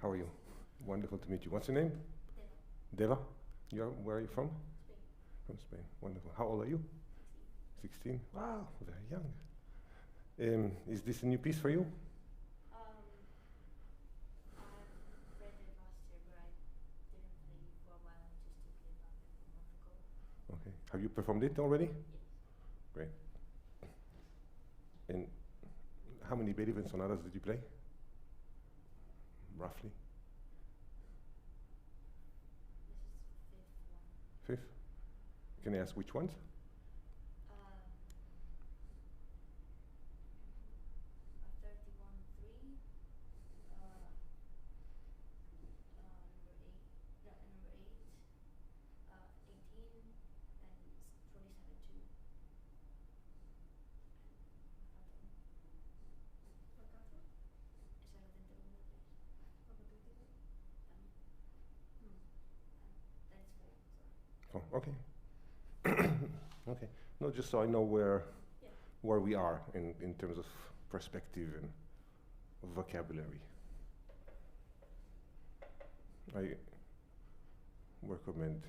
How are you? Wonderful to meet you. What's your name? Deva. Where are you from? Spain. From Spain. Wonderful. How old are you? 16. Wow, very young. Is this a new piece for you? I read it last year, but I didn't play it for a while. I just took it about a month ago. Okay. Have you performed it already? Yes. Great. And how many Beethoven sonatas did you play? Roughly? This is the 5th one. Fifth? Can I ask which ones? A 31-3, number 8, 18, and 27-2. Oh, okay. Okay. No, just so I know where we are in terms of perspective and vocabulary. I recommend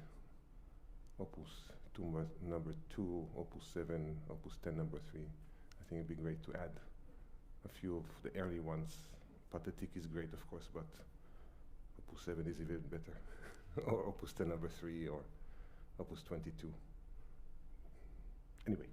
Opus 2 number 2, Opus 7, Opus 10 number 3. I think it'd be great to add a few of the early ones. Pathetic is great, of course, but Opus 7 is even better. Or Opus 10 number 3, or Opus 22. Anyway.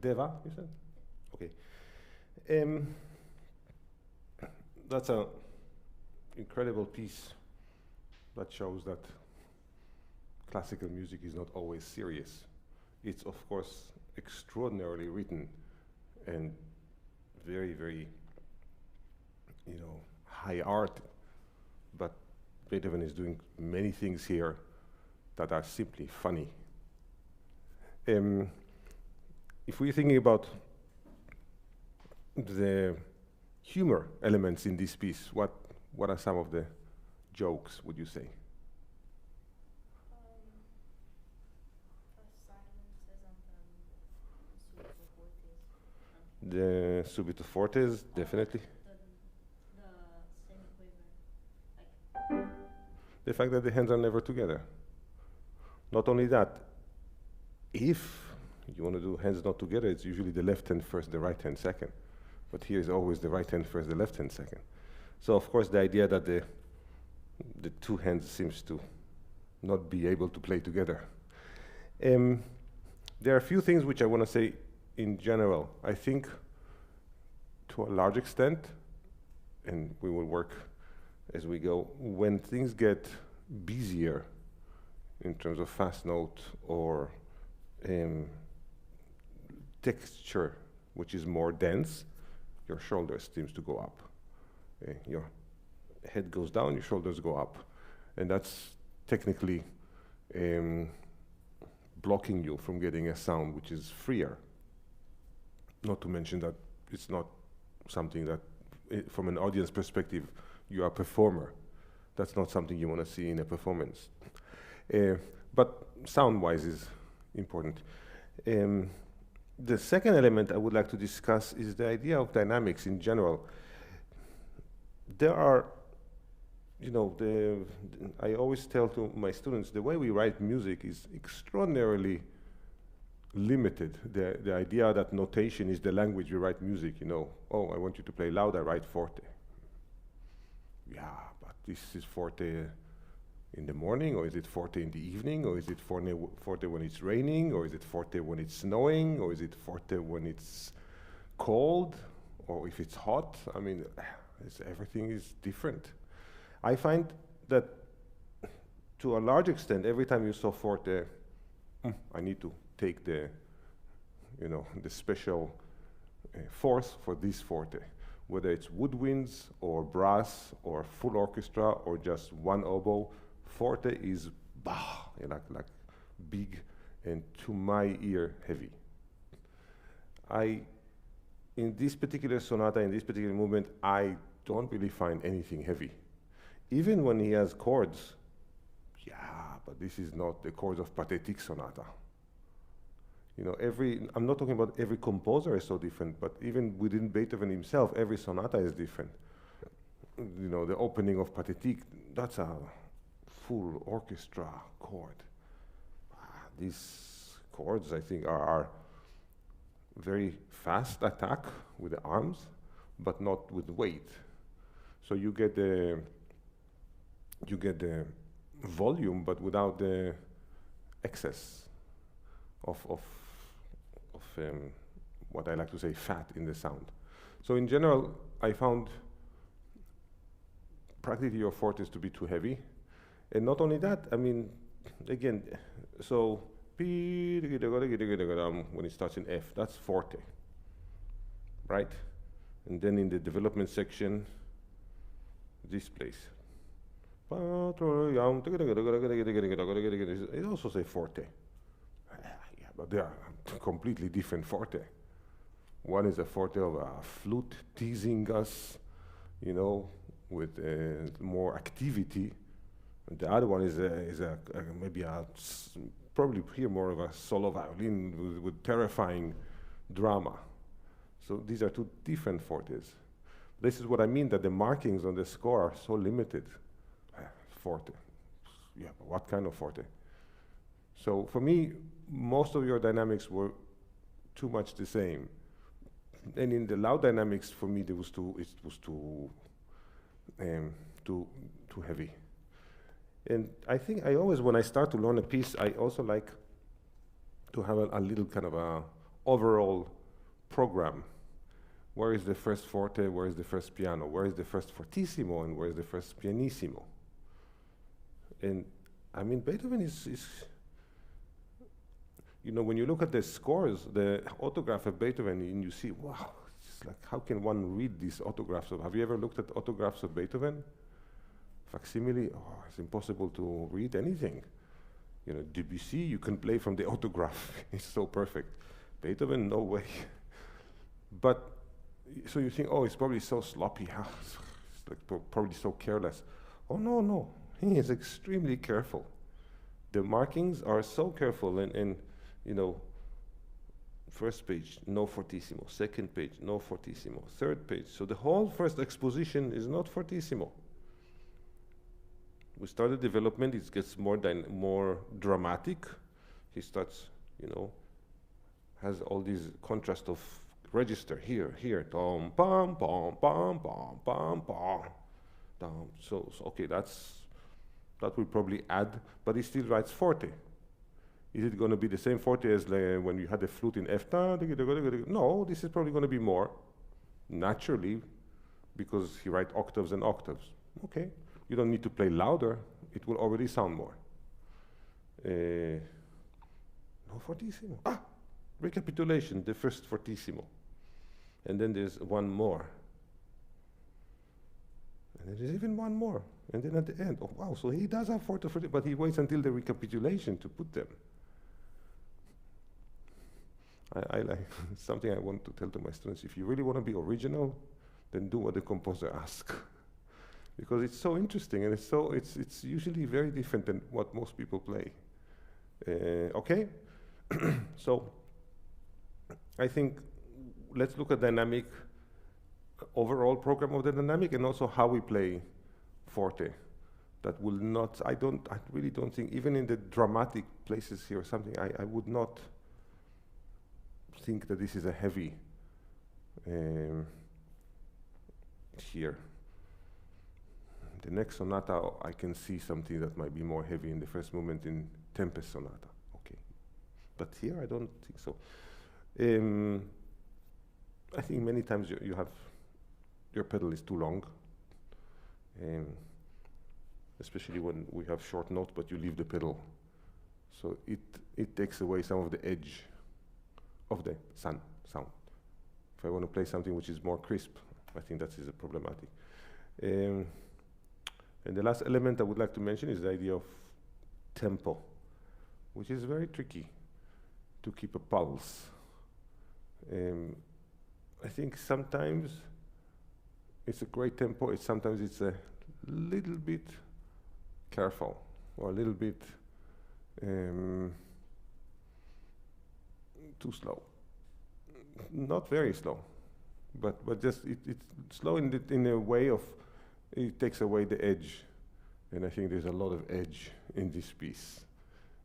Deva, you said? Okay. That's an incredible piece that shows that classical music is not always serious. It's, of course, extraordinarily written and very, very, high art. But Beethoven is doing many things here that are simply funny. If we're thinking about the humor elements in this piece, what are some of the jokes, would you say? The subito fortes, definitely. The semi-quiver. The fact that the hands are never together. Not only that, if you want to do hands not together, it's usually the left hand first, the right hand second. But here is always the right hand first, the left hand second. So of course the idea that the two hands seems to not be able to play together. There are a few things which I want to say in general. I think to a large extent, and we will work as we go, when things get busier in terms of fast note or texture, which is more dense, your shoulders seems to go up. Your head goes down, your shoulders go up. And that's technically blocking you from getting a sound which is freer. Not to mention that it's not something that, from an audience perspective, you are a performer. That's not something you want to see in a performance. But sound-wise is important. The second element I would like to discuss is the idea of dynamics in general. There are, I always tell to my students, the way we write music is extraordinarily limited. The idea that notation is the language we write music, oh, I want you to play loud, I write forte. Yeah, but this is forte in the morning, or is it forte in the evening, or is it forte when it's raining, or is it forte when it's snowing, or is it forte when it's cold, or if it's hot? I mean, everything is different. I find that to a large extent, every time you saw forte, I need to take the special force for this forte, whether it's woodwinds or brass or full orchestra or just one oboe. Forte is like big and to my ear heavy. In this particular sonata, in this particular movement, I don't really find anything heavy. Even when he has chords, but this is not the chords of pathetic sonata. I'm not talking about every composer is so different, but even within Beethoven himself, every sonata is different. The opening of Pathetique, that's a full orchestra chord. These chords, I think, are very fast attack with the arms, but not with weight. So you get the volume, but without the excess of what I like to say, fat in the sound. So in general, I found practically your fortes to be too heavy. And not only that, I mean, again, so when it starts in F, that's forte, right? And then in the development section, this place. It also say forte. Yeah, but they are completely different forte. One is a forte of a flute teasing us, with more activity. And the other one is maybe probably here more of a solo violin with terrifying drama. So these are two different fortes. This is what I mean, that the markings on the score are so limited. Forte. Yeah, but what kind of forte? So for me, most of your dynamics were too much the same. And in the loud dynamics, for me, it was too heavy. And I think I always, when I start to learn a piece, I also like to have a little kind of a overall program. Where is the first forte, where is the first piano, where is the first fortissimo, and where is the first pianissimo? And I mean, Beethoven is you know, when you look at the scores, the autograph of Beethoven, and you see, wow, it's like, how can one read these autographs? Have you ever looked at autographs of Beethoven? Facsimile, oh, it's impossible to read anything. You know, Debussy, you can play from the autograph. It's so perfect. Beethoven, no way. But, so you think, oh, it's probably so sloppy. It's like probably so careless. Oh, no, no. He is extremely careful. The markings are so careful, and you know, first page, no fortissimo. Second page, no fortissimo. Third page. So the whole first exposition is not fortissimo. We started development, it gets more dramatic. He starts, you know, has all these contrast of register here, tom, pam, pam, pam, pam, pam, pam, down. So okay, that will probably add, but he still writes forte. Is it going to be the same forte as when you had the flute in F? No, this is probably going to be more, naturally, because he writes octaves and octaves. Okay. You don't need to play louder, it will already sound more. No fortissimo. Ah, recapitulation, the first fortissimo. And then there's one more. And then there's even one more. And then at the end, oh wow, so he does have forte, but he waits until the recapitulation to put them. I like something I want to tell to my students, if you really want to be original, then do what the composer asks. Because it's so interesting, and it's usually very different than what most people play. Okay, so I think let's look at dynamic, overall program of the dynamic, and also how we play forte. That will not. I really don't think, even in the dramatic places here or something, I would not think that this is a heavy here. The next sonata, I can see something that might be more heavy in the first movement in Tempest Sonata. Okay, but here I don't think so. I think many times you have your pedal is too long, especially when we have short notes, but you leave the pedal, so it takes away some of the edge of the sound. If I want to play something which is more crisp, I think that is problematic. And the last element I would like to mention is the idea of tempo, which is very tricky to keep a pulse. I think sometimes it's a great tempo, sometimes it's a little bit careful, or a little bit too slow. Not very slow, but just it's slow in a way of, it takes away the edge, and I think there's a lot of edge in this piece.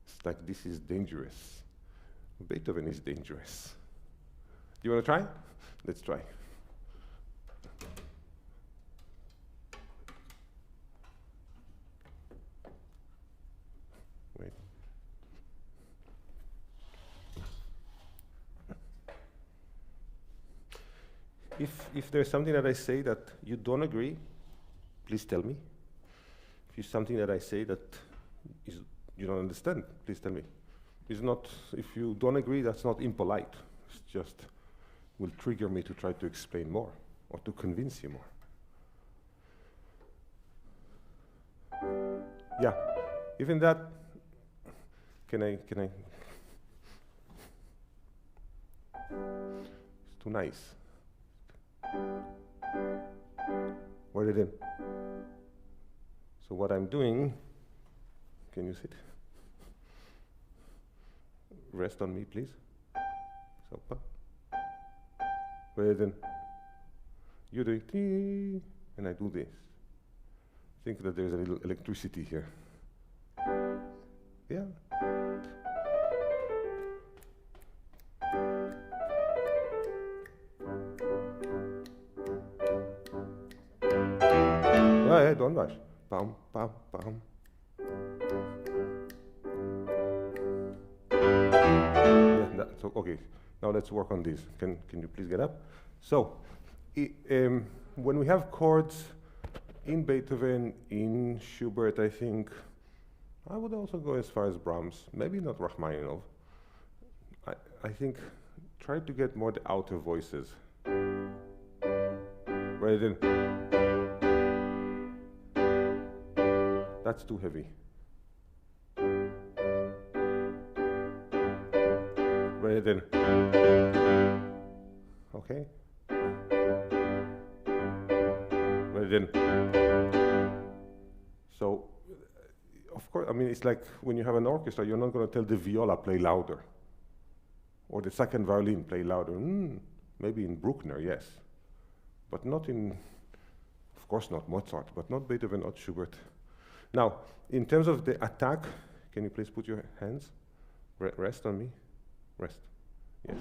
It's like, this is dangerous. Beethoven is dangerous. You want to try? Let's try. Wait. If there's something that I say that you don't agree, please tell me. If it's something that I say that you don't understand, please tell me. It's not, if you don't agree, that's not impolite. It's just will trigger me to try to explain more or to convince you more. Yeah, even that, can I? It's too nice. Write it in. So what I'm doing, can you sit? Rest on me, please. So, write it in. You do it, and I do this. Think that there's a little electricity here. Yeah. Yeah, don't rush. Bam, bam, bam. Yeah, so okay. Now let's work on this. Can you please get up? So, when we have chords in Beethoven, in Schubert, I think, I would also go as far as Brahms, maybe not Rachmaninoff. I think try to get more the outer voices. Rather than, that's too heavy. Rather than, okay? Rather than, so, of course, I mean, it's like when you have an orchestra, you're not going to tell the viola play louder, or the second violin play louder. Maybe in Bruckner, yes, but not in, of course not Mozart, but not Beethoven, not Schubert. Now, in terms of the attack, can you please put your hands, rest on me, rest, yes.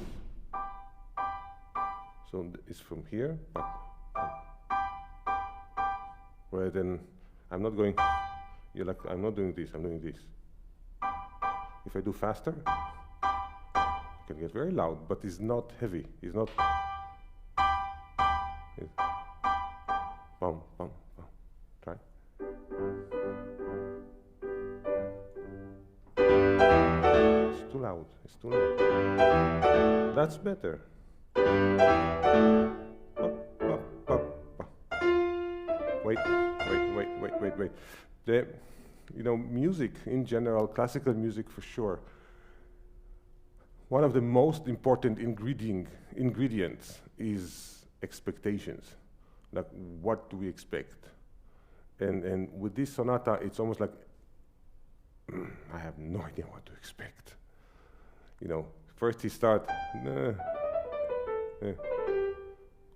So it's from here up. Rather than, I'm not going, you're like, I'm not doing this, I'm doing this. If I do faster, it can get very loud, but it's not heavy. It's not. It's bum, bum, bum. Try. It's too loud. It's too loud. That's better. Wait. Music in general, classical music for sure, one of the most important ingredients is expectations. Like, what do we expect? And with this sonata, it's almost like, I have no idea what to expect. First he starts,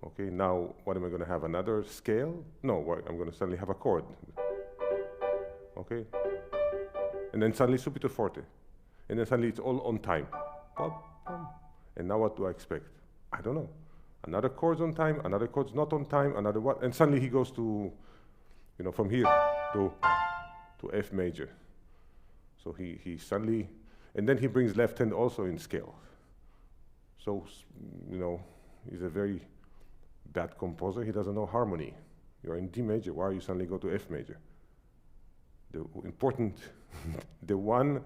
okay, now what am I going to have, another scale? No, I'm going to suddenly have a chord. Okay? And then suddenly subito forte. And then suddenly it's all on time. And now what do I expect? I don't know. Another chord's on time, another chord's not on time, another what? And suddenly he goes to, from here to F major. So he suddenly, and then he brings left hand also in scale. So, he's a very bad composer. He doesn't know harmony. You're in D major, why are you suddenly go to F major? The important, the one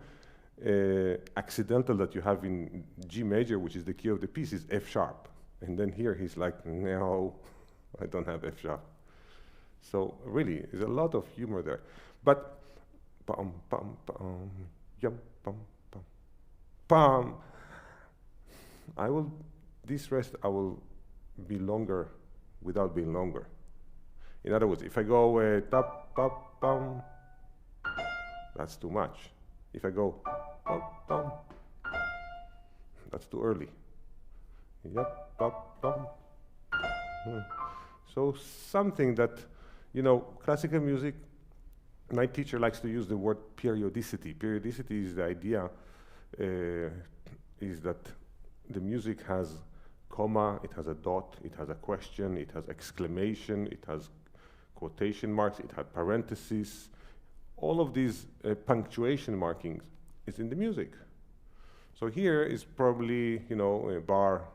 accidental that you have in G major, which is the key of the piece, is F sharp. And then here he's like, no, I don't have F sharp. So really, there's a lot of humor there. But, pam, pam, pam, yum, pam, pam, pam. This rest I will be longer without being longer. In other words, if I go tap, tap, pam, that's too much. If I go, pop, pam, that's too early. Yep, pop, pam. So something that, classical music, my teacher likes to use the word periodicity. Periodicity is the idea, is that the music has comma, it has a dot, it has a question, it has exclamation, it has quotation marks, it has parentheses. All of these punctuation markings is in the music. So here is probably, bar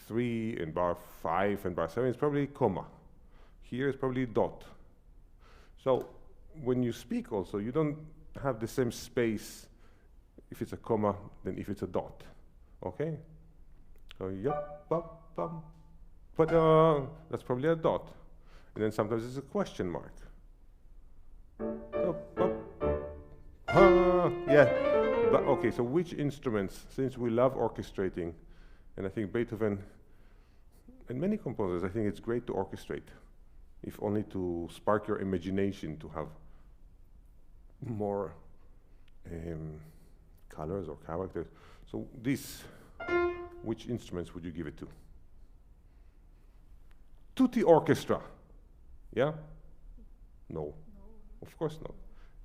3 and bar 5 and bar 7 is probably comma. Here is probably dot. So when you speak also, you don't have the same space if it's a comma than if it's a dot. Okay? So yep, bop, bum, but that's probably a dot. And then sometimes it's a question mark. Yeah, but okay, so which instruments, since we love orchestrating, and I think Beethoven, and many composers, I think it's great to orchestrate, if only to spark your imagination to have more colors or characters. So this, which instruments would you give it to? Tutti orchestra, yeah? No. Of course not.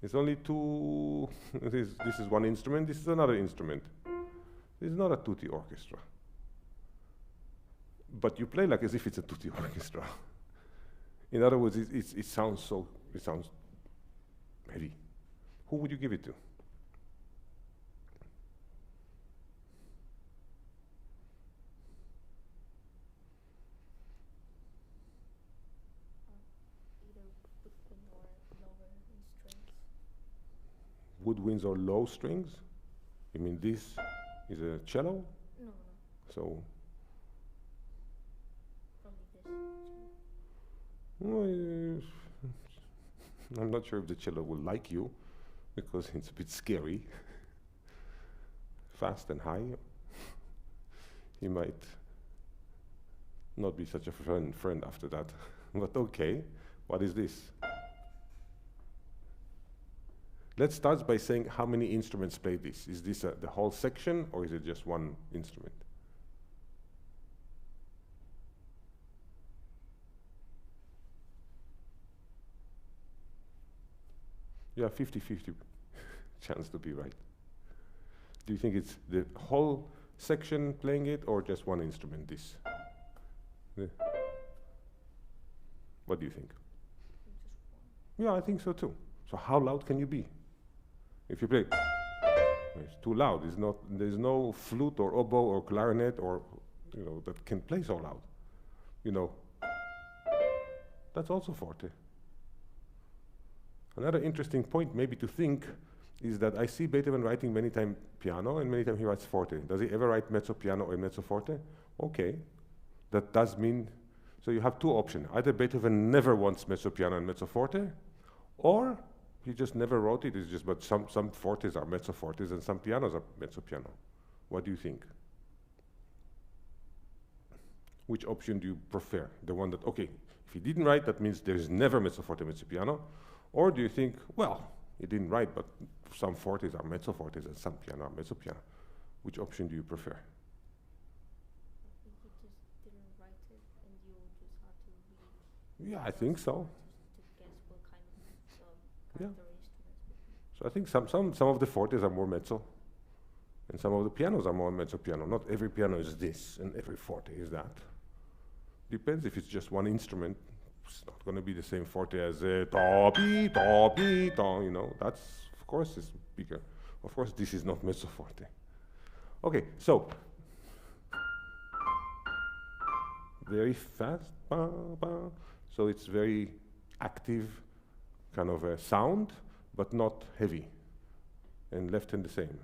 It's only two, this is one instrument, this is another instrument. This is not a tutti orchestra. But you play like as if it's a tutti orchestra. In other words, it sounds heavy. Who would you give it to? woodwinds or low strings? You mean this is a cello? No, no. So, Probably this. I'm not sure if the cello will like you, because it's a bit scary. Fast and high. He might not be such a friend after that. But okay, what is this? Let's start by saying how many instruments play this. Is this the whole section, or is it just one instrument? You have 50-50 chance to be right. Do you think it's the whole section playing it, or just one instrument, this? What do you think? Just one. Yeah, I think so too. So how loud can you be? If you play, it's too loud. There's no flute or oboe or clarinet or, that can play so loud. That's also forte. Another interesting point maybe to think is that I see Beethoven writing many times piano and many times he writes forte. Does he ever write mezzo piano or mezzo forte? Okay, that does mean, so you have two options. Either Beethoven never wants mezzo piano and mezzo forte, or he just never wrote it. It's just, but some fortes are mezzo fortes and some pianos are mezzo piano. What do you think? Which option do you prefer? The one that, okay, if he didn't write, that means there is never mezzo forte, mezzo piano. Or do you think, well, he didn't write, but some fortes are mezzo fortes and some piano are mezzo piano. Which option do you prefer? I think he just didn't write it, and you just have to read. Yeah, I think so. Just to guess what kind of Yeah. character instruments would be. So I think some of the fortes are more mezzo, and some of the pianos are more mezzo piano. Not every piano is this, and every forte is that. Depends if it's just one instrument. It's not going to be the same forte as da bi da bi da. That's of course is bigger. Of course, this is not mezzo forte. Okay, so very fast, ba, ba. So it's very active kind of a sound, but not heavy. And left hand the same.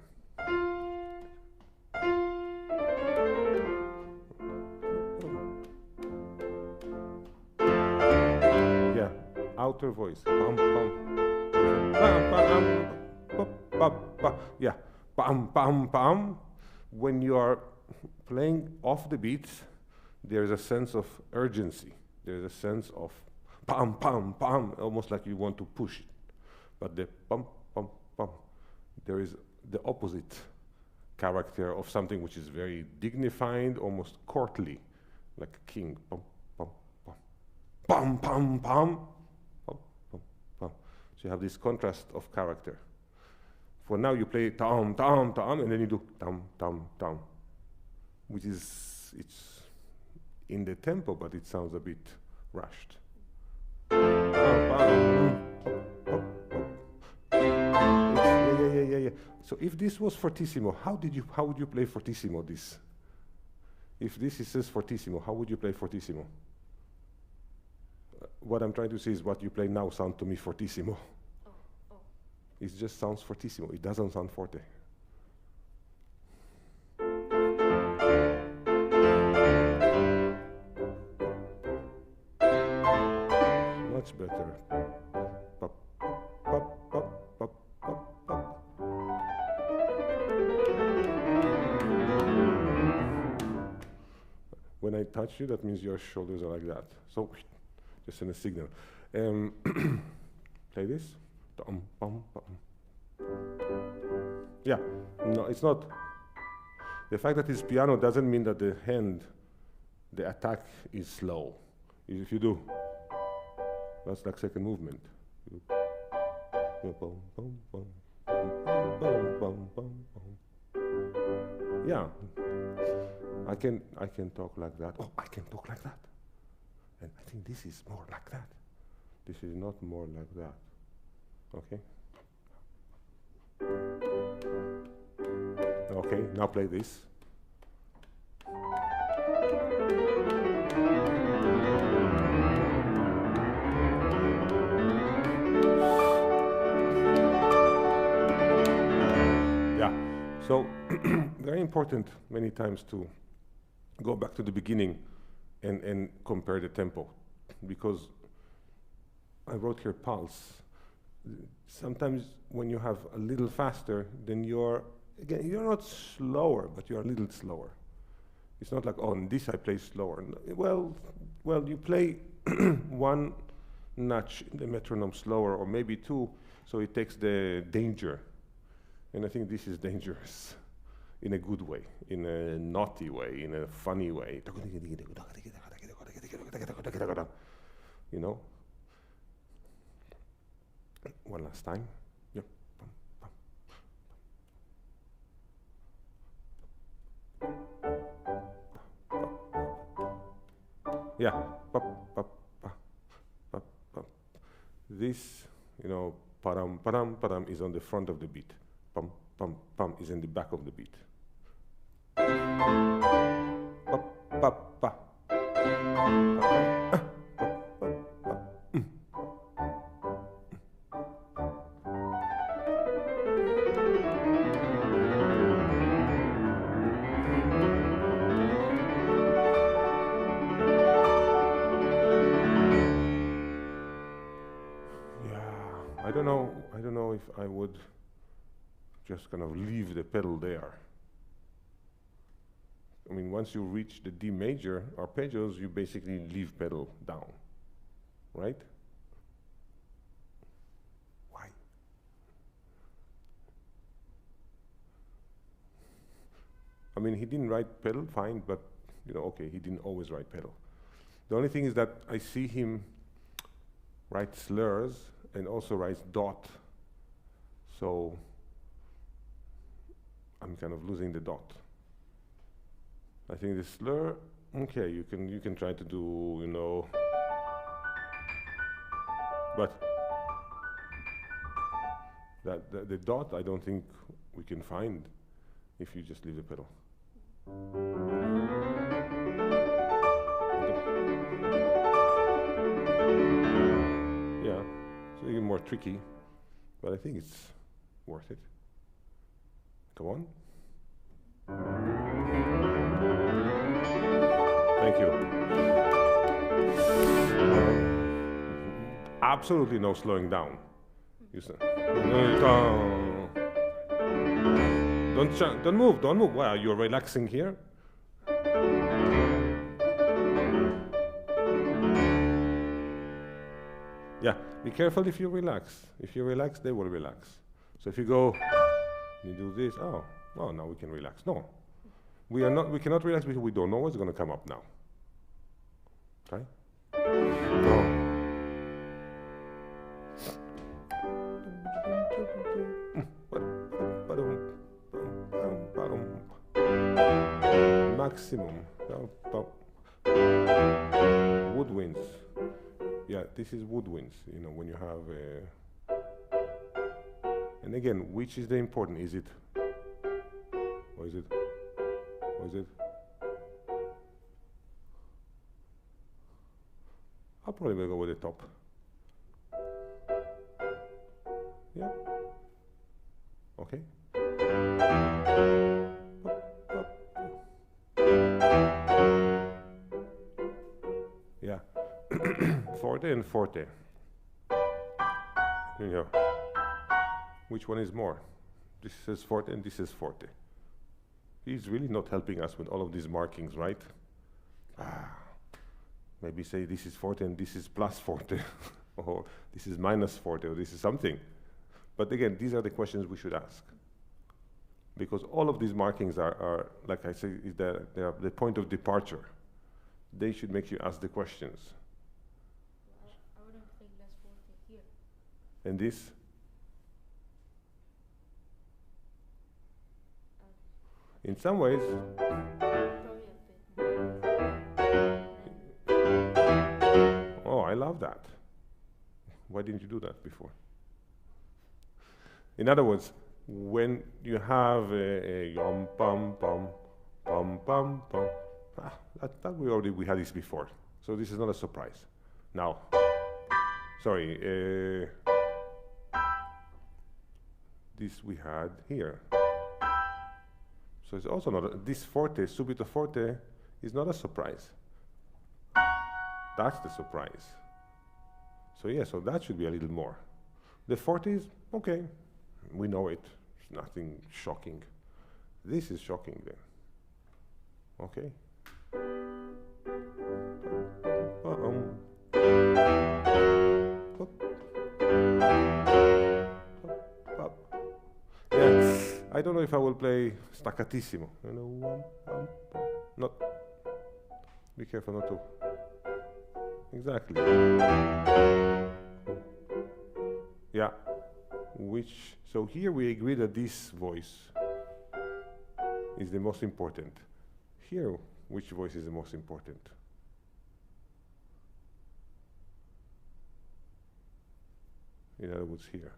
Yeah, outer voice. Bum, bum. Bum, bum, bum, bum, bum. Yeah, bum, bum, bum. When you are playing off the beats, there is a sense of urgency. There is a sense of pam, pam, pam, almost like you want to push it. But the pam, pam, pam, there is the opposite character of something which is very dignified, almost courtly, like a king. Pam, pam, pam, pam, pam, pam, pam, pam, pam. So you have this contrast of character. For now, you play tam, tam, tam, and then you do tam, tam, tam, which is, it's in the tempo, but it sounds a bit rushed. Yeah. So if this was fortissimo, how would you play fortissimo this? If this says fortissimo, how would you play fortissimo? What I'm trying to say is what you play now sounds to me fortissimo. Oh. It just sounds fortissimo. It doesn't sound forte. Much better. Pop, pop, pop, pop, pop, pop. When I touch you, that means your shoulders are like that. So, just send a signal. Play this. Yeah, no, it's not. The fact that it's piano doesn't mean that the attack is slow. If you do, that's like second movement. Yeah, I can talk like that. Oh, I can talk like that. And I think this is more like that. This is not more like that. Okay? Okay, now play this. So very important many times to go back to the beginning and compare the tempo, because I wrote here pulse. Sometimes when you have a little faster, then you're not slower, but you're a little slower. It's not like, oh, in this I play slower. Well, you play one notch in the metronome slower, or maybe two, so it takes the danger. And I think this is dangerous in a good way, in a naughty way, in a funny way. You know? One last time. Yep. Yeah. This, you know, param, param, param is on the front of the beat. Pam, pam, pam is in the back of the beat. Pa, pa, pa. I don't know if I would just kind of leave the pedal there. I mean, once you reach the D major arpeggios, you basically leave pedal down, right? Why? I mean, he didn't write pedal, fine, but you know, okay, he didn't always write pedal. The only thing is that I see him write slurs and also writes dot. So I'm kind of losing the dot. I think the slur, okay, you can try to do, you know, but the dot I don't think we can find if you just leave the pedal. Yeah, it's even more tricky, but I think it's worth it. Come on. Thank you. Absolutely no slowing down. Don't move, don't move. Wow, you're relaxing here. Yeah, be careful if you relax. If you relax, they will relax. So if you go, you do this, oh, now we can relax. No, we cannot relax because we don't know what's going to come up now. Try. No. Maximum. Woodwinds. Yeah, this is woodwinds, you know, when you have and again, which is the important? Is it? Or is it? Or is it? I'll probably go with the top. Yeah. Okay. Yeah. Forte and forte. You know. Which one is more? This is forte and this is forte. He's really not helping us with all of these markings, right? Maybe say this is forte and this is plus forte, or this is minus forte, or this is something. But again, these are the questions we should ask. Because all of these markings are like I say, they are the point of departure. They should make you ask the questions. Well, I wouldn't think less forte here. And this? In some ways, oh, I love that. Why didn't you do that before? In other words, when you have a yum pum pum pum pum pum, that we had this before, so this is not a surprise. Now, sorry, this we had here. So it's also not, this forte, subito forte, is not a surprise. That's the surprise. So yeah, so that should be a little more. The forte is, okay, we know it, it's nothing shocking. This is shocking then, okay? Yeah, I don't know if I will play staccatissimo. You know, not. Be careful not to. Exactly. Yeah. Which, so here we agree that this voice is the most important. Here, which voice is the most important? In other words, here.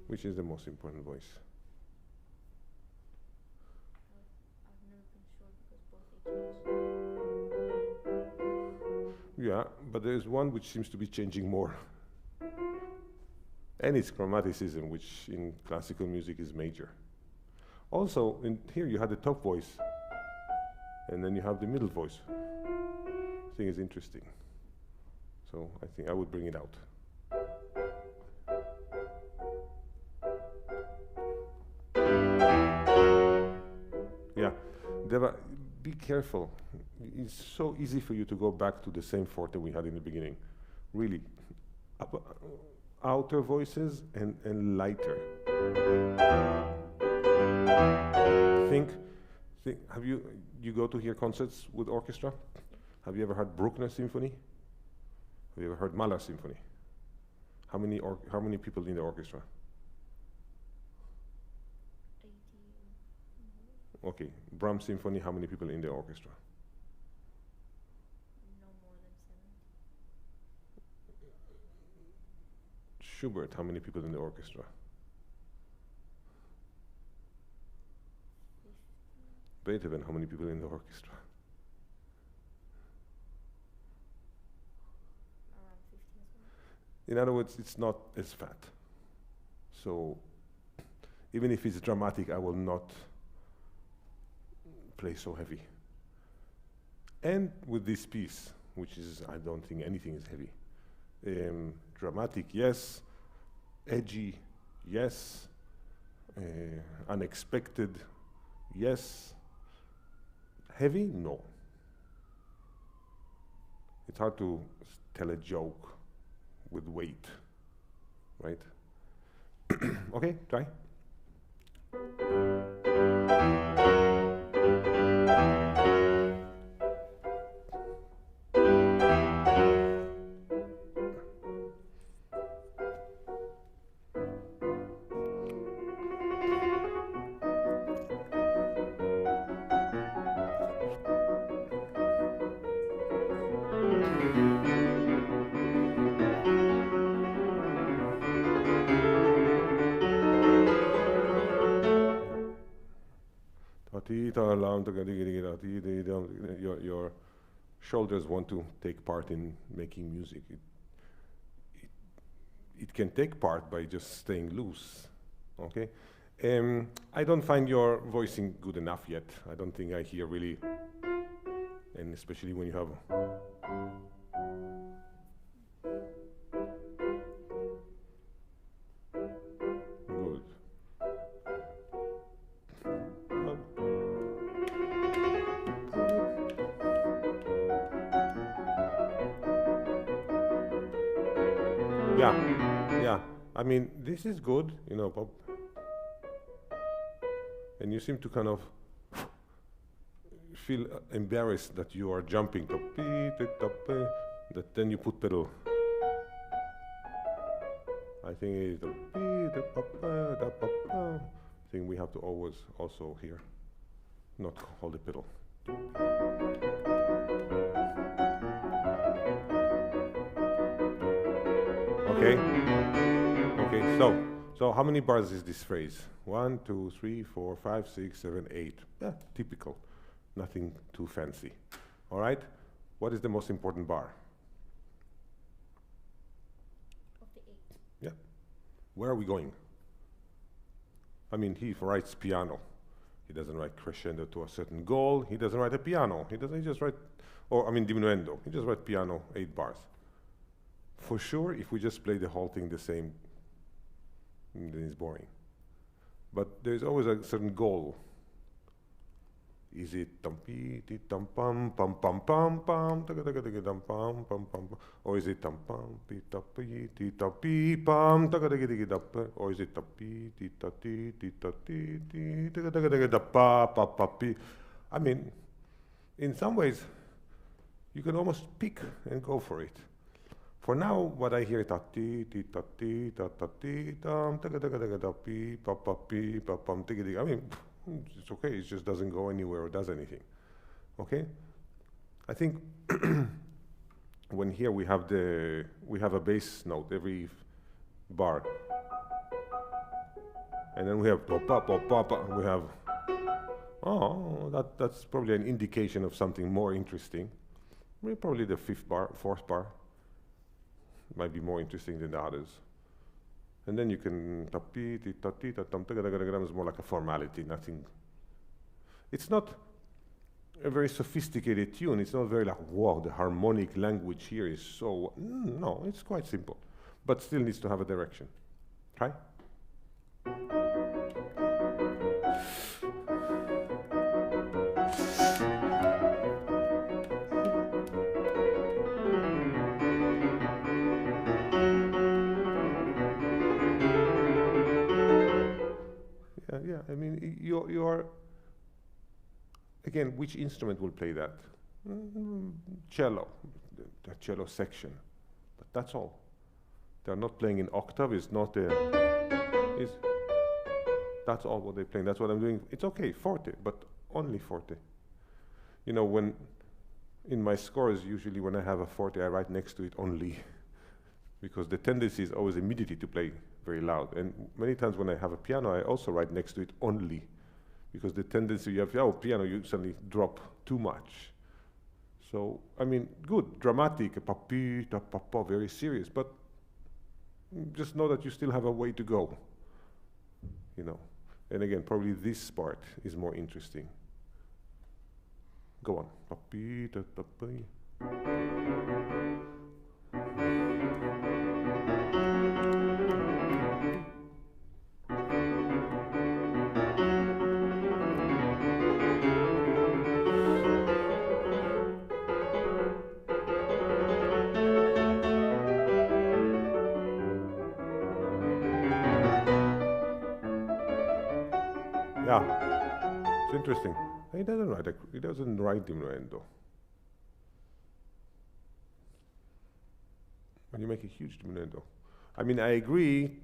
Which is the most important voice? I've never been sure because both they change. Yeah, but there's one which seems to be changing more. And it's chromaticism, which in classical music is major. Also, in here you have the top voice, and then you have the middle voice. I think it's interesting. So I think I would bring it out. Yeah, Deva, be careful. It's so easy for you to go back to the same forte we had in the beginning. Really, outer voices and lighter. Think, have you go to hear concerts with orchestra? Have you ever heard Bruckner Symphony? Have you ever heard Mahler Symphony? How many people in the orchestra? 80. Okay, Brahms Symphony, how many people in the orchestra? No more than 70. Schubert, how many people in the orchestra? 50. Beethoven, how many people in the orchestra? Around 50 as well. In other words, it's not as fat. So even if it's dramatic, I will not play so heavy. And with this piece, which is, I don't think anything is heavy. Dramatic, yes. Edgy, yes. Unexpected, yes. Heavy, no. It's hard to tell a joke with weight, right? Okay, try. Your shoulders want to take part in making music. It can take part by just staying loose, okay? I don't find your voicing good enough yet. I don't think I hear really, and especially when you have good. Yeah. I mean, this is good, you know, Bob. And you seem to kind of feel embarrassed that you are jumping. That then you put pedal. I think it's I think we have to always also here not hold the pedal. Okay. Okay. So how many bars is this phrase? 1, 2, 3, 4, 5, 6, 7, 8. Yeah, typical. Nothing too fancy. All right. What is the most important bar? Of the 8. Yeah. Where are we going? I mean, he writes piano. He doesn't write crescendo to a certain goal. He doesn't write a piano. He just write, or I mean diminuendo. He just write piano, 8 bars. For sure, if we just play the whole thing the same, then it's boring. But there's always a certain goal. Is it tam pi ti tam pam pam pam pam pam taga taga taga tam pam pam pam, or is it tam pam pi ta pi ti ta pi pam taga taga taga da pa, or is it ta pi ti ta ti taga taga taga da pa pa pa pi? I mean, in some ways, you can almost pick and go for it. For now, what I hear is ta ti ta ti ta ti tam taga taga taga da pi pa pam tiga tiga. I mean, it's okay, it just doesn't go anywhere or does anything. Okay? I think when here we have a bass note every bar. And then we have we have that's probably an indication of something more interesting. Probably the fourth bar might be more interesting than the others. And then you can it's more like a formality, nothing. It's not a very sophisticated tune. It's not very like, wow, the harmonic language here is so, no, it's quite simple, but still needs to have a direction. Try. Yeah, I mean, you are, again, which instrument will play that? Cello, the cello section, but that's all. They're not playing in octave, it's not that's all what they're playing, that's what I'm doing. It's okay, forte, but only forte. You know, when, in my scores, usually when I have a forte, I write next to it only, because the tendency is always immediately to play very loud. And many times when I have a piano, I also write next to it only, because the tendency you have, oh, piano, you suddenly drop too much. So, I mean, good, dramatic, very serious, but just know that you still have a way to go, you know. And again, probably this part is more interesting. Go on. Yeah, it's interesting. He doesn't write diminuendo. When you make a huge diminuendo. I mean, I agree.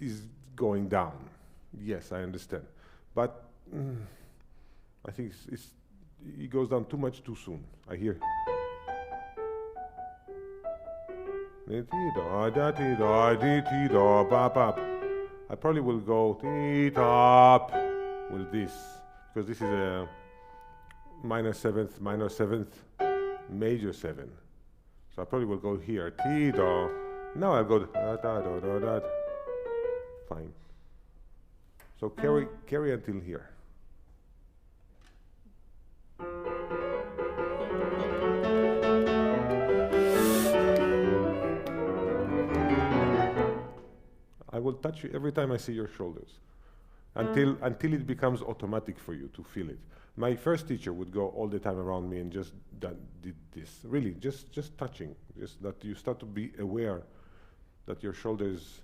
Is going down. Yes, I understand. But I think it goes down too much too soon. I hear. I probably will go with this, because this is a minor seventh, major 7. So I probably will go here. Now I'll go fine. So carry until here. I will touch you every time I see your shoulders, until it becomes automatic for you to feel it. My first teacher would go all the time around me and just did this. Really, just touching, just that you start to be aware that your shoulders,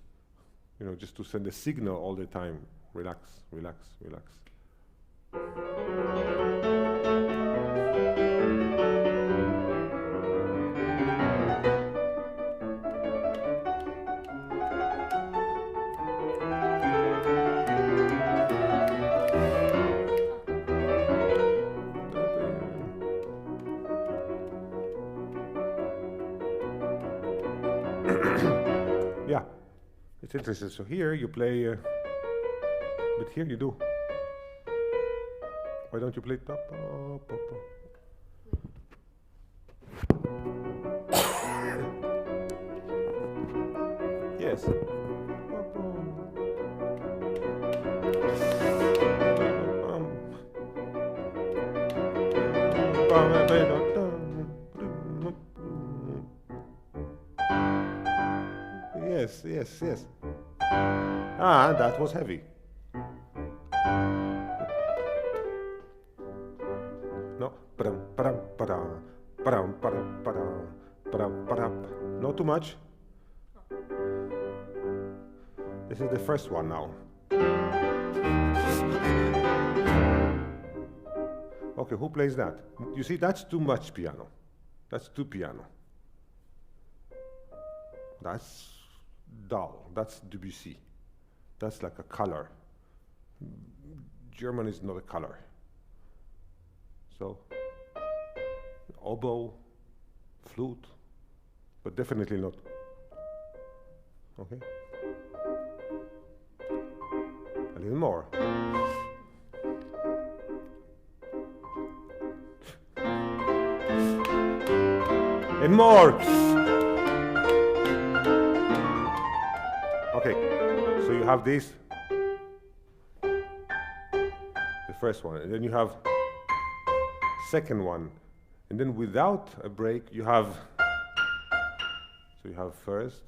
you know, just to send a signal all the time. Relax, relax, relax. Yeah, it's interesting. So here you play, but here you do. Why don't you play top? Yes. yes, yes, yes. Ah, that was heavy. No, not too much. This is the first one now. Okay, who plays that? You see, that's too much piano. That's too piano. That's dull. That's Debussy. That's like a color. German is not a color. So, oboe, flute, but definitely not. Okay? A little more. And more. Okay, so you have this, the first one, and then you have second one, and then without a break you have, so you have first,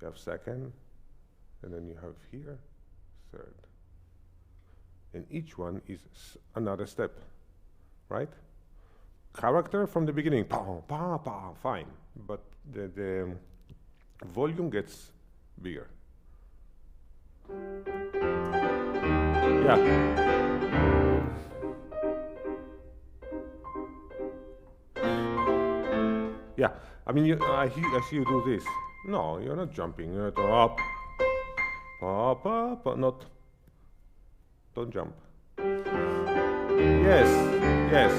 you have second, and then you have here third, and each one is another step, right? Character from the beginning, pa, pa, pa, fine, but the volume gets bigger. Yeah. Yeah, I mean, I see you do this. No, you're not jumping. You're up, up, up, not. Don't jump. Yes, yes.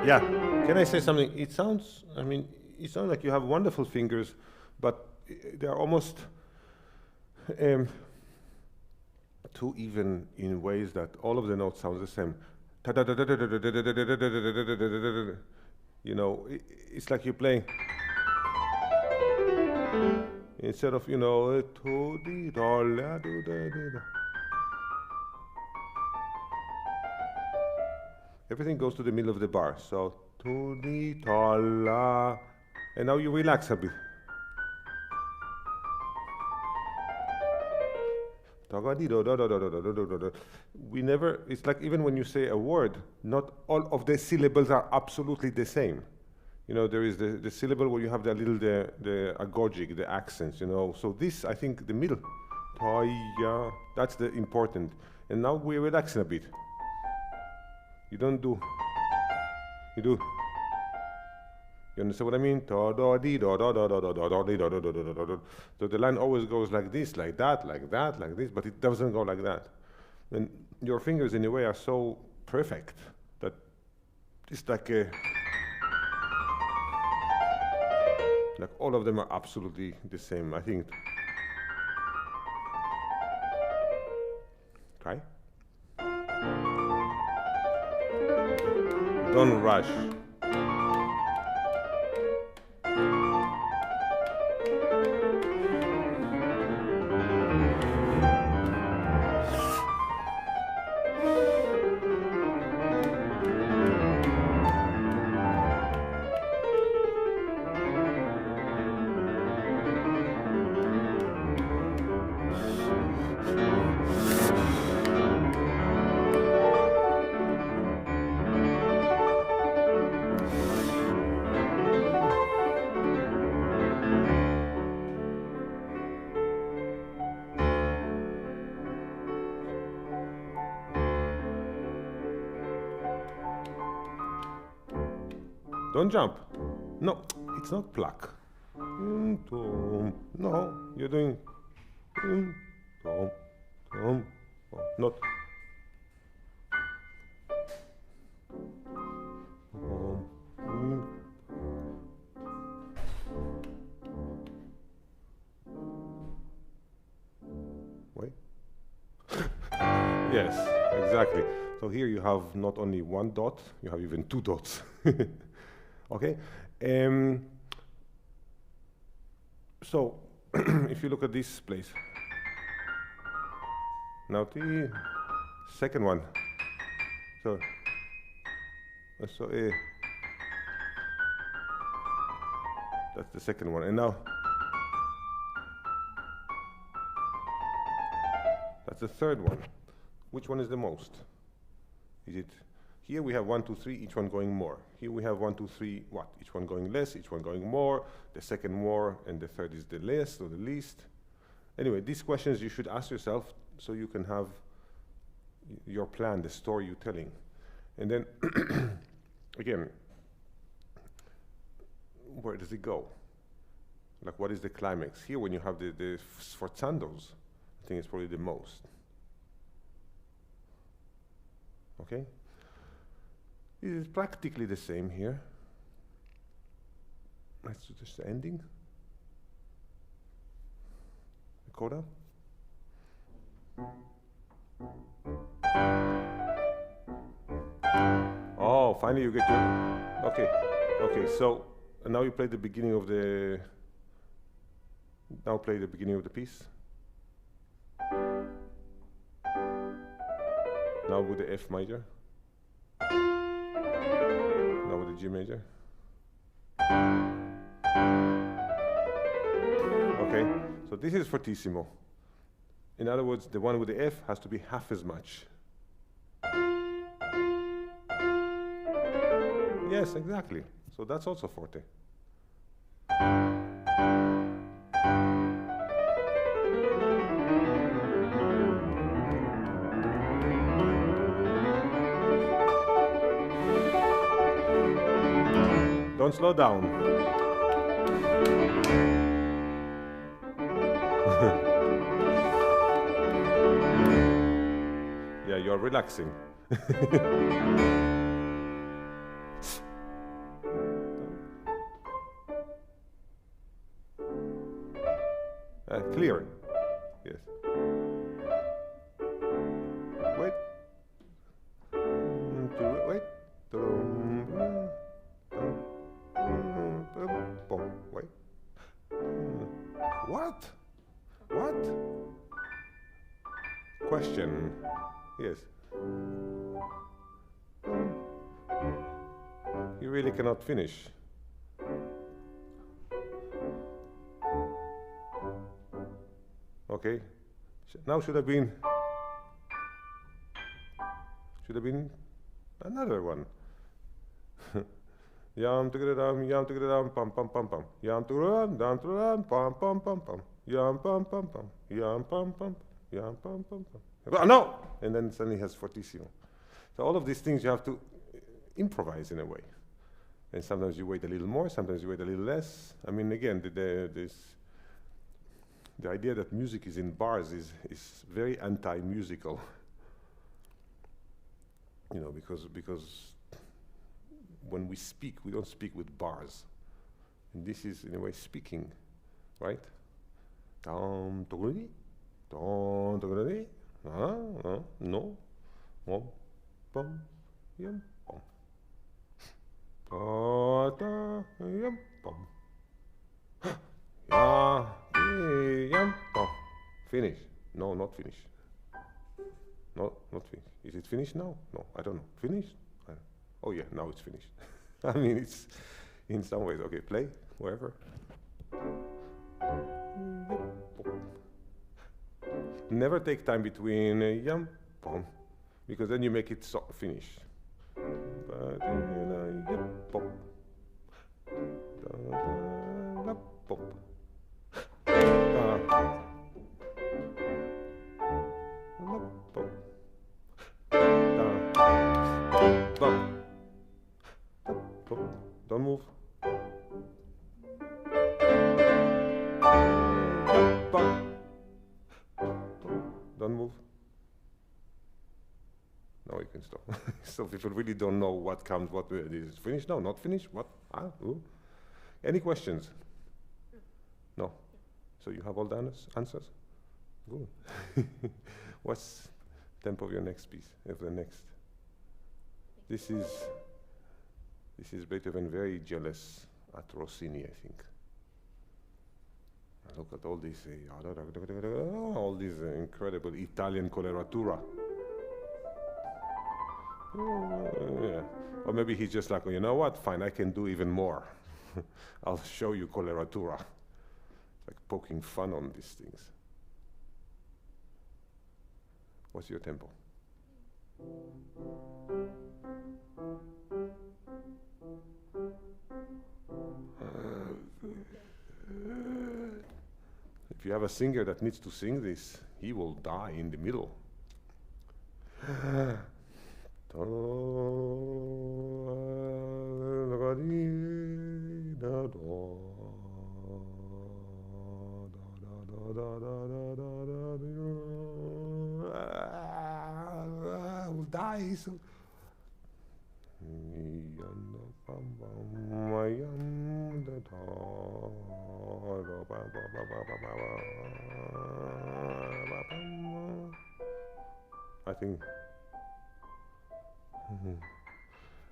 Yeah, can I say something? It sounds, I mean, it sounds like you have wonderful fingers, but they're almost too even in ways that all of the notes sound the same. You know, it's like you're playing, instead of, you know, everything goes to the middle of the bar. So, and now you relax a bit. We never, it's like even when you say a word, not all of the syllables are absolutely the same. You know, there is the syllable where you have the little, the agogic, the accents, you know. So this, I think, the middle, that's the important. And now we're relaxing a bit. You don't do, you do. You understand what I mean? So the line always goes like this, like that, like that, like this, but it doesn't go like that. And your fingers, in a way, are so perfect that it's like all of them are absolutely the same, I think. Try. Don't rush. Don't jump. No, it's not pluck. No, you're doing. Not. Wait. Yes, exactly. So So here you have not only one dot, you have even two dots. Okay? So if you look at this place, now the second one. So that's the second one. And now that's the third one. Which one is the most? Is it here we have 1, 2, 3, each one going more. Here we have 1, 2, 3, what? Each one going less, each one going more, the second more, and the third is the less or the least. Anyway, these questions you should ask yourself so you can have your plan, the story you're telling. And then, again, where does it go? Like, what is the climax? Here, when you have the sforzandos, I think it's probably the most. Okay? It is practically the same here. Let's do just the ending. The coda. Oh, finally you get to. Okay, okay. So now you play the beginning of the. Now play the beginning of the piece. Now with the F major. Now with the G major. Okay, so this is fortissimo. In other words, the one with the F has to be half as much. Yes, exactly. So that's also forte. Don't slow down. Yeah, you're relaxing. Clear. Yes. Wait. Wait. Wait. What? What? Question. Yes. You really cannot finish. Okay. Now should have been another one. Yam tigradam pam pam pam pam. Yam tigradam dam tigradam pam pam pam pam. Yam pam pam pam. Yam pam pam. Yam pam pam pam. Oh, no! And then suddenly has fortissimo. So all of these things you have to improvise in a way. And sometimes you wait a little more, sometimes you wait a little less. I mean, again, the idea that music is in bars is very anti-musical. You know, because when we speak, we don't speak with bars. And this is, in a way, speaking, right? No, pom, yum, pom. Yum, pom. Yum, pom. Finish. No, not finish. No, not finish. Is it finished now? No, I don't know. Finished? Oh yeah, now it's finished. I mean, it's in some ways. Okay, play, wherever. Never take time between yum, pom, because then you make it finish. Don't move. Don't move. Now you can stop. So people really don't know what comes, what is it finished? No, not finished. What? Ooh. Any questions? No. So you have all the answers? Good. What's the tempo of your next piece? Of the next This is Beethoven very jealous at Rossini, I think. Look at all these, incredible Italian coloratura. Yeah. Or maybe he's just like, you know what? Fine, I can do even more. I'll show you coloratura. Like poking fun on these things. What's your tempo? If you have a singer that needs to sing this, he will die in the middle. Will die. So I think,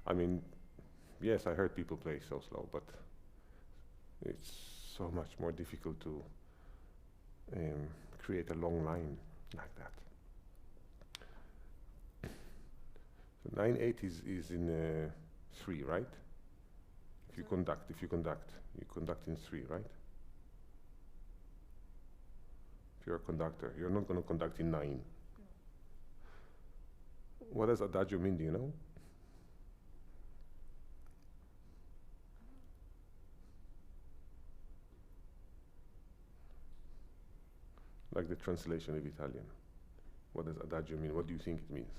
I mean, yes, I heard people play so slow, but it's so much more difficult to create a long line like that. So 9/8 is in 3, right? If you conduct, you conduct in 3, right? If you're a conductor, you're not going to conduct in 9. No. What does adagio mean, do you know? Like the translation of Italian. What does adagio mean? What do you think it means?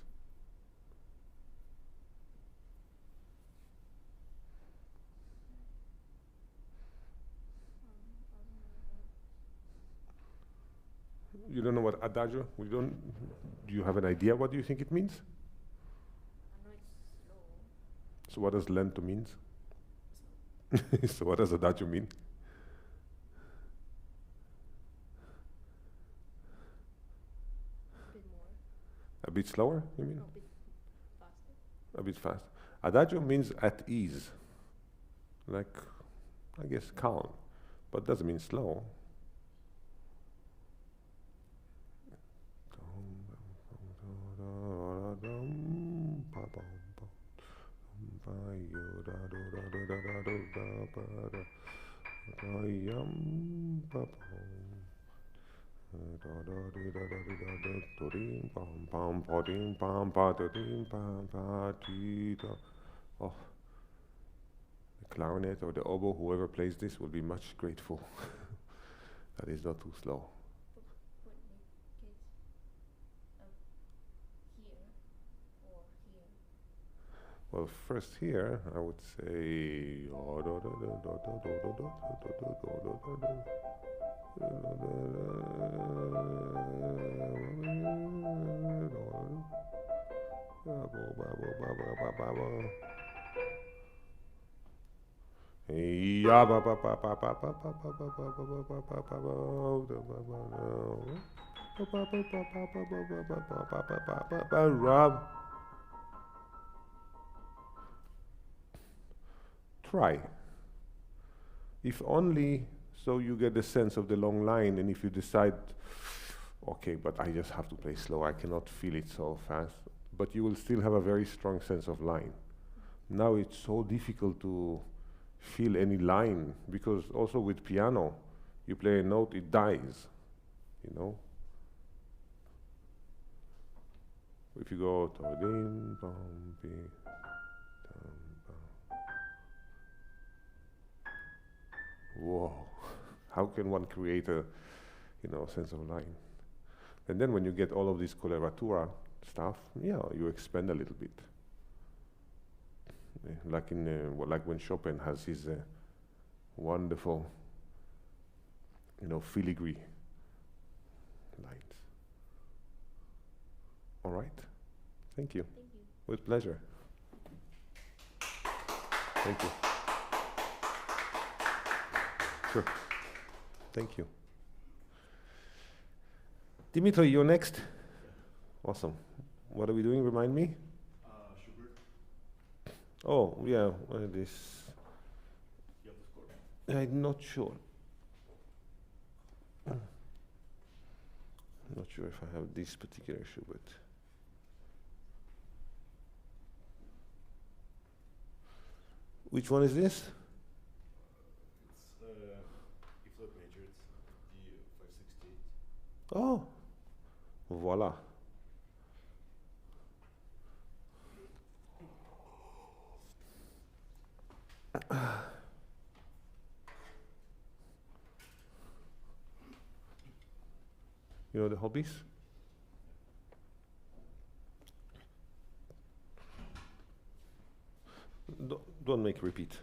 You don't know what adagio? Do you have an idea what do you think it means? I know it's slow. So what does lento means? So what does adagio mean? A bit more. A bit slower, you mean? No, a bit faster. A bit fast. Adagio means at ease. Like, I guess calm. But doesn't mean slow. Oh, the clarinet or the oboe, whoever plays this will be much grateful. That is not too slow. Well, first here, I would say. Try. If only so you get the sense of the long line, and if you decide, okay, but I just have to play slow, I cannot feel it so fast, but you will still have a very strong sense of line. Now it's so difficult to feel any line, because also with piano, you play a note, it dies, you know? If you go to whoa, how can one create a, sense of line? And then when you get all of this coloratura stuff, yeah, you expand a little bit. Like like when Chopin has his wonderful, filigree lines. All right. Thank you. Thank you. With pleasure. Thank you. Sure. Thank you. Dmitry, you're next. Awesome. What are we doing? Remind me. Oh, yeah, this. I'm not sure. I'm not sure if I have this particular issue, but. Which one is this? It's E flat major, it's D568. Oh, voila. You know the hobbies? Don't make repeat.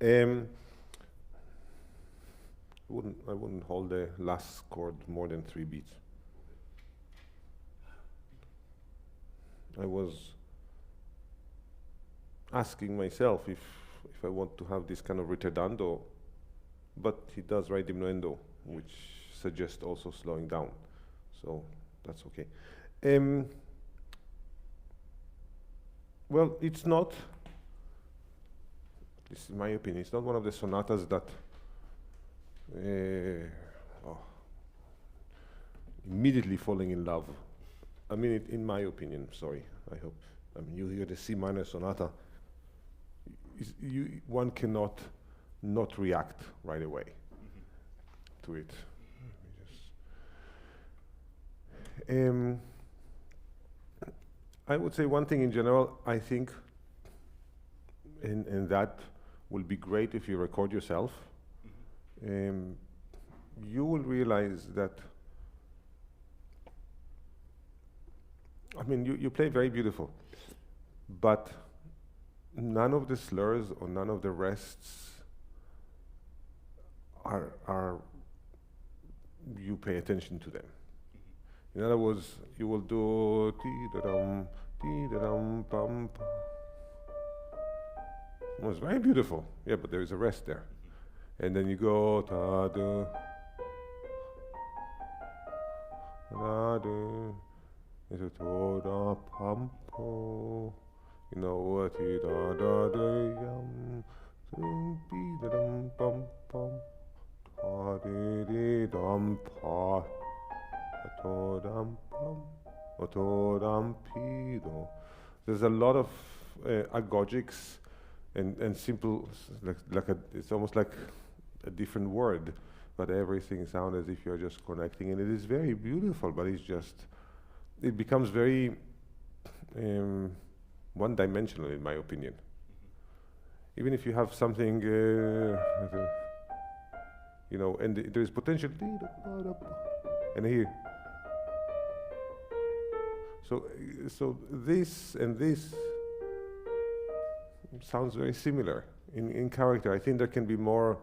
I wouldn't hold the last chord more than 3 beats. I was asking myself if I want to have this kind of ritardando, but he does write diminuendo, which suggests also slowing down, so that's okay. Well, it's not, this is my opinion, it's not one of the sonatas that immediately falling in love. I mean, in my opinion, sorry, I hope. I mean, you hear the C minor sonata, one cannot not react right away to it. I would say one thing in general, I think, and that will be great if you record yourself. You will realize that, I mean, you play very beautiful, but none of the slurs or none of the rests are you pay attention to them. In other words, you will do ti-da-dum, pam. It was very beautiful, yeah, but there is a rest there. And then you go ta-da, da-da, da pam po. You know what? Da-da-da-yum, da-dum, pam pam, da-di-di-dum pa. There's a lot of agogics and simple, it's almost like a different word, but everything sounds as if you're just connecting, and it is very beautiful, but it becomes very one-dimensional, in my opinion. Even if you have something, you know, and there is potential, and here. So this and this sounds very similar in character. I think there can be more,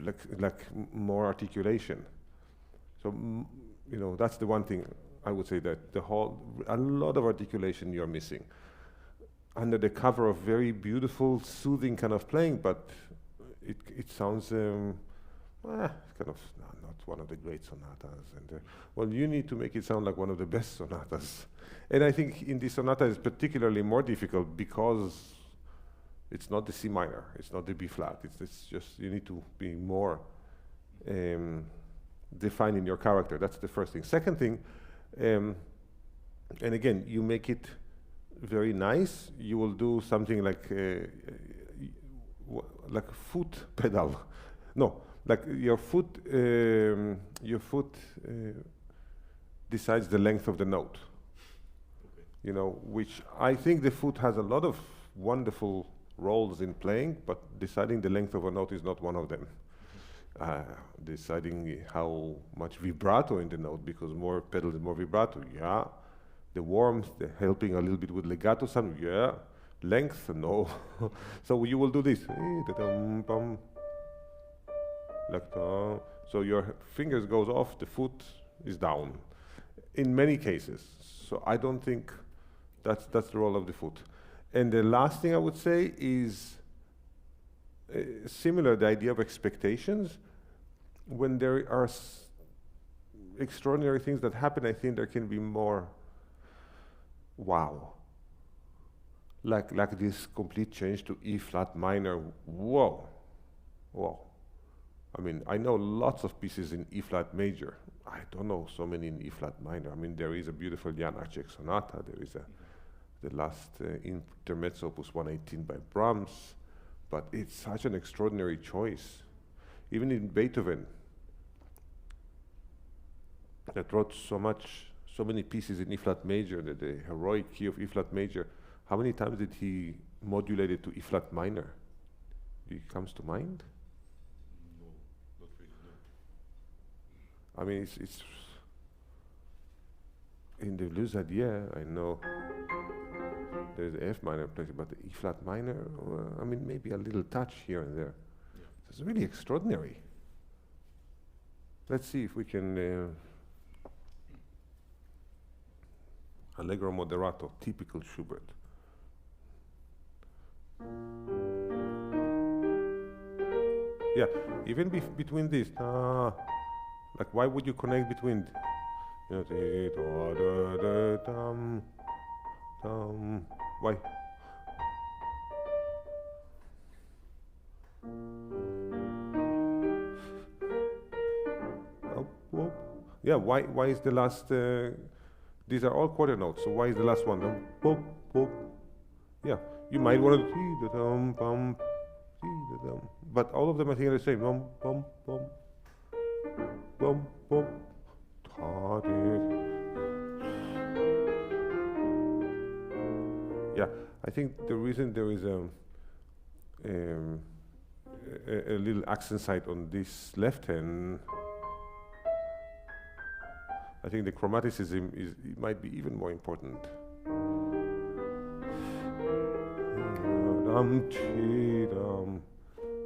like more articulation. So you know, that's the one thing I would say, that a lot of articulation you're missing under the cover of very beautiful, soothing kind of playing, but it sounds kind of not one of the great sonatas. And well, you need to make it sound like one of the best sonatas. And I think in this sonata it's particularly more difficult because it's not the C minor, it's not the B flat. It's just, you need to be more defined in your character. That's the first thing. Second thing, and again, you make it very nice. You will do something like a foot pedal. No, like your foot decides the length of the note. Okay. You know, which I think the foot has a lot of wonderful roles in playing, but deciding the length of a note is not one of them. Deciding how much vibrato in the note, because more pedal is more vibrato, yeah. The warmth, the helping a little bit with legato sound, yeah. Length, no. So you will do this. So your fingers goes off, the foot is down. In many cases. So I don't think that's the role of the foot. And the last thing I would say is similar, the idea of expectations. When there are extraordinary things that happen, I think there can be more wow. Like this complete change to E flat minor, whoa. I mean, I know lots of pieces in E flat major. I don't know so many in E flat minor. I mean, there is a beautiful Janacek sonata, there is the last intermezzo opus 118 by Brahms, but it's such an extraordinary choice. Even in Beethoven, that wrote so many pieces in E flat major, the heroic key of E flat major, how many times did he modulate it to E flat minor? It comes to mind? No, not really, no. I mean, it's in the Lusadier, I know. there's the F minor place, but the E flat minor, I mean, maybe a little touch here and there. Yeah. It's really extraordinary. Let's see if we can. Allegro moderato, typical Schubert. Yeah, even between these, like why would you connect between? You know, why? Yeah, why is the last? These are all quarter notes, so why is the last one? Boop, boop. Yeah, you might want to but all of them I think are the same. Bum, bum, bum, bum, bum. Yeah, I think the reason there is a little accent site on this left hand, I think the chromaticism it might be even more important.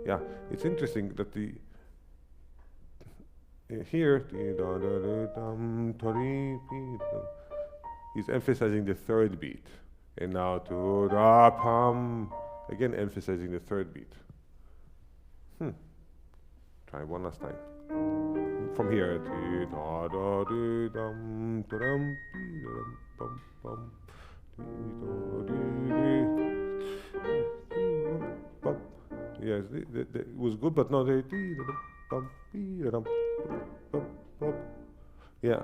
Yeah, it's interesting that the here he's emphasizing the third beat, and now to again emphasizing the third beat. Try one last time. From here, yes, it was good, but not yeah.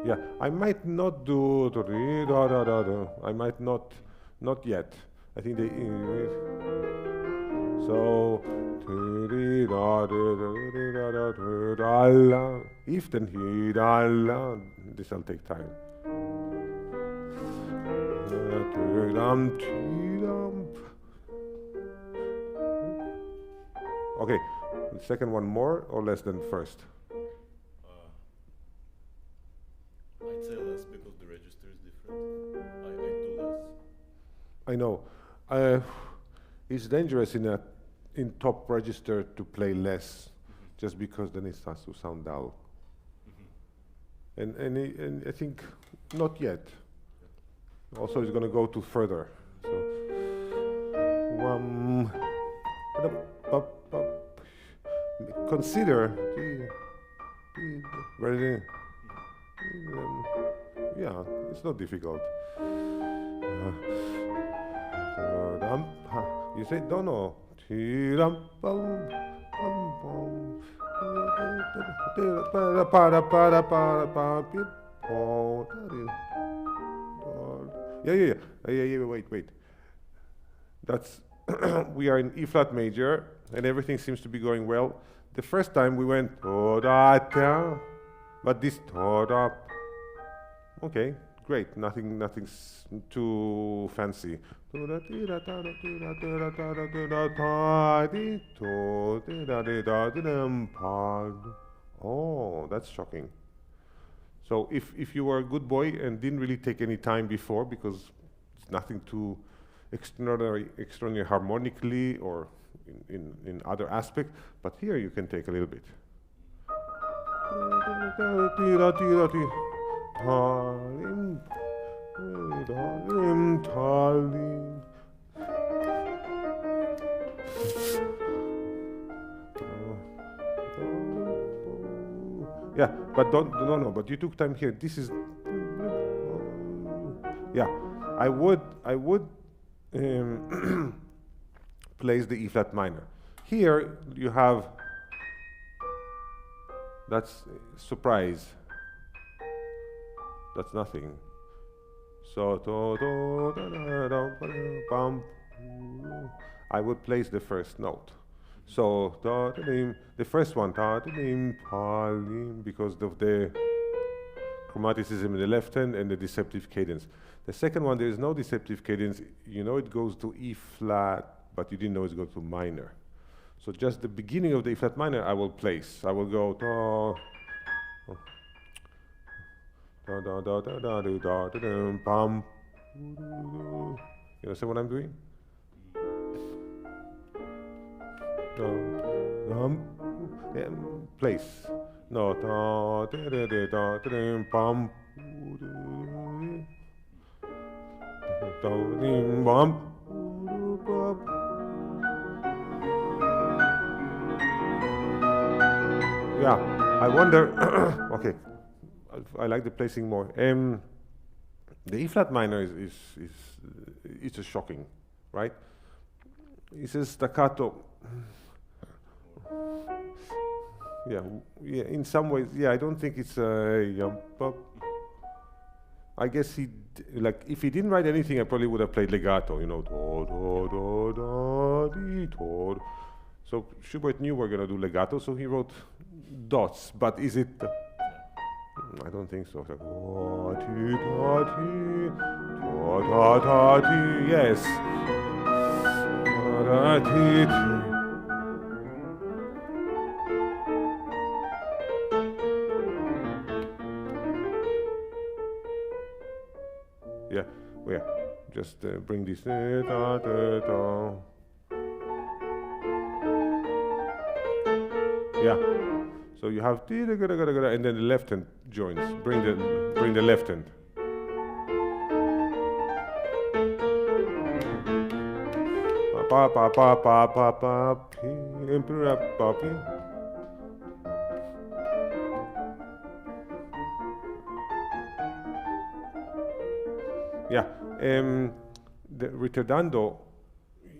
Yeah, I might not do I might not yet. I think they so if then he this will take time. Okay, the second one more or less than first? I'd say less because the register is different. I do less. I know. It's dangerous in top register to play less, just because then it starts to sound dull. And I think not yet. Also, it's going to go to further. So, consider. Yeah, it's not difficult. You say dono. Yeah. Wait. That's we are in E flat major, and everything seems to be going well. The first time we went but this okay, great. Nothing's too fancy. Oh, that's shocking. So if you were a good boy and didn't really take any time before, because it's nothing too extraordinary harmonically or in other aspects, but here you can take a little bit. Yeah, but no, but you took time here. This is yeah. I would place the E flat minor. Here you have that's surprise. That's nothing. So I would place the first note. So the first one because of the chromaticism in the left hand and the deceptive cadence. The second one, there is no deceptive cadence. You know, it goes to E flat but you didn't know it's going to minor. So just the beginning of the E flat minor, I will place. I will go da da da da da da da da da pam. You understand what I'm doing? Place. No da da da da da da pam. Yeah, I wonder. Okay, I like the placing more. The E flat minor is it's a shocking, right? It's a staccato. Yeah, in some ways, yeah. I don't think it's a I guess like if he didn't write anything, I probably would have played legato, you know. So Schubert knew we're gonna do legato, so he wrote dots. But is it? I don't think so. It's like, yes. Yeah, well, yeah. Just bring this. Yeah. So you have and then the left hand joins. Bring the left hand. Pa pa pa pa pa pa. Yeah. The ritardando.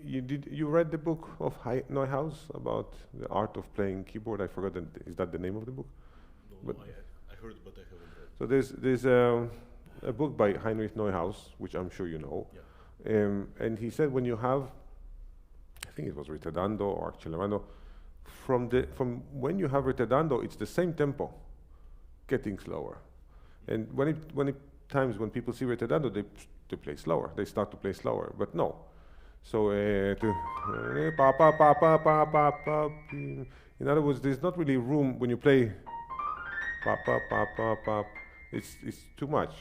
You read the book of Neuhaus about the art of playing keyboard? I forgot. Is that the name of the book? No, I heard, but I haven't read. So there's a book by Heinrich Neuhaus, which I'm sure you know. Yeah. And he said when you have, I think it was ritardando or accelerando, from when you have ritardando, it's the same tempo, getting slower. And when times when people see ritardando, they play slower. They start to play slower, but no. So in other words, there's not really room when you play. It's too much.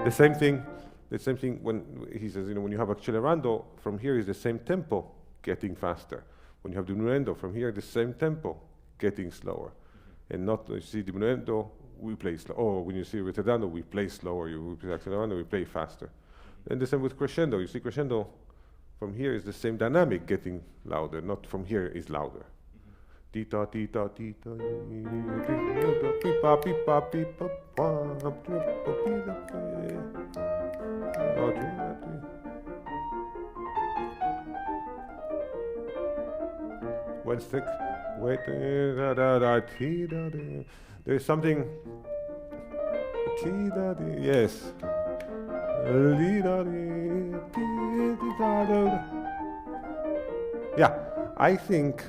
The same thing when he says, when you have accelerando, from here is the same tempo, getting faster. When you have diminuendo, from here the same tempo, getting slower. And not, you see diminuendo, we play slow. Oh, when you see retardando, we play slower. We play accelerando, we play faster. And the same with crescendo. You see crescendo, from here is the same dynamic, getting louder. Not from here is louder. Tita tita tita. One stick. Wait. There's something. Yes. Yeah, I think,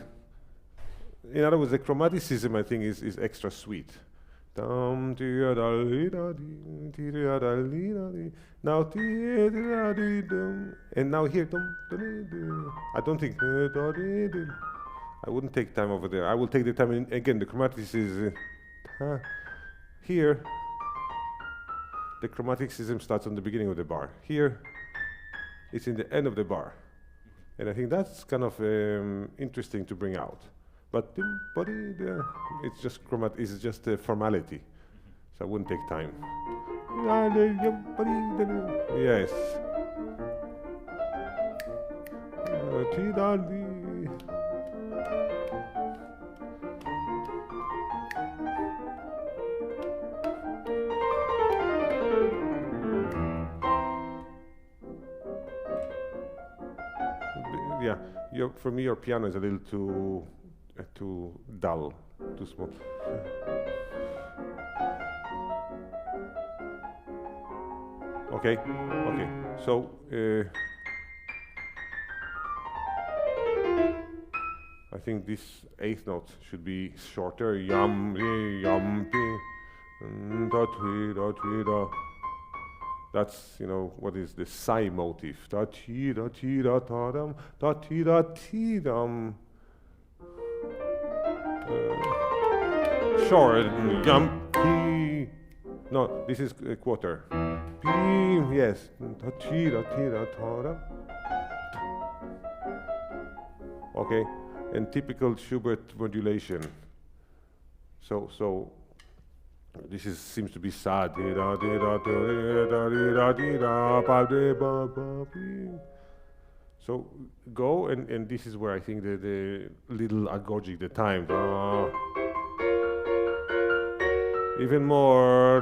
in other words, the chromaticism, I think, is extra sweet. Now, and now here, I don't think, I wouldn't take time over there. I will take the time, again, the chromaticism here. The chromaticism starts on the beginning of the bar. Here, it's in the end of the bar. And I think that's kind of interesting to bring out. But it's just it's just a formality. So I wouldn't take time. Yes. Yeah, for me, your piano is a little too dull, too small. Okay. So I think this eighth note should be shorter. Yum, yum, Da ti da ti da. That's, you know, what is the psi motif. Da ti da dam, da ti dam. Sure, jump, P. No, this is a quarter. P, yes. Da ti da dam. Okay, and typical Schubert modulation. So this seems to be sad. So go, and this is where I think the little agogic, the time. Even more.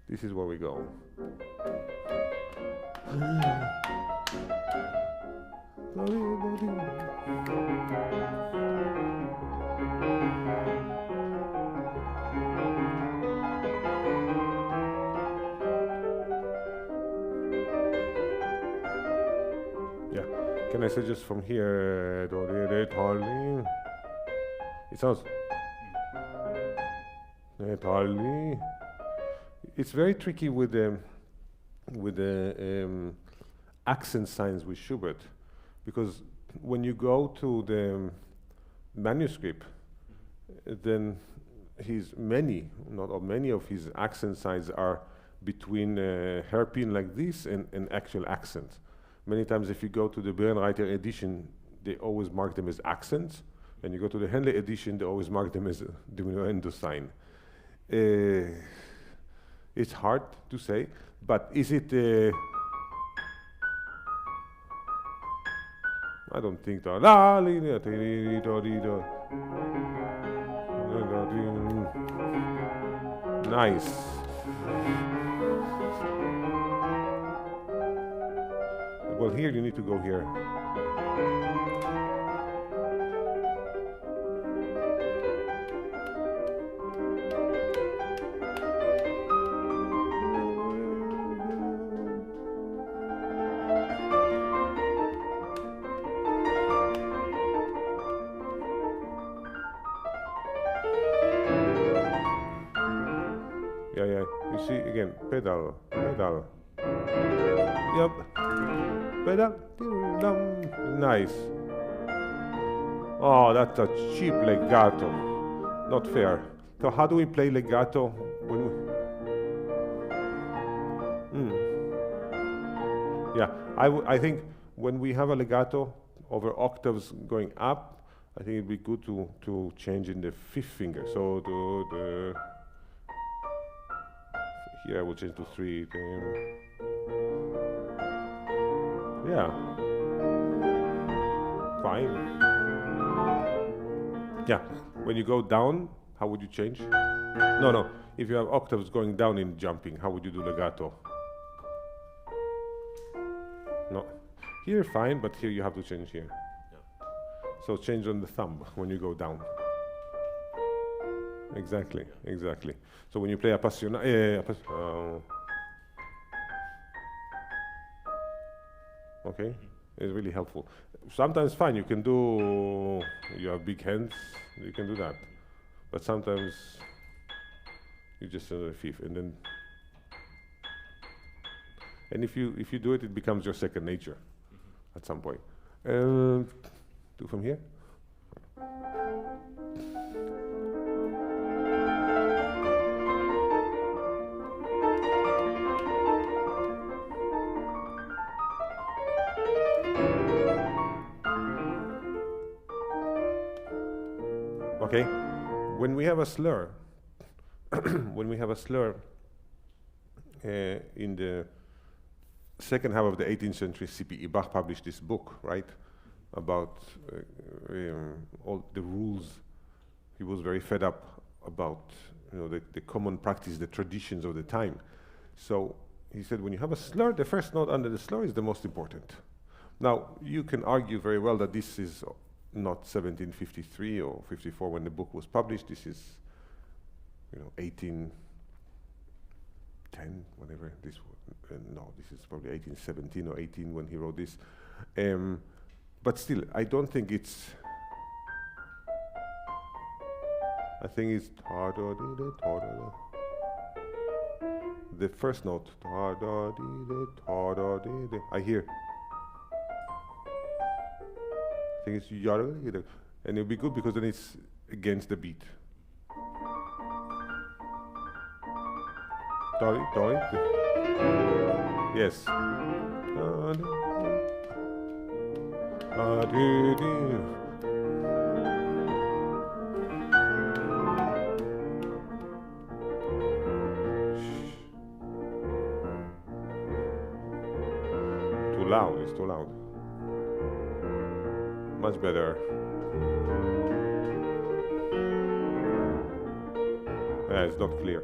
This is where we go. Can I suggest from here? It sounds. It's very tricky with the accent signs with Schubert, because when you go to the manuscript, then many of his accent signs are between hairpin like this and actual accents. Many times if you go to the Bernreiter edition, they always mark them as accents, and you go to the Henley edition, they always mark them as diminuendo sign. It's hard to say, but is it I don't think that. Nice. Well, here you need to go here. Yeah. You see again, pedal. Yep. Nice. Oh, that's a cheap legato. Not fair. So how do we play legato when we... Yeah, I think when we have a legato over octaves going up, I think it'd be good to change in the fifth finger. So here I will change to 3. Yeah. Fine. Yeah. When you go down, how would you change? No. If you have octaves going down in jumping, how would you do legato? No. Here fine, but here you have to change here. Yeah. So change on the thumb when you go down. Exactly. So when you play appassionato, okay, it's really helpful. Sometimes fine, you have big hands, you can do that. But sometimes you just do the fifth, and if you do it, it becomes your second nature at some point. Do from here. Okay, when we have a slur, in the second half of the 18th century, C.P.E. Bach published this book, right, about all the rules. He was very fed up about, the common practice, the traditions of the time. So he said, when you have a slur, the first note under the slur is the most important. Now, you can argue very well that this is not 1753 or 54 when the book was published. This is, 1810, whatever. This is probably 1817 or 18 when he wrote this. But still, I don't think it's. I think it's the first note. I hear. I think it's and it'll be good because then it's against the beat. Yes. Too loud, it's too loud. Much better. Yeah, it's not clear.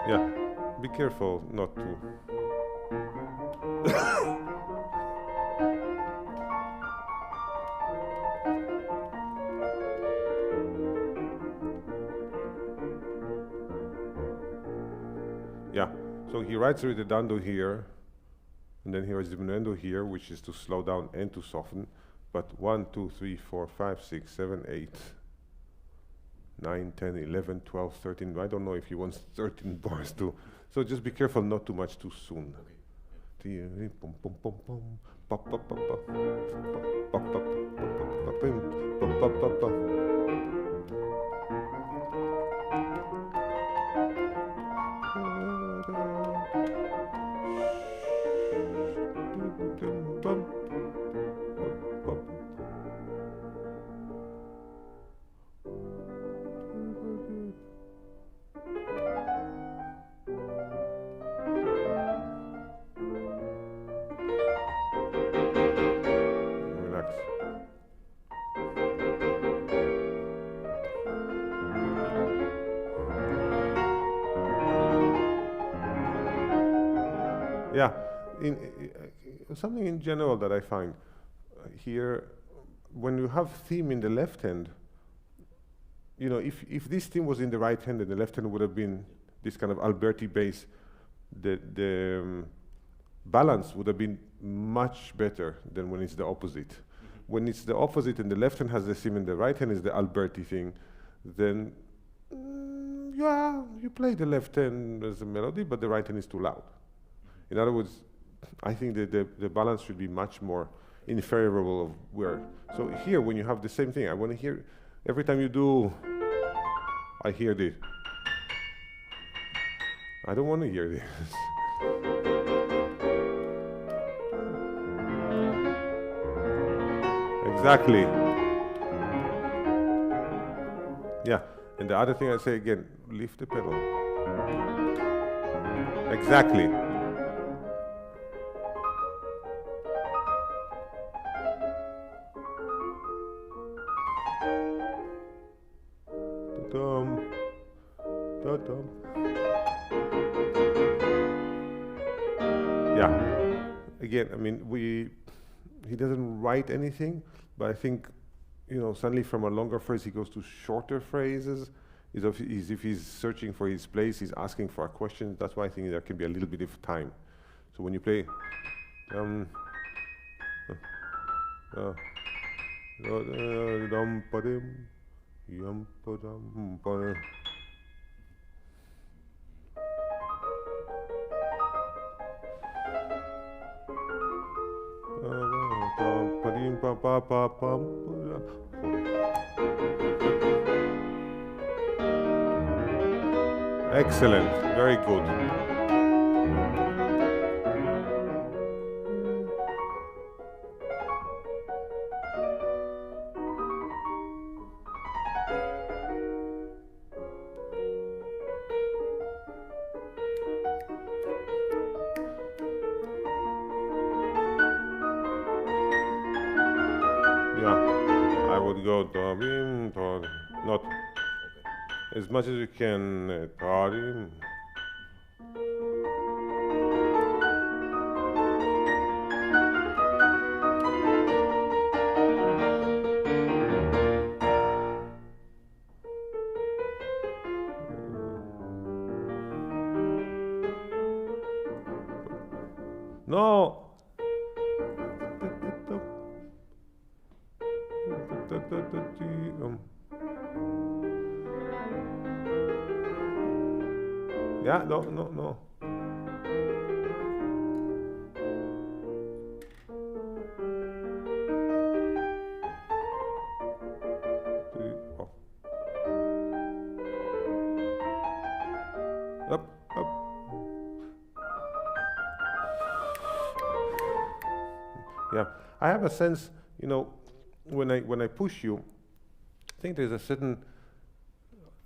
Yeah, be careful not to. Yeah, so he writes ridando here, and then he writes diminuendo here, which is to slow down and to soften. But 1, 2, 3, 4, 5, 6, 7, 8, 9, 10, 11, 12, 13. I don't know if he wants 13 bars too. So just be careful not too much too soon. Yeah, something in general that I find here, when you have theme in the left hand, you know, if this theme was in the right hand and the left hand would have been this kind of Alberti bass, the balance would have been much better than when it's the opposite. When it's the opposite and the left hand has the theme and the right hand is the Alberti thing, then yeah, you play the left hand as a melody, but the right hand is too loud. In other words, I think that the balance should be much more in favorable of where. So here, when you have the same thing, I want to hear, every time you do, I hear this. I don't want to hear this. Exactly. Yeah, and the other thing I say again, lift the pedal. Exactly. Yeah, again, I mean, he doesn't write anything, but I think, you know, suddenly from a longer phrase he goes to shorter phrases. Is if he's searching for his place, he's asking for a question. That's why I think there can be a little bit of time. So when you play, excellent, very good. Yeah, I would go not as much as you can. No. Yeah, no. Oh. Up. Yeah, I have a sense, when I push you, I think there's a certain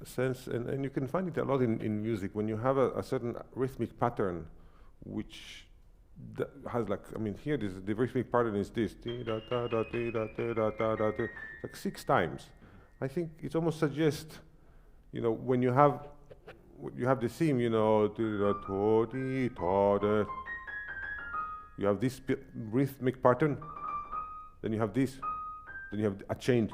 sense, and you can find it a lot in music, when you have a certain rhythmic pattern, which has here the rhythmic pattern is this, like 6 times. I think it almost suggests, when you have the theme, you have this rhythmic pattern, then you have this, then you have a change,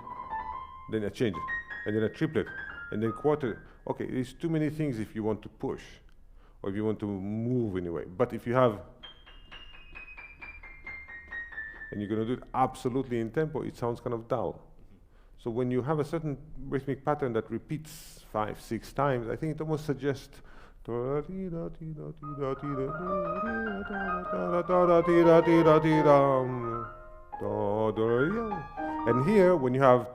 then a change, and then a triplet, and then quarter. Okay, there's too many things if you want to push, or if you want to move anyway. But if you have, and you're going to do it absolutely in tempo, it sounds kind of dull. So when you have a certain rhythmic pattern that repeats 5, 6 times, I think it almost suggests. And here, when you have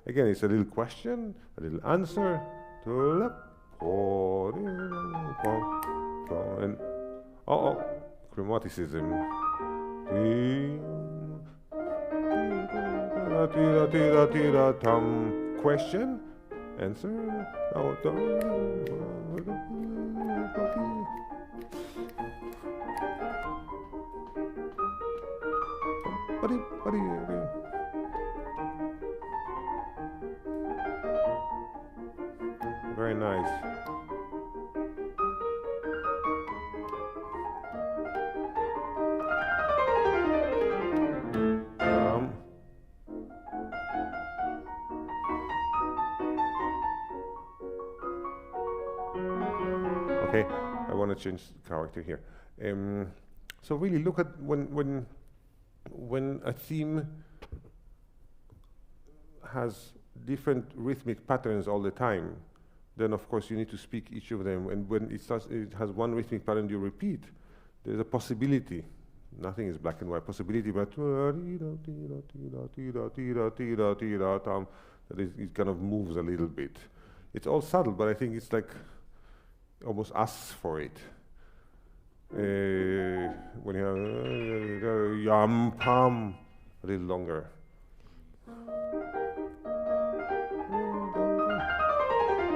again, it's a little question, a little answer, and chromaticism. Question, answer. Very nice. Okay, I want to change character here. So really look at when a theme has different rhythmic patterns all the time, then of course you need to speak each of them. And when it has one rhythmic pattern you repeat, there's a possibility. Nothing is black and white. Possibility, but that it kind of moves a little bit. It's all subtle, but I think it's like almost asks for it. When you have yam pam, a little longer.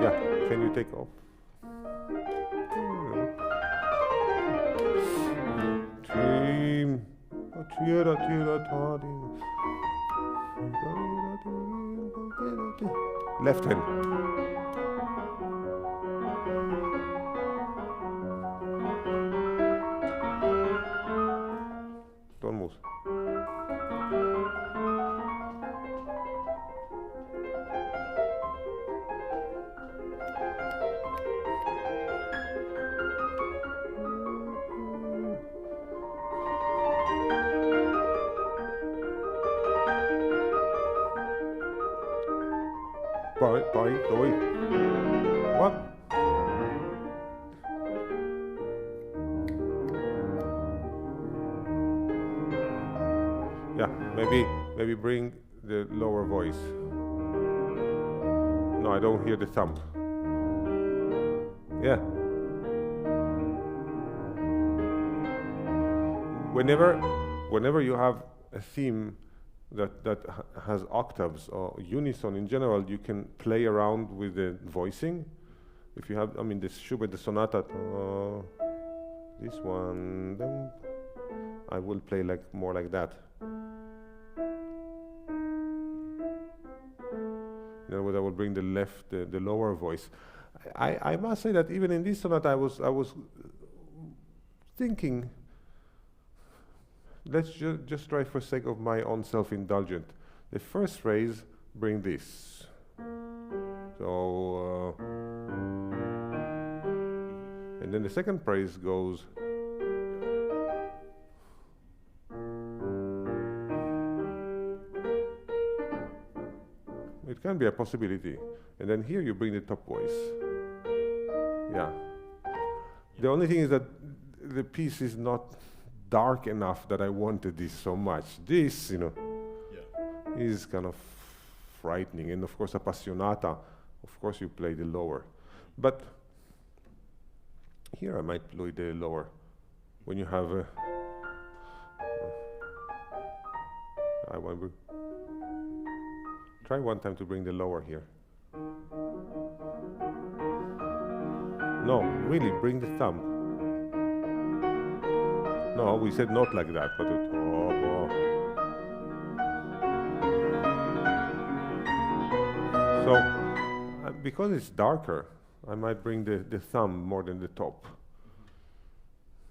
Yeah, can you take off? Left hand. Don't move. What? Yeah, maybe bring the lower voice. No, I don't hear the thump. Yeah. Whenever you have a theme that has octaves or unison in general, you can play around with the voicing. If you have, this Schubert, the sonata, this one, then I will play more like that. In other words, I will bring the lower voice. I must say that even in this sonata, I was thinking, let's just try for sake of my own self-indulgent. The first phrase, bring this. So, and then the second phrase goes, It can be a possibility. And then here you bring the top voice. Yeah. The only thing is that the piece is not dark enough that I wanted this so much. This, is kind of frightening. And of course, appassionata, of course you play the lower. But here I might play the lower. When you have a... I want to try one time to bring the lower here. No, really, bring the thumb. No, we said not like that, but it, So, because it's darker, I might bring the thumb more than the top.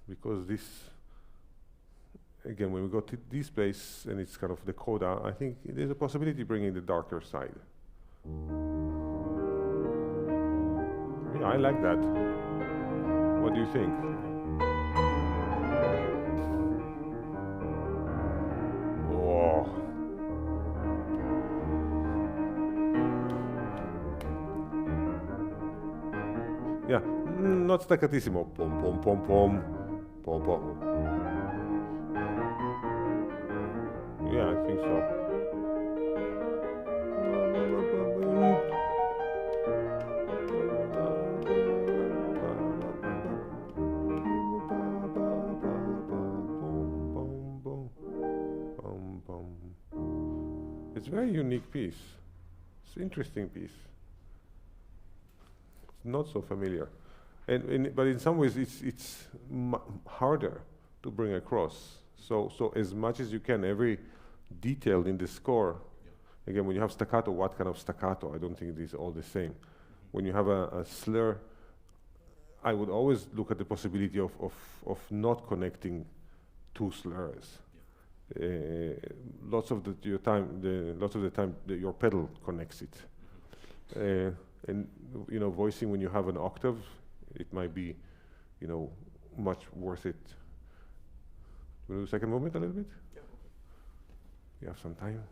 Because this, again, when we go to this place and it's kind of the coda, I think there's a possibility bringing the darker side. Yeah, I like that. What do you think? Oh. Yeah, not staccatissimo. Pom pom pom pom. Pom pom. Yeah, I think so. It's a very unique piece. It's an interesting piece. It's not so familiar. But in some ways it's harder to bring across. So as much as you can, every detail in the score, again, when you have staccato, what kind of staccato? I don't think it is all the same. When you have a slur, I would always look at the possibility of not connecting two slurs. Lots of the time, your pedal connects it. And voicing when you have an octave, it might be, much worth it. Do you do the second movement a little bit? Yeah. You have some time.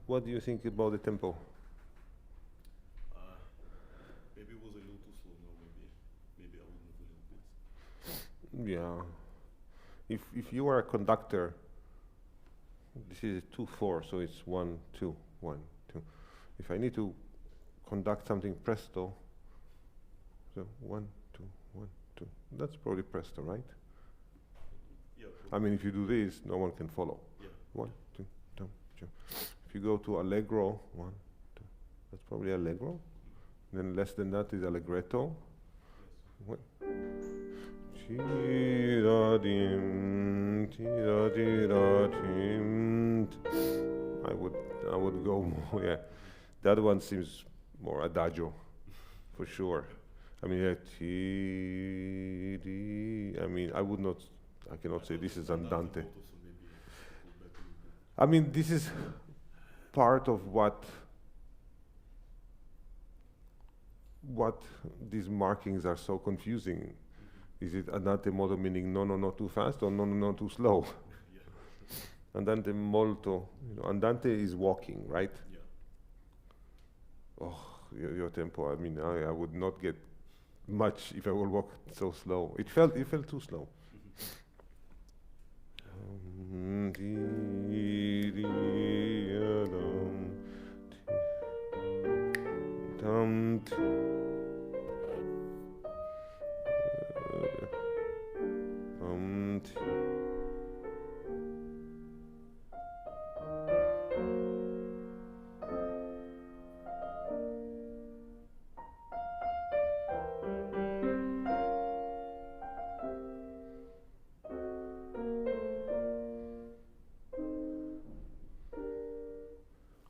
What do you think about the tempo? Maybe it was a little too slow. No, maybe I will move a little bit. Yeah. If you are a conductor, this is 2/4, so it's 1 2 1 2. If I need to conduct something presto, so 1 2 1 2. That's probably presto, right? Yeah. I mean, if you do this, no one can follow. Yeah. 1 2 2 2. If you go to allegro, 1 2, that's probably allegro. Then less than that is allegretto. Yes. I would go more, yeah. The other one seems more adagio, for sure. I mean, yeah, I mean, I cannot say this is andante. I mean, this is part of what these markings are so confusing. Is it andante modo meaning no, too fast, or no, too slow? Yeah. Andante molto, andante is walking, right? Yeah. Oh, your tempo. I mean, I would not get much if I would walk so slow. It felt too slow.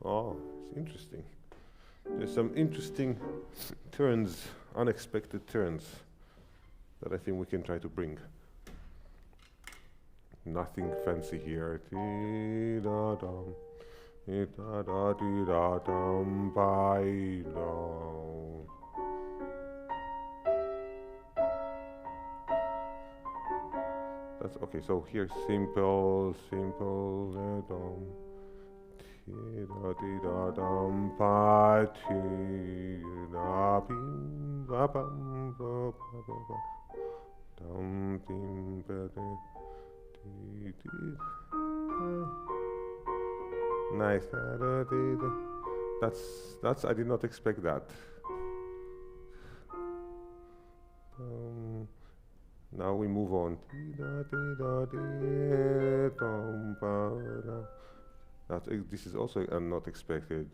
Oh, it's interesting. There's some interesting turns, unexpected turns, that I think we can try to bring. Nothing fancy here. Ti-da-dum, ti-da-da-di-da-dum, ba-i-dum. That's okay. So here, simple, dum. Ti-da-di-da-dum, ba-ti-da-bim-ba-bam-ba-ba-ba-ba. Dum-dim-ba-di. Nice. That's I did not expect that. Now we move on. This is also not expected.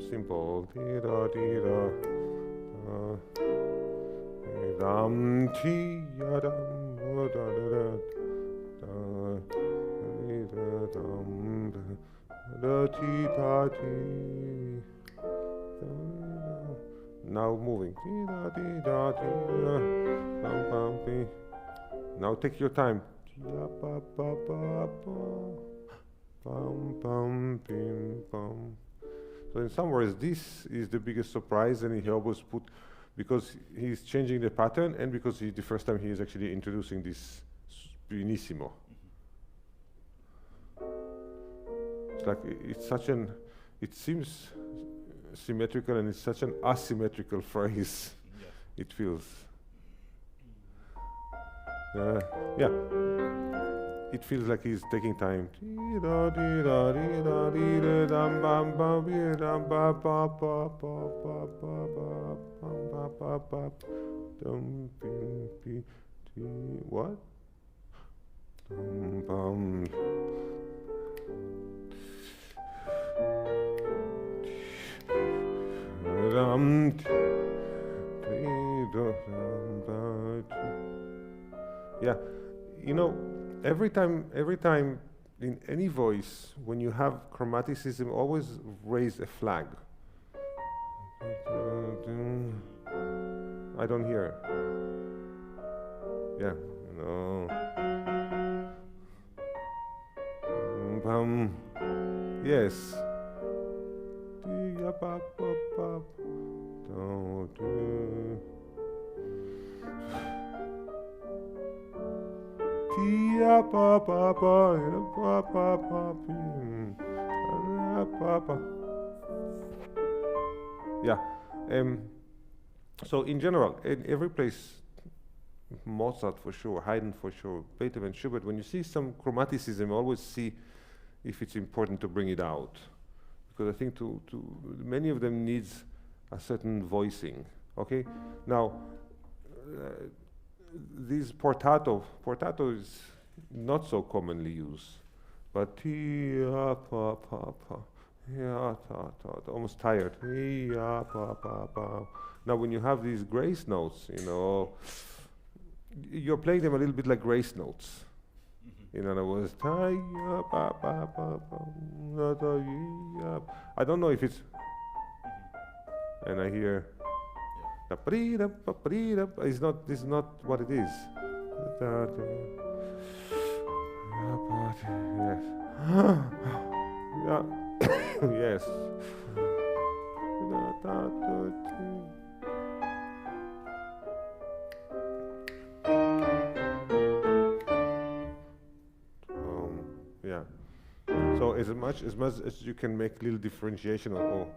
Simple. Now moving. Now take your time. So in some words, this is the biggest surprise, and he always put, because he's changing the pattern, and because the first time he is actually introducing this pianissimo. It's like it seems symmetrical, and it's such an asymmetrical phrase. Yeah. It feels. Yeah. It feels like he's taking time. What? Yeah, every time in any voice, when you have chromaticism, always raise a flag. I don't hear. Yeah, no. Yes. ti pa pa pa pa pa pa pa pa. Yeah. So in general, in every place, Mozart for sure, Haydn for sure, Beethoven, Schubert, when you see some chromaticism, always see if it's important to bring it out. Because I think to many of them needs a certain voicing, okay? Now, this portato is not so commonly used, but almost tired. Now when you have these grace notes, you know, you're playing them a little bit like grace notes. In other words, I don't know if it's, and I hear, it's not, this is not what it is. Yes. Yes. Yeah. So as much as you can make little differentiation of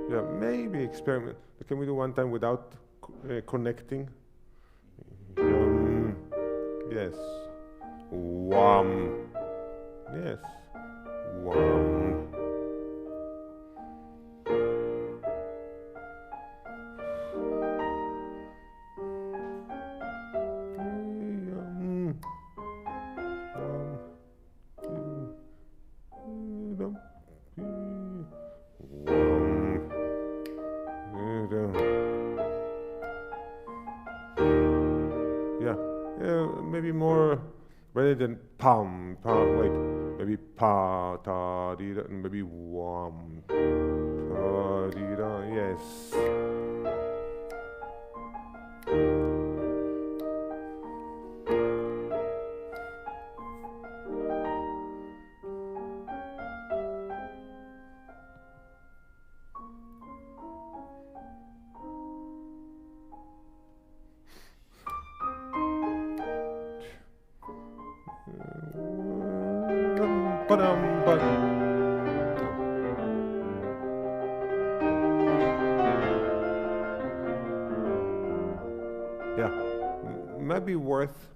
yeah, maybe experiment. Can we do one time without connecting? Yes. Wham. Yes. Wham. Maybe more rather than pam, wait, maybe pa, ta, di, da, maybe wham, ta, di, da, yes.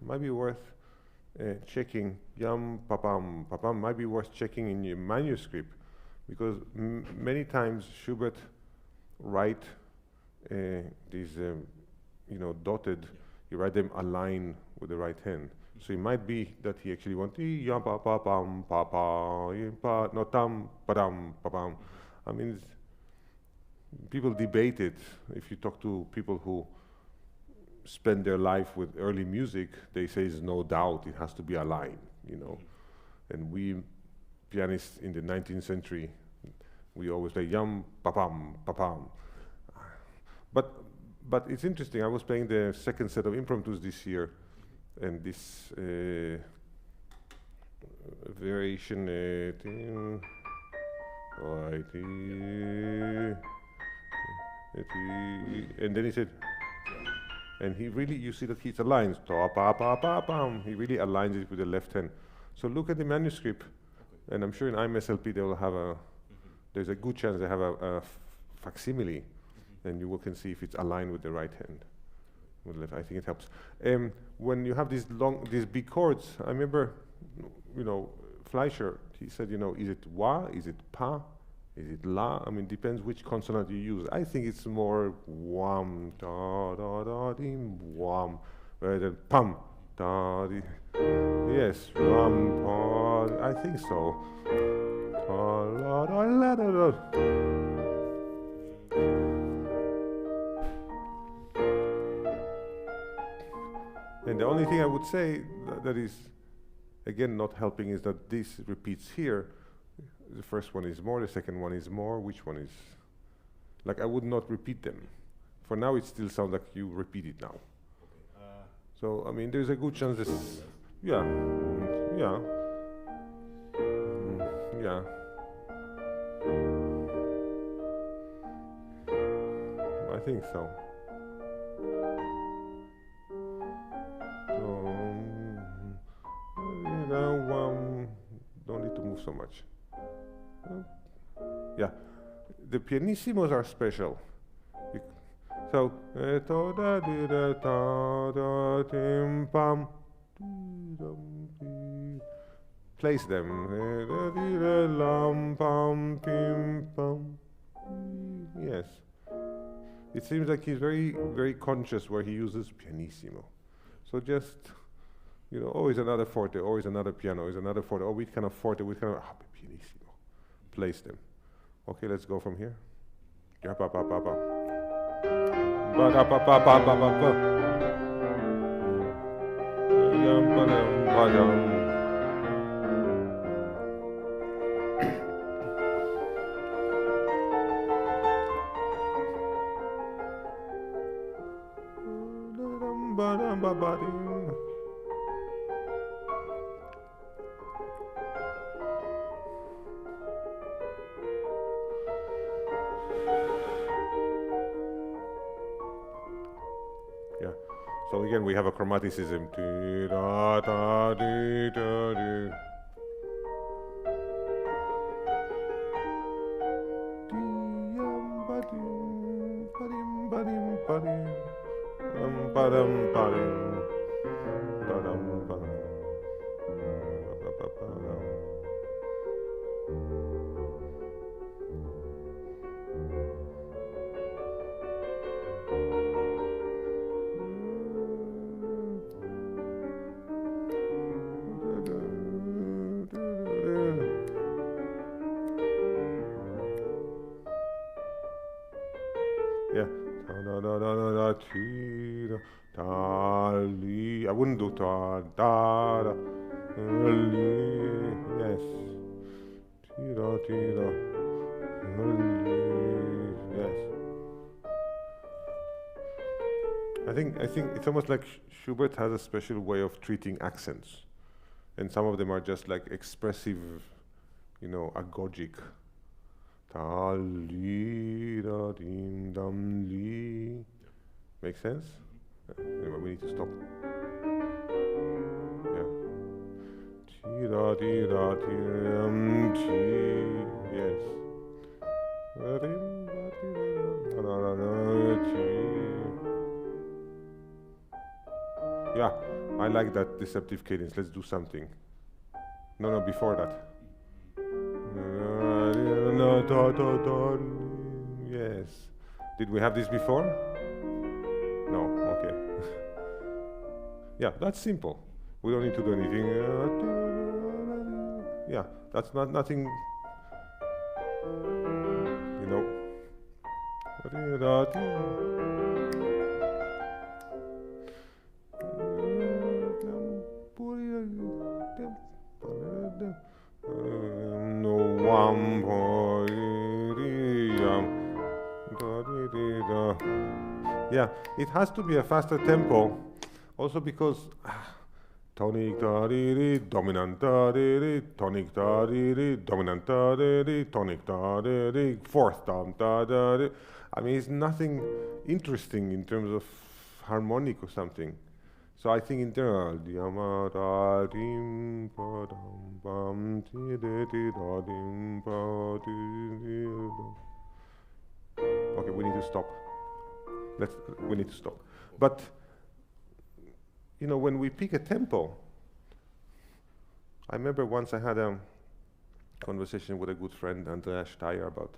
Might be worth checking. Yam papam papam might be worth checking in your manuscript, because many times Schubert write these, you know, dotted. You write them aligned with the right hand. So it might be that he actually wants yam papam papa pa no tam padam papam. I mean, people debate it. If you talk to people who spend their life with early music, they say there's no doubt it has to be a line, you know. And we pianists in the 19th century, we always say yam papam papam. But it's interesting. I was playing the second set of impromptus this year, and this variation, and then he said. And he really, you see that he's aligned. He really aligns it with the left hand. So look at the manuscript, and I'm sure in IMSLP they will have there's a good chance they have a facsimile, and you can see if it's aligned with the right hand. With left, I think it helps. When you have these big chords, I remember, you know, Fleischer, he said, you know, is it wa, is it pa? Is it la? I mean, depends which consonant you use. I think it's more wham, da, da, da, dim, wham, rather than pam, da, di. Yes, wham, pa, I think so. Da, la, da, la, da, da. And the only thing I would say that is, again, not helping is that this repeats here. The first one is more, the second one is more, which one is... Like, I would not repeat them. For now, it still sounds like you repeat it now. Okay. So, I mean, there's a good chance this... Yeah. Yeah. Yeah. I think so. Don't need to move so much. Yeah, the pianissimos are special. So, place them. Yes. It seems like he's very, very conscious where he uses pianissimo. So just, you know, always another forte, always another piano, always another forte. Oh, which kind of forte, which kind of pianissimo. Place them. Okay, let's go from here. Yeah, pa pa pa pa. Ba da pa pa pa pa pa pa. Yam ba dam ba dam. Yeah. So again, we have a chromaticism. I wouldn't do ta da da yes. Yes. I think it's almost like Schubert has a special way of treating accents, and some of them are just like expressive, you know, agogic. Ta li da dim dum li. Make sense? Anyway, we need to stop. Yeah. Ti da ti da ti ti. Yes. Yeah, I like that deceptive cadence. Let's do something. No, before that. Yes. Did we have this before? No, okay. Yeah, that's simple. We don't need to do anything. Yeah, that's nothing, you know. Yeah, it has to be a faster tempo, also because tonic da-dee-dee, dominant da-dee-dee, tonic da-dee-dee, dominant da-dee-dee, tonic da-dee-dee, fourth da-da-dee. I mean, it's nothing interesting in terms of harmonic or something. So I think in general, okay, we need to stop. We need to stop. But, you know, when we pick a tempo, I remember once I had a conversation with a good friend, Andreas Steyer, about,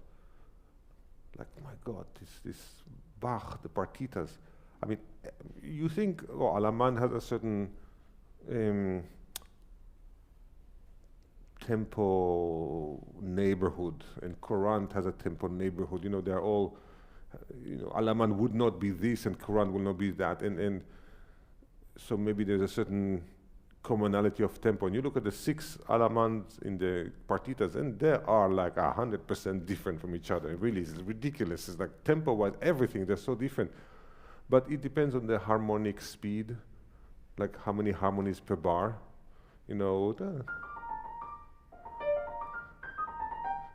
like, my God, this Bach, the partitas. I mean, you think, oh, Alaman has a certain tempo neighborhood, and Courant has a tempo neighborhood. You know, they're all, you know, Alaman would not be this, and Courant will not be that, and so maybe there's a certain commonality of tempo. And you look at the 6 Alamans in the partitas, and they are like 100% different from each other. Really, it's ridiculous. It's like tempo-wise, everything, they're so different. But it depends on the harmonic speed, like how many harmonies per bar, you know.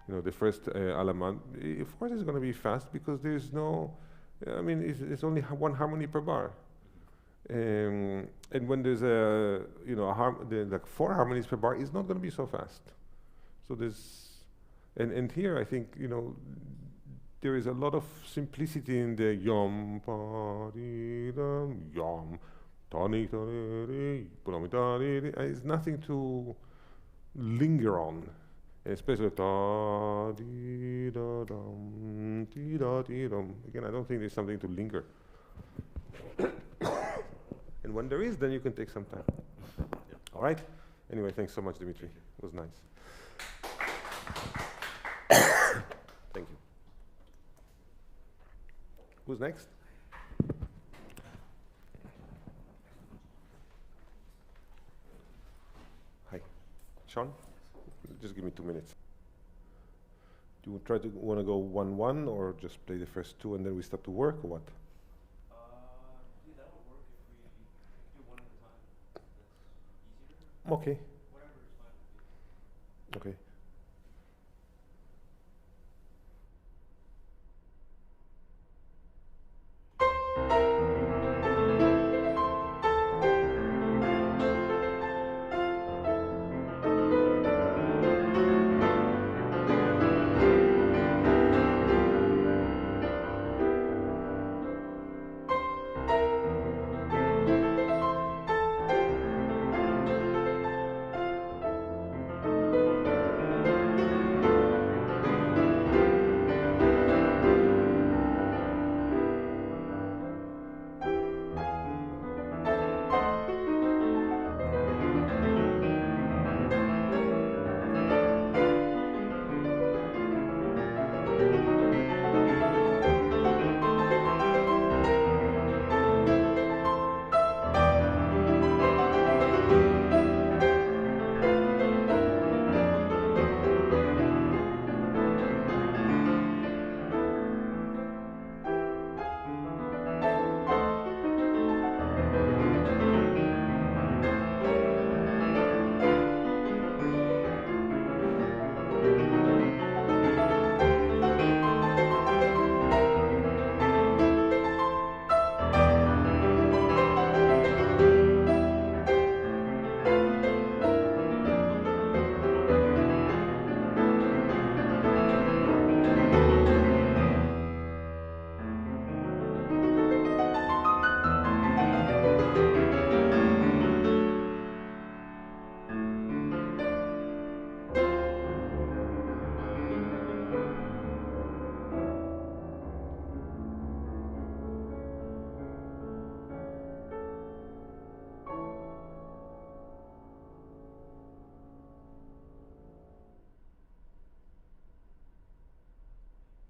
You know, the first Alaman, of course it's going to be fast because there's no, I mean, it's only one harmony per bar. And when there's like 4 harmonies per bar, it's not going to be so fast. So there's, and here I think, you know, there is a lot of simplicity in the yom, pa, di, dum, yom, ta, ni, ta, di, di, ta, di, di. It's nothing to linger on. Especially da di da dum di da di dum. Again, I don't think there's something to linger. And when there is, then you can take some time. All right? Anyway, thanks so much, Dmitry. It was nice. Thank you. Who's next? Hi. Sean? Just give me 2 minutes. Do you want to go 1-1 or just play the first 2 and then we start to work, or what? Yeah, that would work if we do one at a time. That's easier. Okay. Whatever is fine with you. Okay.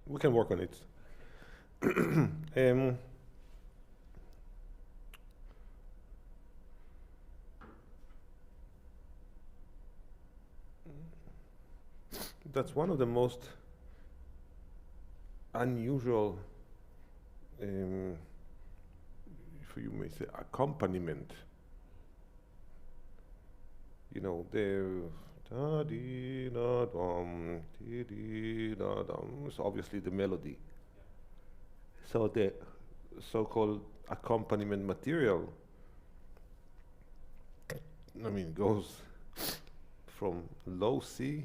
We can work on it. That's one of the most unusual, if you may say, accompaniment. You know, the da dee da dum, dee dee da dum. It's obviously the melody. So the so-called accompaniment material, I mean, goes from low C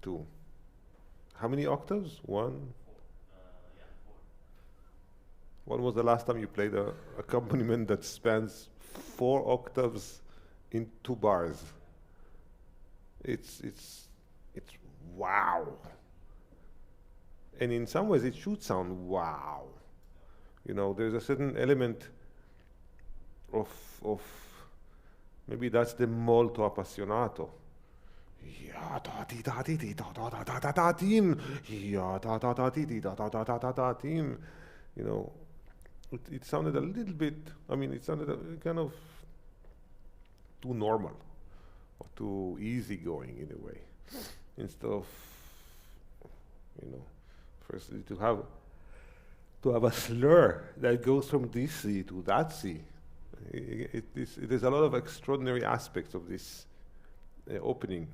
to how many octaves? 1? Yeah, 4. When was the last time you played an accompaniment that spans 4 octaves in 2 bars? It's wow. And in some ways it should sound wow. You know, there's a certain element of maybe that's the molto appassionato. Ya da di da di di da da da da da da dim. Ya da da da di di da da da da da da dim. You know, it sounded a little bit, I mean, it sounded kind of too normal or too easygoing in a way. Instead of, you know, firstly to have a slur that goes from this C to that C. There's a lot of extraordinary aspects of this opening.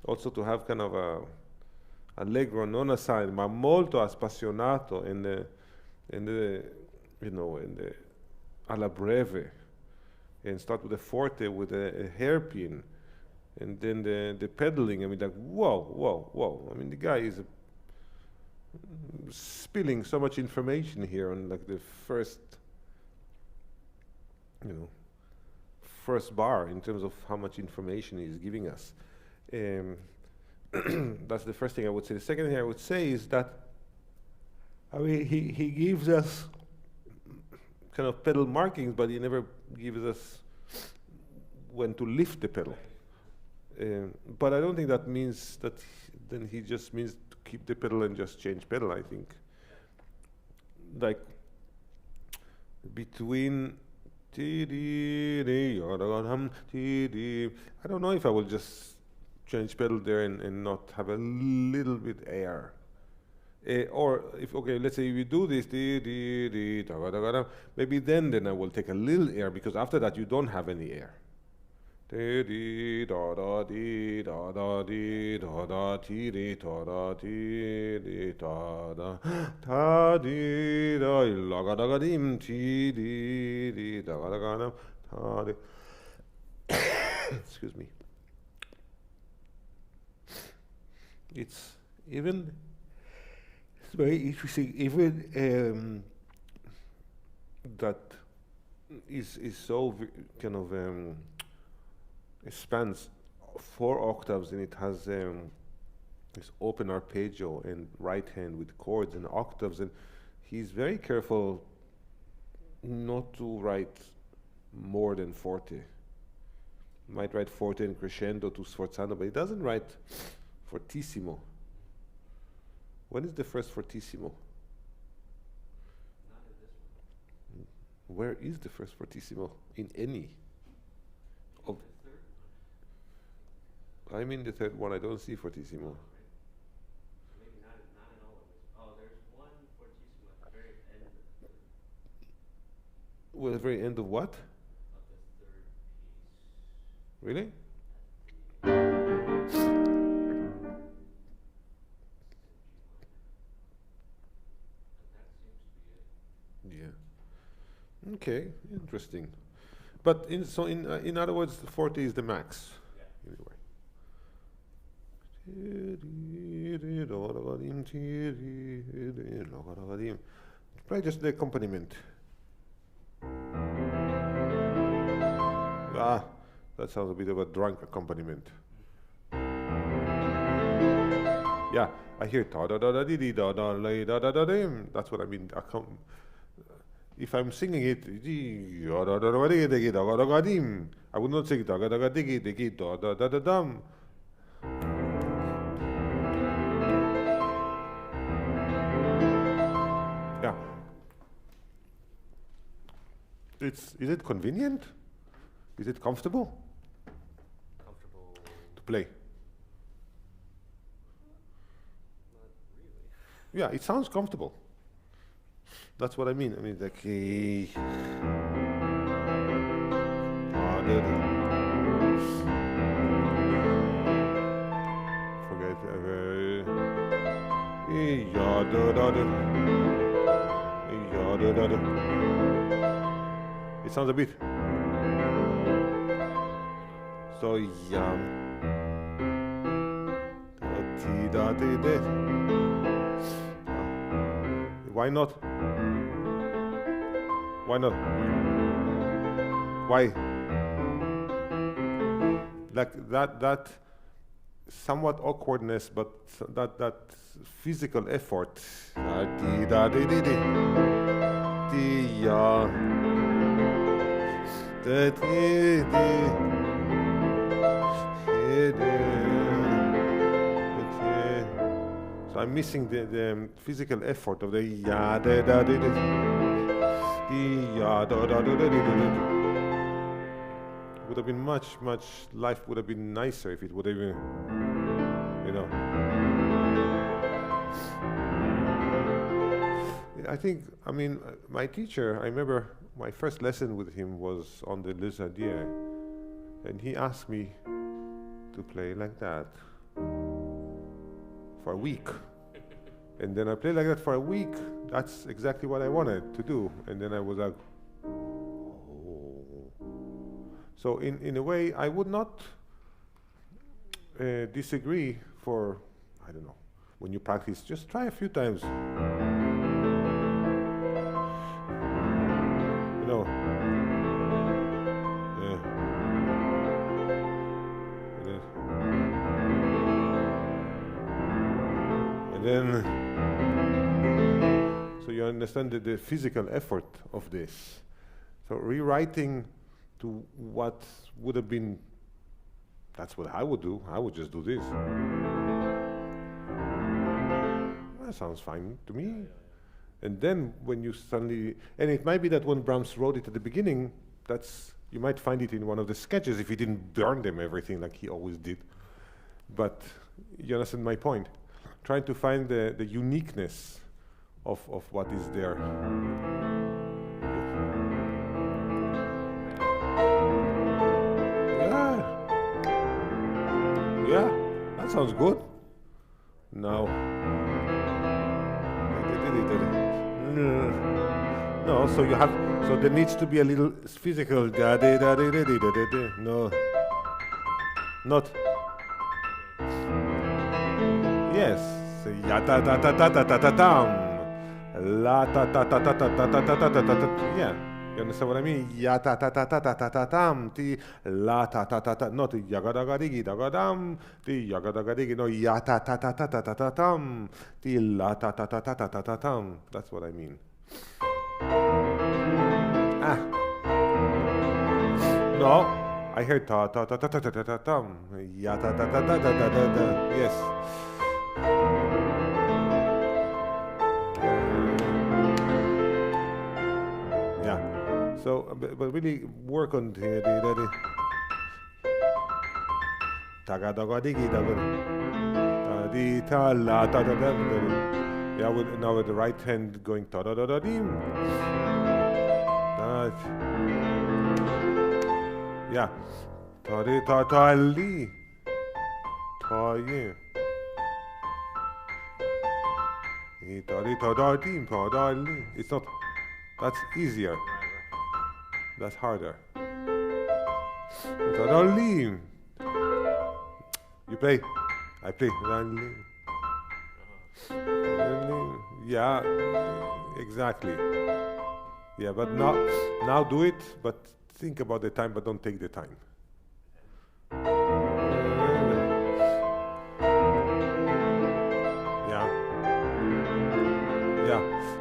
Also to have kind of allegro non assai, ma molto appassionato in the alla breve, and start with the forte with a hairpin, and then the pedaling. I mean, like, whoa. I mean, the guy is spilling so much information here on like the first bar in terms of how much information he's giving us. That's the first thing I would say. The second thing I would say is that, I mean, he gives us kind of pedal markings, but he never gives us when to lift the pedal. But I don't think that means that then he just means to keep the pedal and just change pedal. I think like between I don't know if I will just change pedal there and not have a little bit air. Or if, okay, let's say we do this, maybe then I will take a little air, because after that you don't have any air. Excuse me. It's very interesting, even that is so kind of it spans 4 octaves, and it has this open arpeggio and right hand with chords and octaves, and he's very careful not to write more than forte. Might write forte and crescendo to sforzando, but he doesn't write fortissimo. When is the first fortissimo? Not in this one. Where is the first fortissimo in any? Of The third I'm in the third one. I don't see fortissimo. one, right? Maybe not in all of it. Oh, there's one fortissimo at the very end of the Well, the very end of what? third piece. Really? Yeah. Okay, interesting. But in other words, the forte is the max. Yeah. Anyway. Play just the accompaniment. Ah, that sounds a bit of a drunk accompaniment. Yeah, I hear ta da da da di da da la da da da dim. That's what I mean. If I'm singing it, I would not sing da da da digi digi da da da da dum. Yeah. Is it convenient? Is it comfortable Comfortable? to play? Not really. Yeah, it sounds comfortable. That's what I mean. I mean, like, forget. It sounds a bit so young. Why not? Why not? Why? Like that somewhat awkwardness, but that physical effort. So I'm missing the physical effort of the ya da da da da. Would have been much life would have been nicer if it would have been, I think, I mean, my teacher, I remember my first lesson with him was on the Les Adieux, and he asked me to play like that for a week. And then I played like that for a week. That's exactly what I wanted to do. And then I was like, oh. So in a way, I would not disagree for, I don't know, when you practice, just try a few times. You know. And then so you understand the physical effort of this. So rewriting to what would have been, that's what I would do. I would just do this. That sounds fine to me. And then when you suddenly, and it might be that when Brahms wrote it at the beginning, you might find it in one of the sketches if he didn't burn them everything like he always did. But you understand my point. Trying to find the uniqueness of what is there. Yeah, that sounds good. Now, no. So you have. So there needs to be a little physical. No, not. Yes. Ya ta ta ta ta ta ta ta tam. La ta ta ta ta ta ta ta ta ta ta ta. Yeah. You understand what I mean? Ya ta ta ta ta ta ta ta tam. Ti la ta ta ta ta. Not yaga daga digi daga dam. Ti yaga daga digi. No ya ta ta ta ta ta ta ta tam. Ti la ta ta ta ta ta ta ta tam. That's what I mean. Ah. No. I heard ta ta ta ta ta ta ta ta tam. Ya ta ta ta ta ta ta ta ta. Yes. Yeah. So, but really work on the taga daga digi daga di ta la ta ta ta. Yeah, now with the right hand going ta da da da dim. Yeah. Ta di ta ta li. Ta ye. It's not. That's easier. That's harder. You play. I play. Yeah, exactly. Yeah, but now do it. But think about the time. But don't take the time.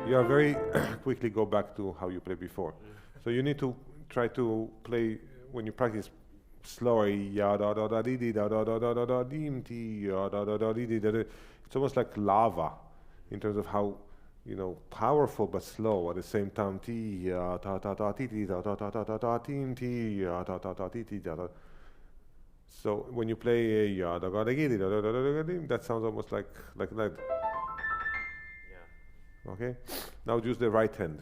You are very quickly go back to how you played before. So you need to try to play when you practice slower. Ya da da da di di da da da da da da dim ti ya da da da di di da. It's almost like lava in terms of how powerful but slow at the same time. Ti ya ta ta ta ti ti da da da da da da dim ti ya ta ta ta ti ti da da. So when you play ya da da da di da da da da dim, that sounds almost like that. Okay, now use the right hand.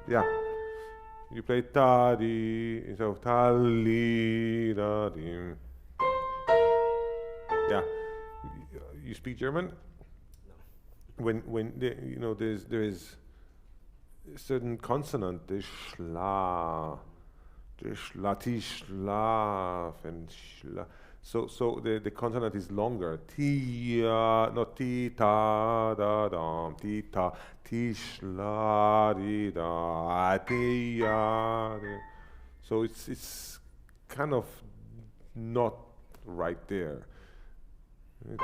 Yeah, you play ta di instead of ta li da dim. Yeah, you speak German? No. When there is a certain consonant, the schla, ti schlaf and schla. So the consonant is longer. Ti not ti ta da dam ti ta ti shla di da ti ya. So it's kind of not right there.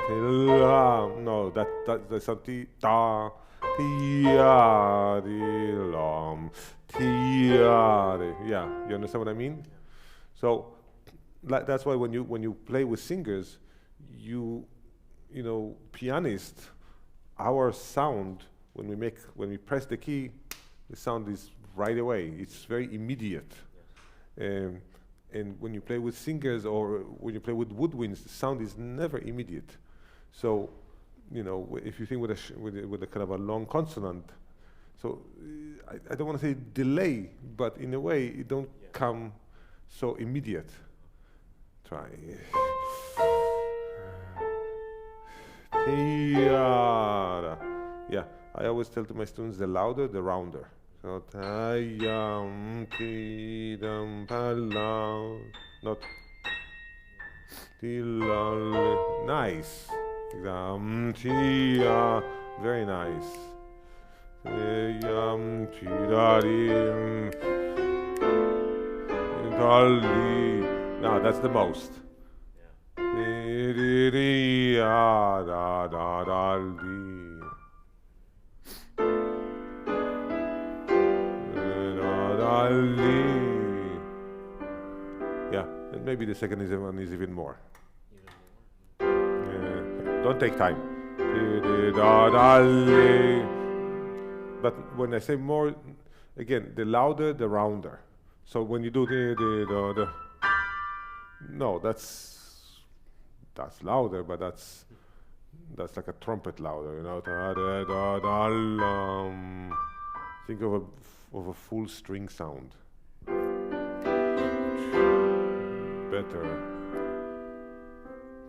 No, that's a ti ta ti ya di lam ti ya. Yeah, you understand what I mean? So. That's why when you play with singers, pianists, our sound when we press the key, the sound is right away. It's very immediate. Yes. And when you play with singers or when you play with woodwinds, the sound is never immediate. So, if you think with a kind of a long consonant, so I don't want to say delay, but in a way it don't come so immediate. Try. Ti-da. Yeah, I always tell to my students, the louder, the rounder. So ta-yam, ti-dam, pa-lau. Not ti-la-li. Nice. Ti-dam, ti-ya. Very nice. Ti-yam, ti-da-dim. Ti-da-li. Now that's the most. Yeah, and maybe the second one is even more. Don't take time. But when I say more, again, the louder, the rounder. So when you do the no, that's louder, but that's like a trumpet louder, you know. Think of a full string sound. Better.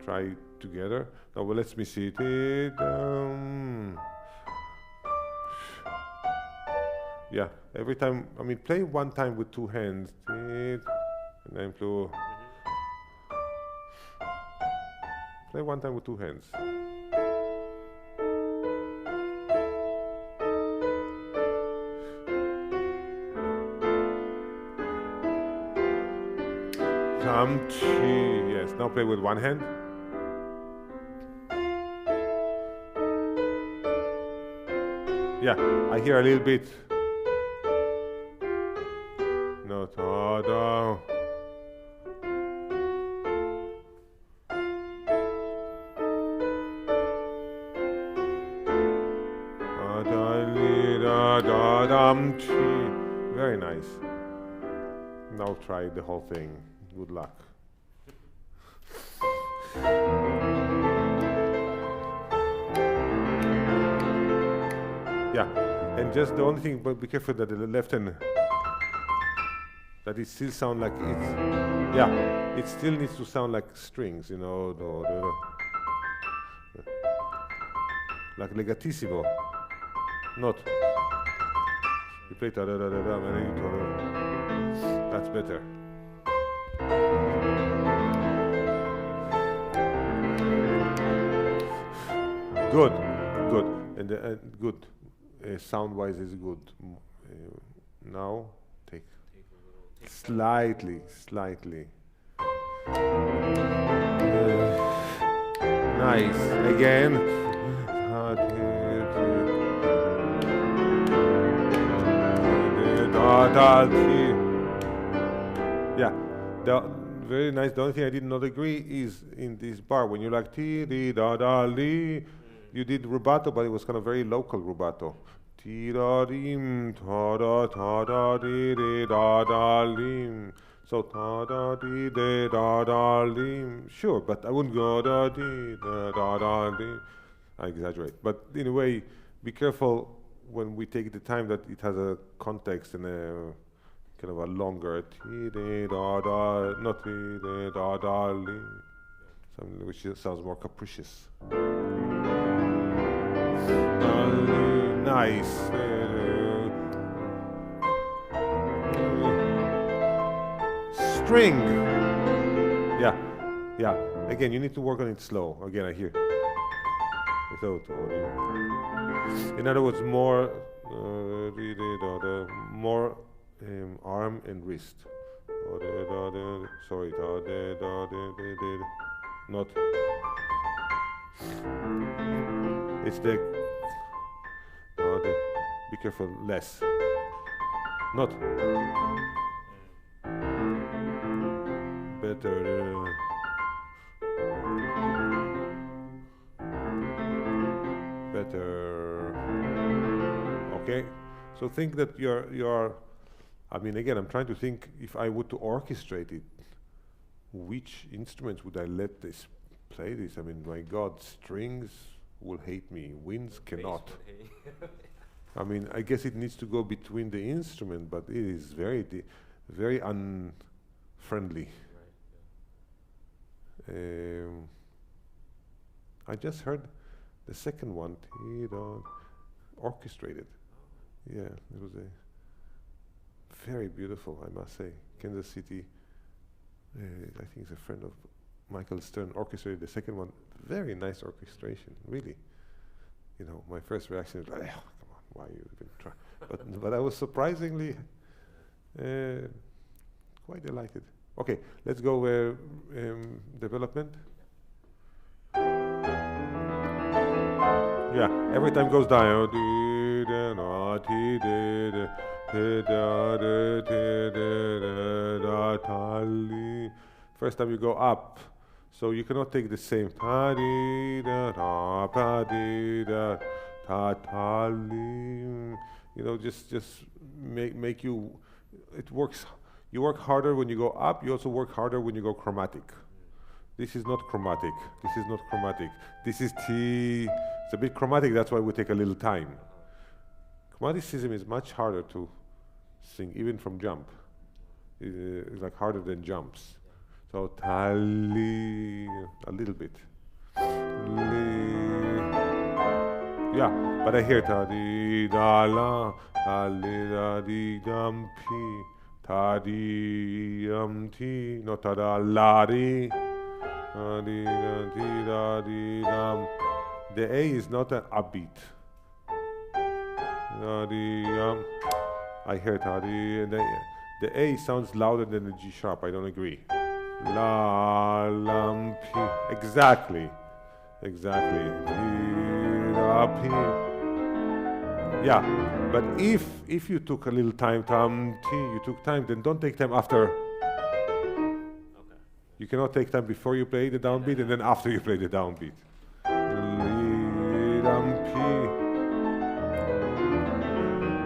Try it together. Now, well, let me see it. Yeah, every time. I mean, play one time with two hands, and then play one time with two hands. Yes, now play with one hand. Yeah, I hear a little bit. No, ta-da. Very nice. Now try the whole thing. Good luck. Yeah, and just the only thing, but be careful that the left hand, that it still sound like it's, yeah, it still needs to sound like strings, you know, like legatissimo, not. You play da da da da da, that's better. Good, good, and good. Sound-wise is good. Now take slightly. Nice. Again. Yeah. Very nice. The only thing I did not agree is in this bar when you like ti di da da li. You did rubato, but it was kind of very local rubato. Ti da dim, ta da di di da da lim. So ta da di di da da lim. Sure, but I wouldn't go da di da da di. I exaggerate, but in a way, be careful when we take the time that it has a context and a kind of a longer ti di da da, not ti di da da lim. Something which sounds more capricious. Nice. String. Yeah. Again, you need to work on it slow. Again, I hear. In other words, more arm and wrist. Sorry. Not. It's the. Be careful, less. Not. Better. Okay. So think that you're. I mean, again, I'm trying to think if I were to orchestrate it, which instruments would I let this play this? I mean, my God, strings will hate me. Winds cannot. I mean, I guess it needs to go between the instrument, but it is very unfriendly. Right, I just heard The second one, orchestrated. Yeah, it was a very beautiful, I must say. Kansas City, I think he's a friend of Michael Stern, orchestrated the second one. Very nice orchestration, really. You know, my first reaction was like, oh, come on, why you even try? But I was surprisingly quite delighted. Okay, let's go development. Yeah, every time goes down. First time you go up, so you cannot take the same. You know, just make you. It works. You work harder when you go up. You also work harder when you go chromatic. This is not chromatic. This is not chromatic. This is T. It's a bit chromatic. That's why we take a little time. Chromaticism is much harder to sing, even from jump. It's like harder than jumps. So tali, a little bit. Yeah, but I hear ta di da la, ali da di dum pi, ta di ti, no ta da la di, di da di da di dum. The A is not an upbeat. I hear ta di, and the A sounds louder than the G sharp. I don't agree. La lam pi. Exactly. Exactly. Yeah, but if you took a little time, you took time, then don't take time after. Okay. You cannot take time before you play the downbeat and then after you play the downbeat.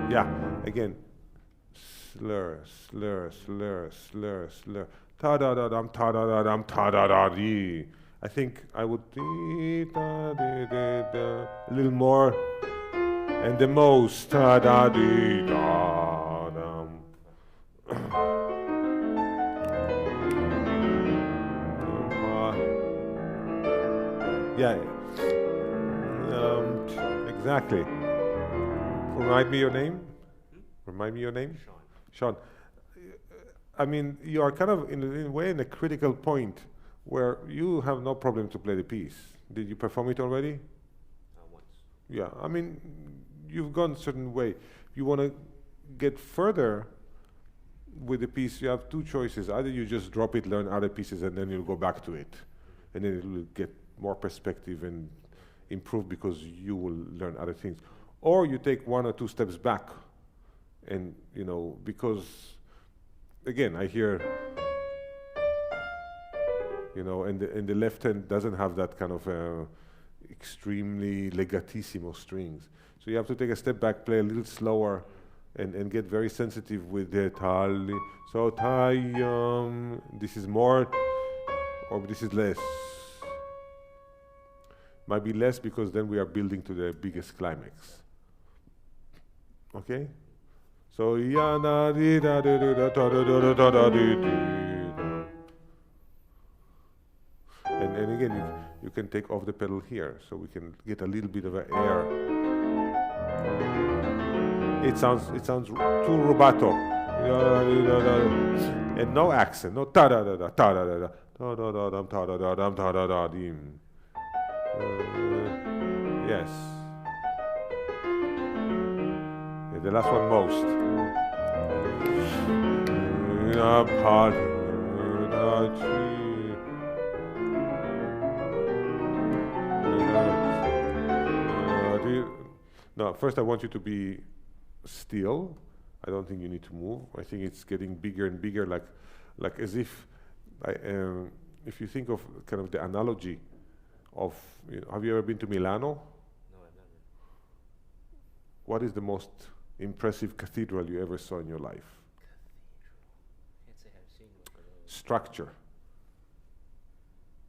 Yeah, again. Slur, slur, slur, slur, slur. Ta da da dum, ta da da dum, ta da da dee. I think I would a little more, and the most ta da dee da dum. Yeah, exactly. Remind me your name. Remind me your name. Sean. I mean, you are kind of in a way in a critical point where you have no problem to play the piece. Did you perform it already? Once. Yeah, I mean, you've gone a certain way. You want to get further with the piece, you have two choices. Either you just drop it, learn other pieces, and then you'll go back to it. And then it will get more perspective and improve because you will learn other things. Or you take one or two steps back. And, you know, because, again, I hear, you know, and the left hand doesn't have that kind of extremely legatissimo strings. So you have to take a step back, play a little slower, and get very sensitive with the tali. So this is more, or this is less. Might be less because then we are building to the biggest climax. Okay? So ya da di da da da da da da da da di di. And again, you can take off the pedal here, so we can get a little bit of an air. It sounds too rubato, and no accent, no ta da da da ta da da da ta da da da ta da da da ta da da dim. Yes. Yeah, the last one most. Now, first I want you to be still. I don't think you need to move. I think it's getting bigger and bigger, like as if you think of kind of the analogy of, you know, have you ever been to Milano? No, I've never. What is the most impressive cathedral you ever saw in your life? Cathedral. Can't say I've seen one of those. Structure.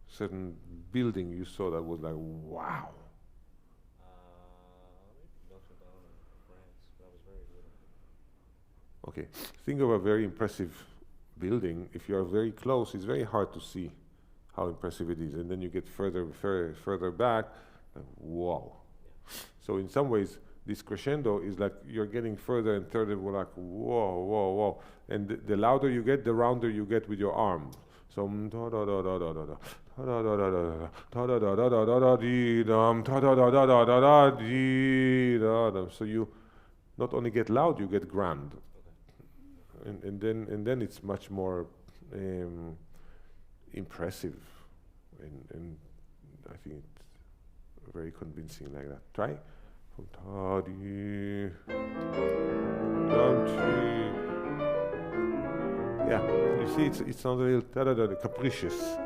Certain building you saw that was like, wow. Maybe Notre Dame in France, but I was very little. Okay, think of a very impressive building. If you are very close, it's very hard to see how impressive it is. And then you get further back, Wow. So in some ways, this crescendo is like you're getting further and further. We're like, whoa, whoa, whoa. And the louder you get, the rounder you get with your arm. So so you not only get loud, you get grand. And then it's much more impressive, and I think it's very convincing like that. Try. Yeah, you see, it sounds a little capricious.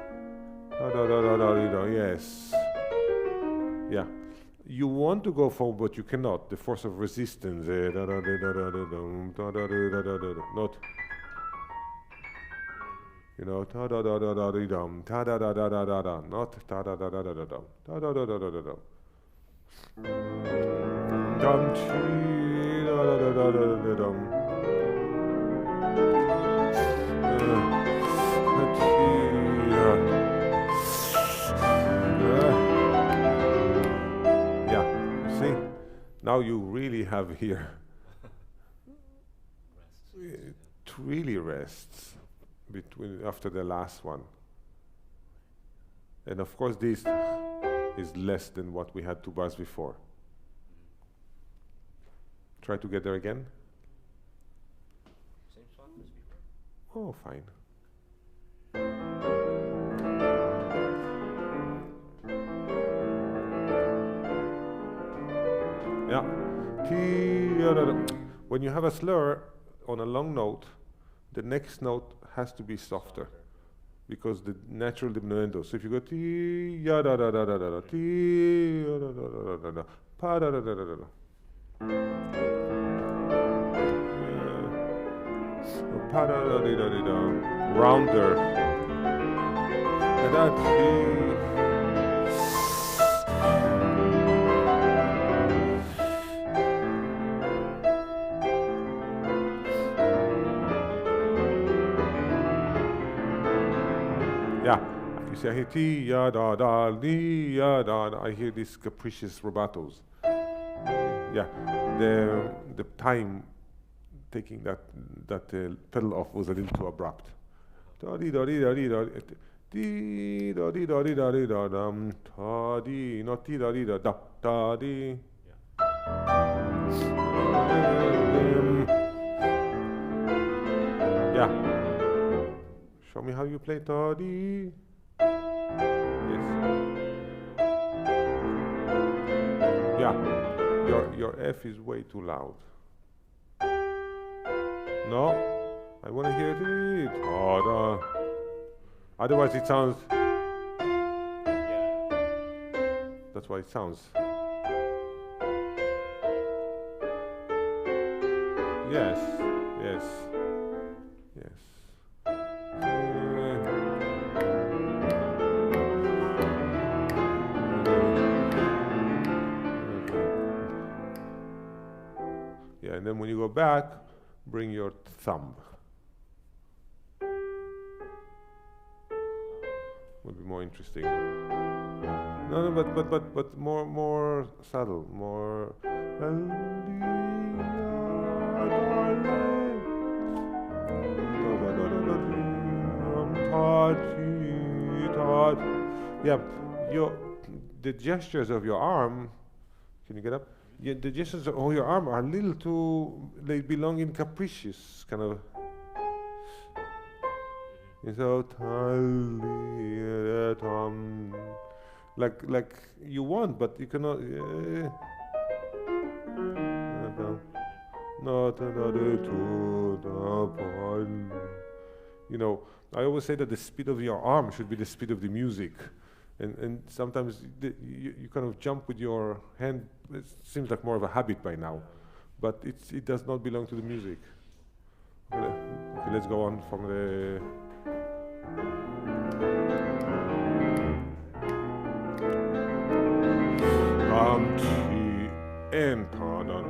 Yes. Yeah. You want to go forward, but you cannot. The force of resistance. Not. You know, now you really have here. It really rests between after the last one. And of course this is less than what we had 2 bars before. Try to get there again. Same spot as before? Oh, fine. Yeah. When you have a slur on a long note, the next note has to be softer, because the natural diminuendo. So if you go ti ya da da da da da ti ya da da da da da pa da da da da da. Pa da da da da da. Rounder. Da ti. Yeah, you see, I hear ti ya da da di ya da da. I hear these capricious rubatos. Yeah, the time taking that pedal off was a little too abrupt. Da di da di da di da di da di da di da di da dum da di not ti da di da da da di. Yeah. Show me how you play Toddy. Yes. Yeah. Your F is way too loud. No. I want to hear it. Otherwise it sounds. That's why it sounds. Yes. Yes. Yes. Yeah, and then when you go back, bring your thumb. Would be more interesting. No, but more subtle, more. Yeah, the gestures of your arm. Can you get up? Yeah, the gestures of your arm are a little too. They belong in capricious kind of. So like you want, but you cannot. You know, I always say that the speed of your arm should be the speed of the music, and sometimes you kind of jump with your hand. It seems like more of a habit by now, but it does not belong to the music. Okay, let's go on from the. And pardon.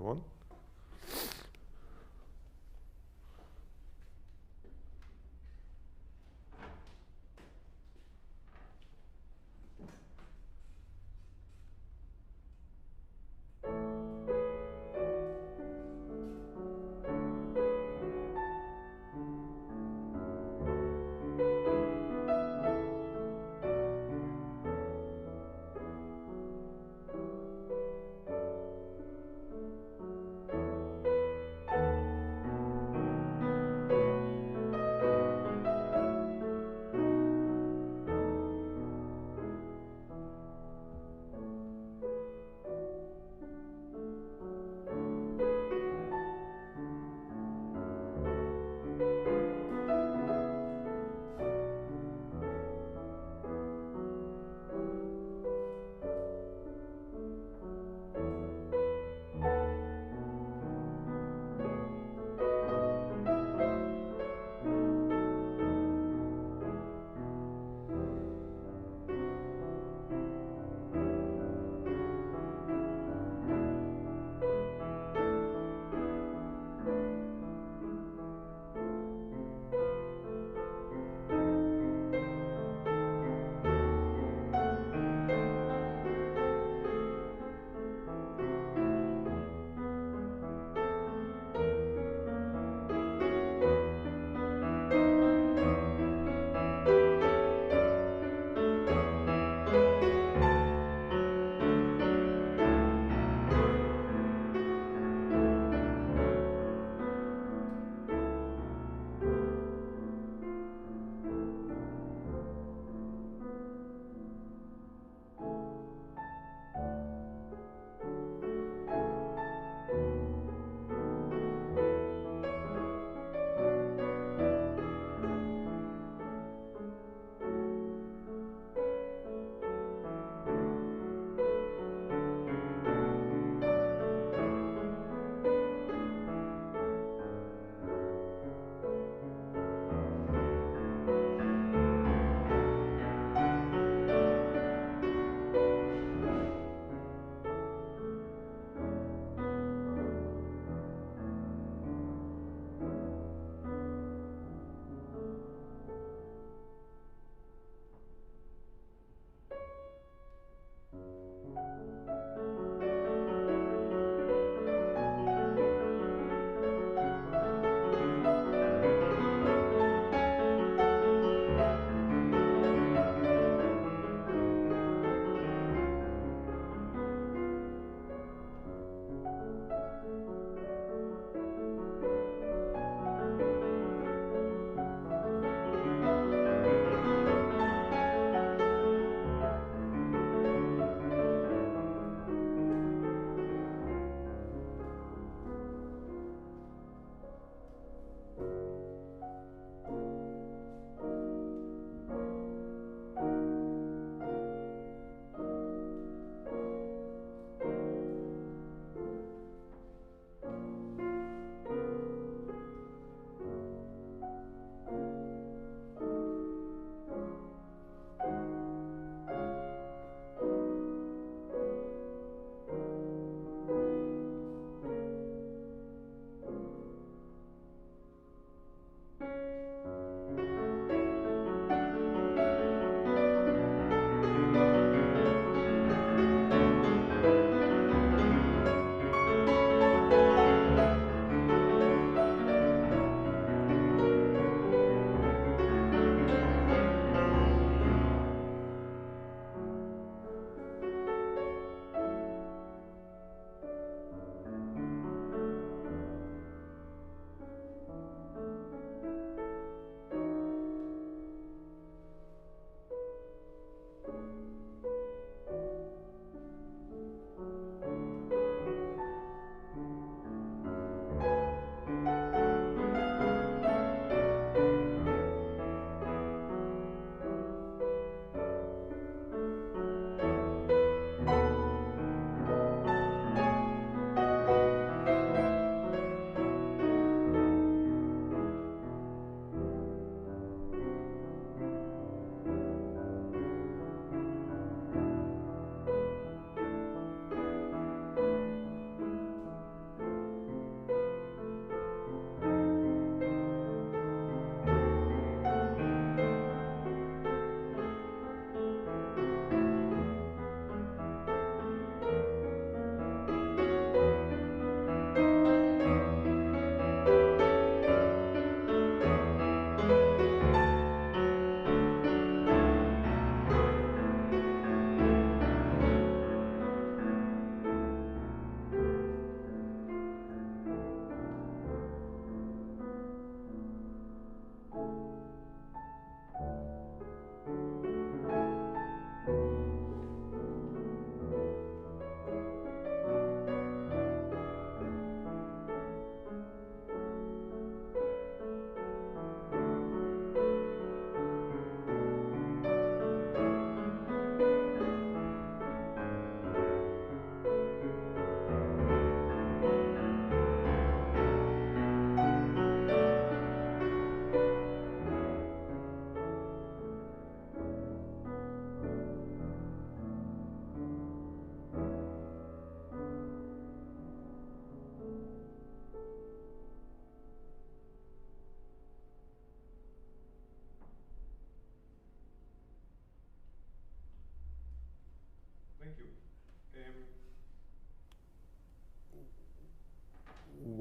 one.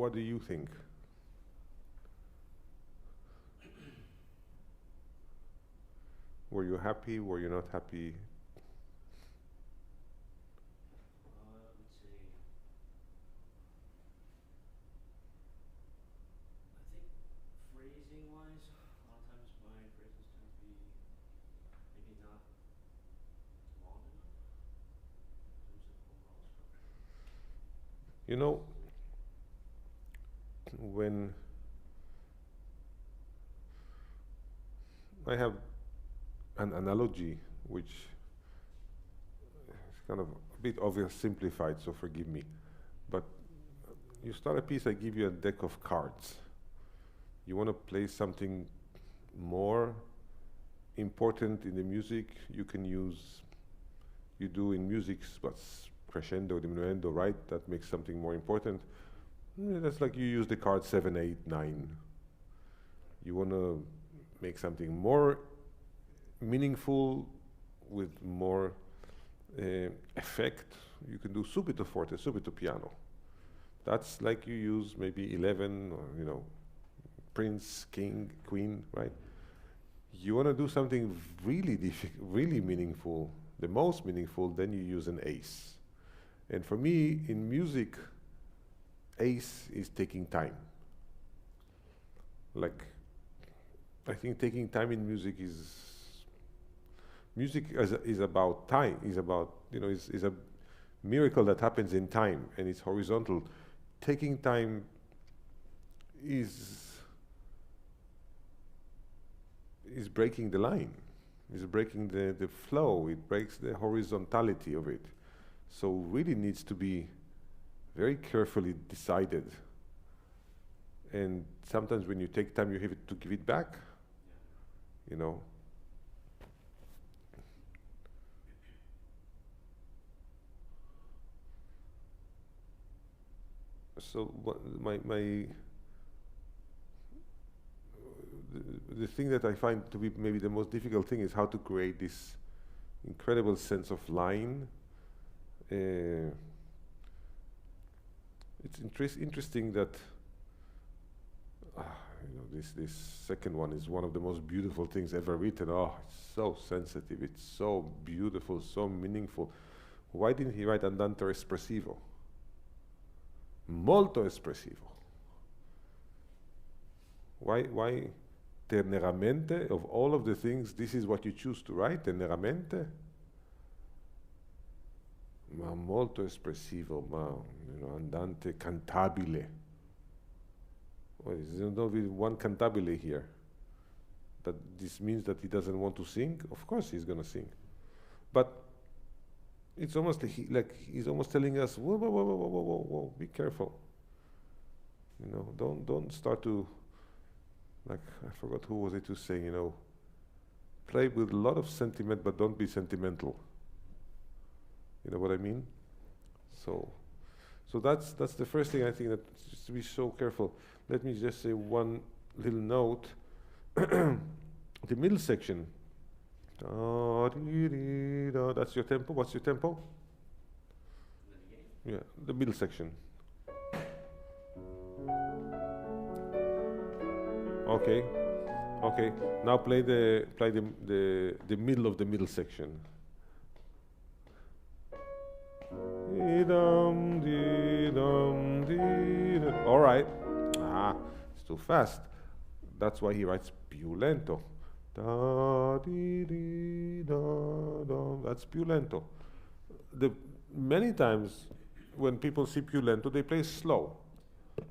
what do you think? Were you happy? Were you not happy? Let's see. I think phrasing-wise, a lot of times my phrases tend to be maybe not long enough in terms of overall structure. You know, when I have an analogy which is kind of a bit oversimplified, so forgive me, but you start a piece, I give you a deck of cards. You want to play something more important in the music, you can use, you do in music what's crescendo, diminuendo, right? That makes something more important. That's like you use the card 7, 8, 9. You want to make something more meaningful with more effect. You can do subito forte, subito piano. That's like you use maybe 11, or you know, Prince, King, Queen, right? You want to do something really really meaningful, the most meaningful, then you use an ace. And for me, in music, ace is taking time. Like, I think taking time in music is about time, is about, you know, is a miracle that happens in time and it's horizontal. Taking time is breaking the line, is breaking the flow, it breaks the horizontality of it. So really needs to be very carefully decided. And sometimes when you take time, you have to give it back, you know. So the thing that I find to be maybe the most difficult thing is how to create this incredible sense of line. It's interesting that you know, this second one is one of the most beautiful things ever written. Oh, it's so sensitive, it's so beautiful, so meaningful. Why didn't he write andante espressivo? Molto espressivo. Why teneramente? Of all of the things, this is what you choose to write, teneramente? Ma molto espressivo, ma, you know, andante cantabile. Well, there's no one cantabile here. That this means that he doesn't want to sing? Of course he's going to sing. But it's almost like he's almost telling us, whoa, whoa, whoa, whoa, whoa, whoa, whoa, be careful. You know, don't start to, like, I forgot who was it to say, you know, play with a lot of sentiment, but don't be sentimental. You know what I mean? So that's the first thing I think, that just to be so careful. Let me just say one little note. The middle section. That's your tempo. What's your tempo? Yeah, the middle section. Okay. Okay. Now play the middle of the middle section. All right. It's too fast. That's why he writes più lento. That's più lento. Many times when people see più lento, they play slow.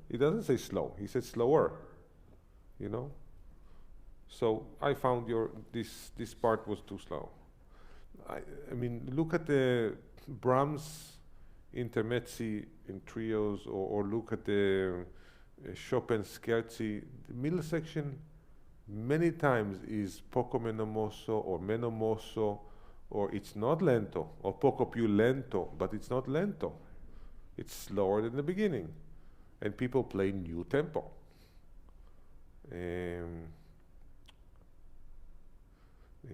He doesn't say slow. He says slower. You know. So I found this part was too slow. I mean, look at the Brahms intermezzi in trios, or look at the Chopin scherzi. The middle section many times is poco meno mosso or meno mosso, or it's not lento, or poco più lento, but it's not lento. It's slower than the beginning. And people play new tempo. In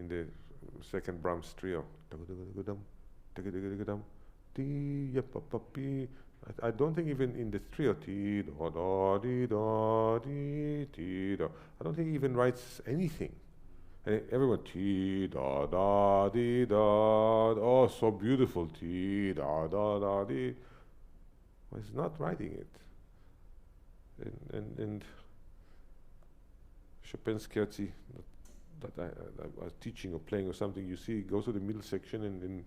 the second Brahms trio. I don't think even in the trio, ti da da di da di ti da. I don't think he even writes anything. And everyone ti da da di da. Oh, so beautiful, ti da da da di. Well, he's not writing it. And Chopin's scherzi that I was teaching or playing or something, you see, it goes to the middle section and then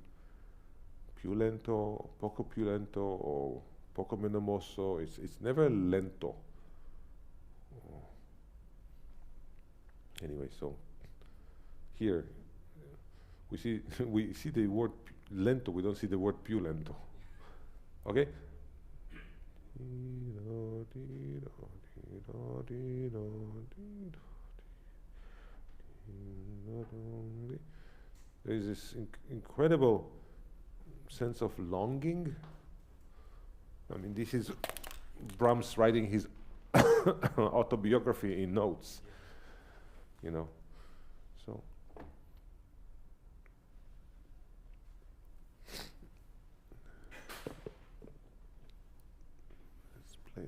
più lento, poco più lento, or poco meno mosso. It's never lento. Anyway, so here we see we see the word lento. We don't see the word più lento. Okay. There is this incredible sense of longing. I mean, this is Brahms writing his autobiography in notes, you know. So let's play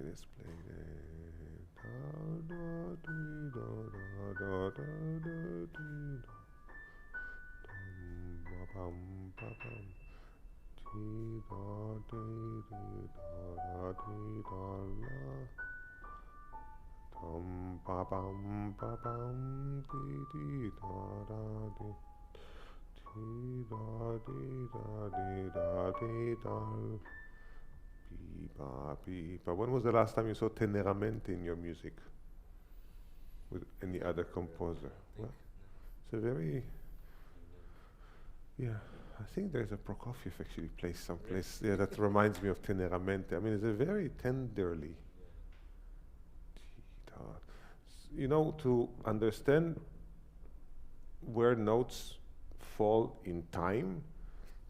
But when was the last time you saw teneramente in your music with any other composer? Well, it's a very, yeah, I think there's a Prokofiev actually plays someplace. Yeah, that reminds me of teneramente. I mean, it's a very tenderly. You know, to understand where notes fall in time,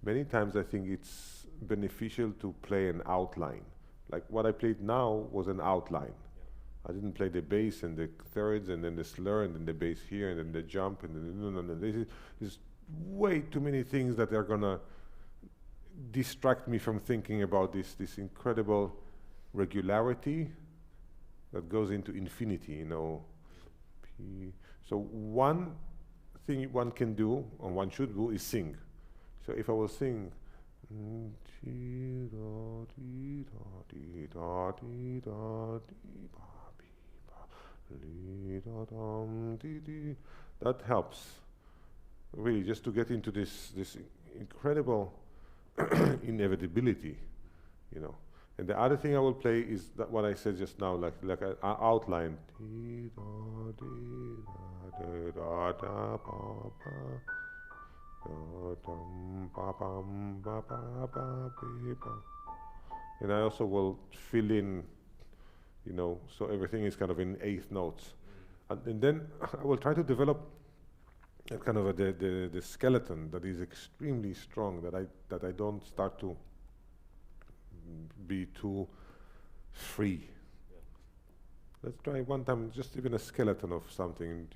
many times I think it's beneficial to play an outline. Like what I played now was an outline. I didn't play the bass and the thirds and then the slur and then the bass here and then the jump and then no. This is way too many things that are gonna distract me from thinking about this incredible regularity that goes into infinity, you know. So one thing one can do, or one should do, is sing. So if I will sing, that helps really just to get into this incredible inevitability, you know. And the other thing I will play is that what I said just now, like an outline. And I also will fill in, you know, so everything is kind of in eighth notes. And then I will try to develop a kind of the skeleton that is extremely strong, that I don't start to be too free. Let's try one time, just even a skeleton of something.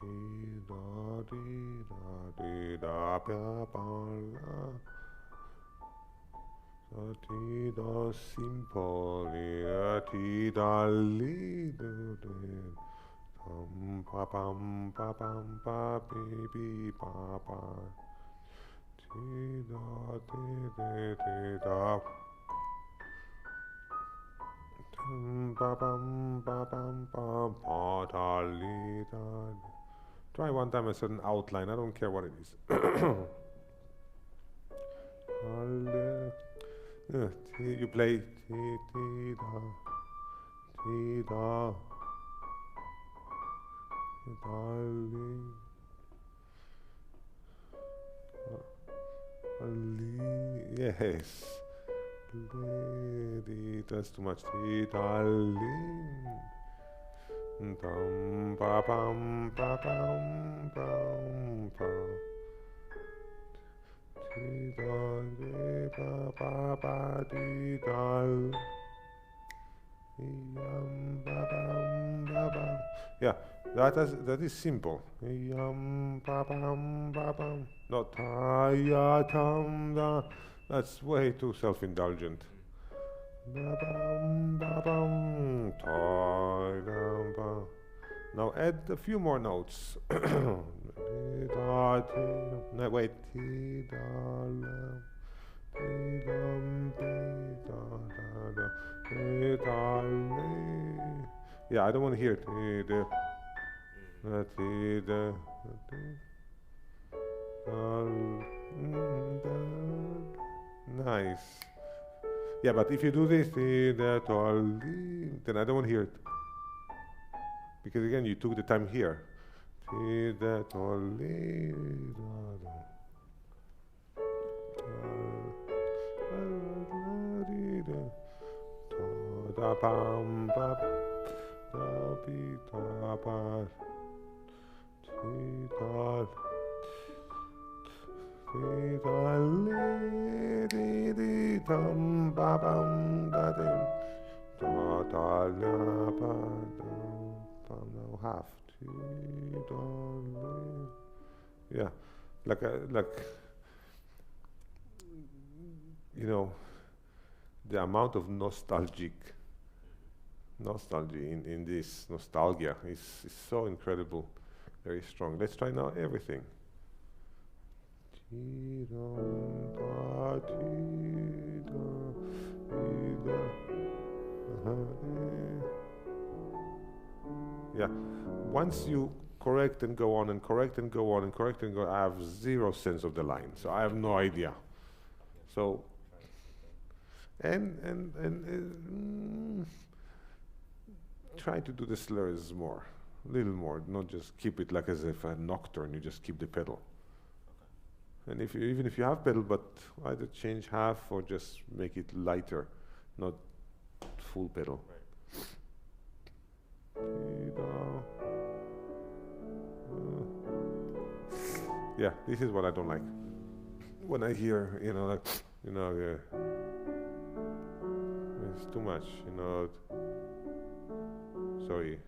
Try one time a certain outline, I don't care what it is. You play yes. That's too much. Yeah, that is simple. Not that's way too self-indulgent. Now add a few more notes. No, wait. Yeah, I don't want to hear it. Nice. Yeah, but if you do this, then I don't want to hear it. Because again, you took the time here. Half. Yeah, like you know, the amount of nostalgia in this nostalgia is so incredible, very strong. Let's try now everything. Yeah, once you correct and go on and correct and go on and correct and go, I have zero sense of the line, so I have no idea. So, and try to do the slurs more, a little more, not just keep it like as if a nocturne, you just keep the pedal. And even if you have pedal, but either change half or just make it lighter, not full pedal. Yeah, this is what I don't like. When I hear, it's too much, sorry.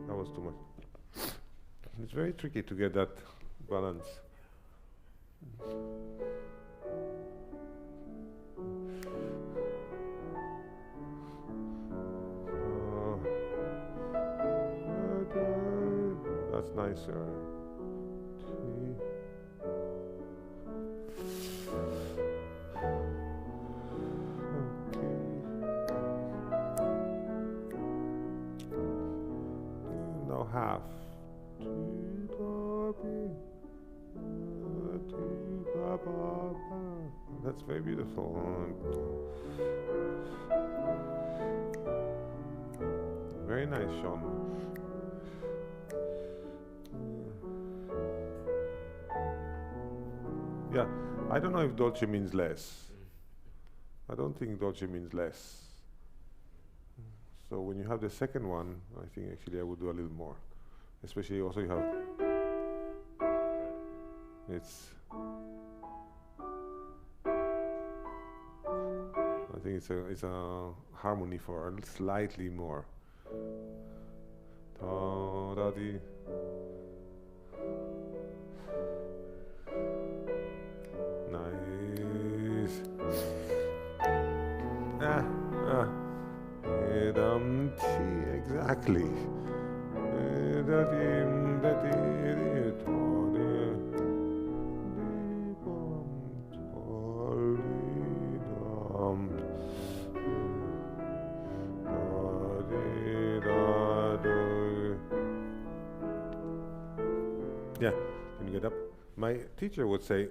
That was too much. It's very tricky to get that balance. That's nicer. Half. That's very beautiful. Very nice, Sean. Yeah, I don't know if dolce means less. I don't think dolce means less. So when you have the second one, I think actually I would do a little more. Especially also you have, I think it's a harmony for slightly more. Da-da-dee. Nice. Exactly. Yeah, when you get up, my teacher would say,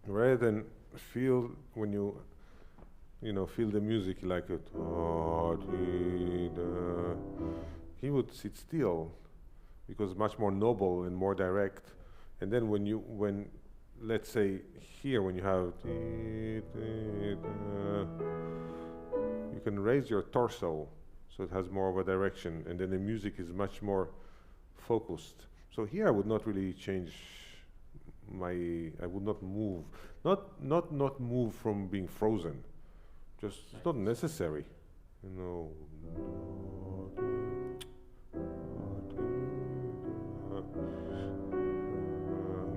rather than feel when you feel the music like it, he would sit still because much more noble and more direct. And then when let's say here when you have, you can raise your torso so it has more of a direction, and then the music is much more focused. So here I would not really change I would not move, not move from being frozen. Just it's not necessary, you know.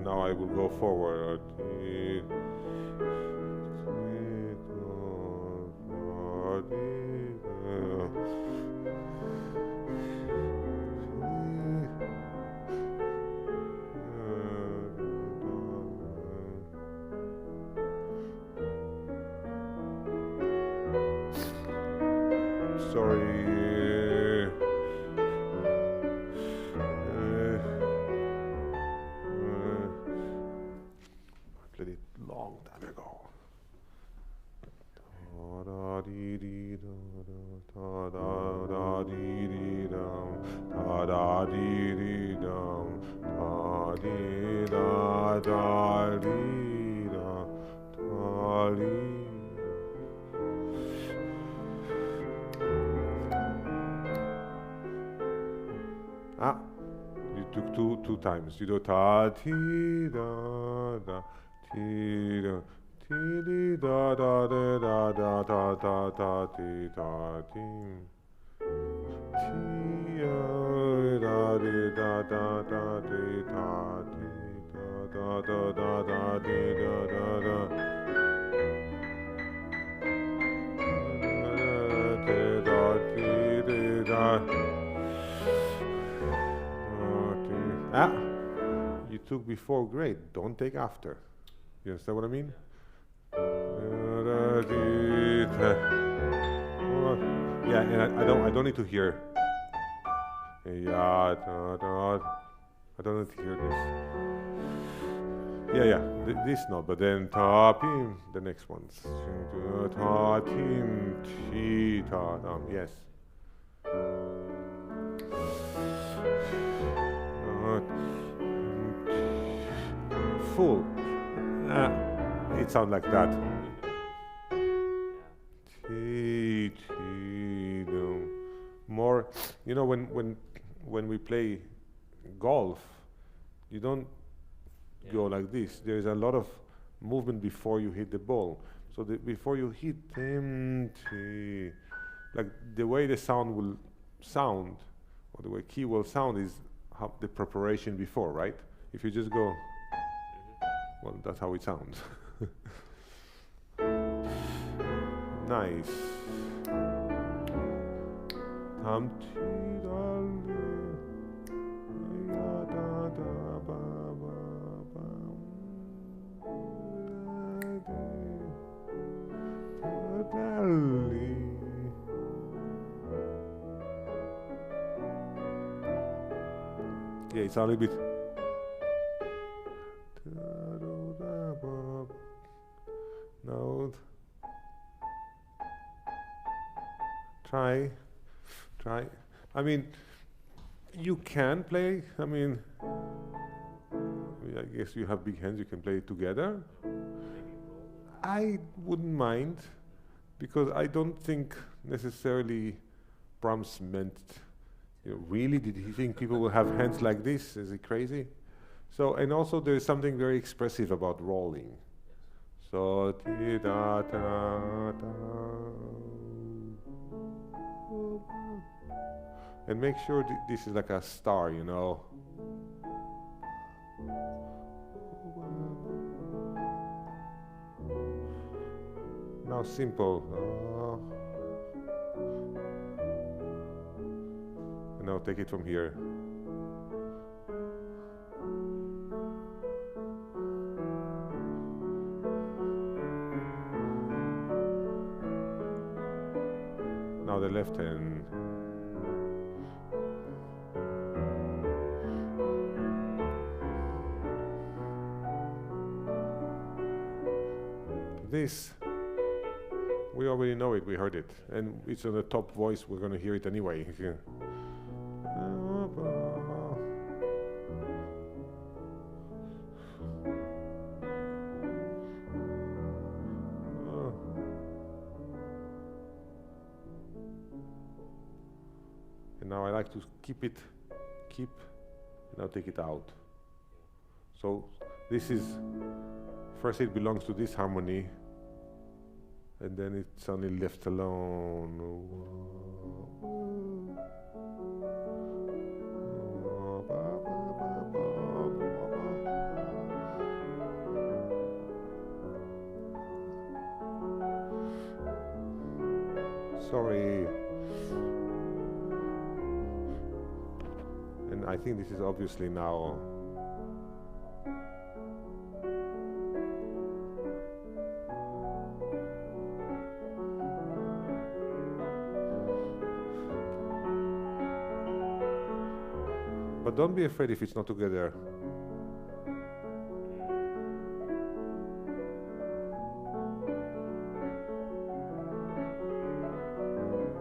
Now I will go forward. Sorry. I played it long time ago. Ah, you took two times. You do ta ti da da ti da ti da da da da da da da da ti da ti ti da di da da da di da ti da da da da di da da da. Ah, you took before, great. Don't take after. You understand what I mean? Yeah, and I don't need to hear. I don't need to hear this. Yeah, this not, but then ta-pim, the next ones. Ta-tim, ti-ta-dam, yes. Full. It sounds like that. More, you know, when we play golf, you don't go like this. There is a lot of movement before you hit the ball. So before you hit, like the way the sound will sound, or the way key will sound is how the preparation before, right? If you just go, well, that's how it sounds. Nice. Yeah, it's a little bit. Note. Try. I mean, you can play. I mean, I guess you have big hands. You can play it together. I wouldn't mind, because I don't think necessarily Brahms meant. Really, did he think people will have hands like this? Is he crazy? So, and also there is something very expressive about rolling. So, ti da da da. And make sure this is like a star, you know. Now simple. And now take it from here. Now the left hand. This, we already know it, we heard it, and it's on the top voice, we're going to hear it anyway. to keep, now take it out. So this is, first it belongs to this harmony, and then it's only left alone. Sorry. And I think this is obviously now. But don't be afraid if it's not together.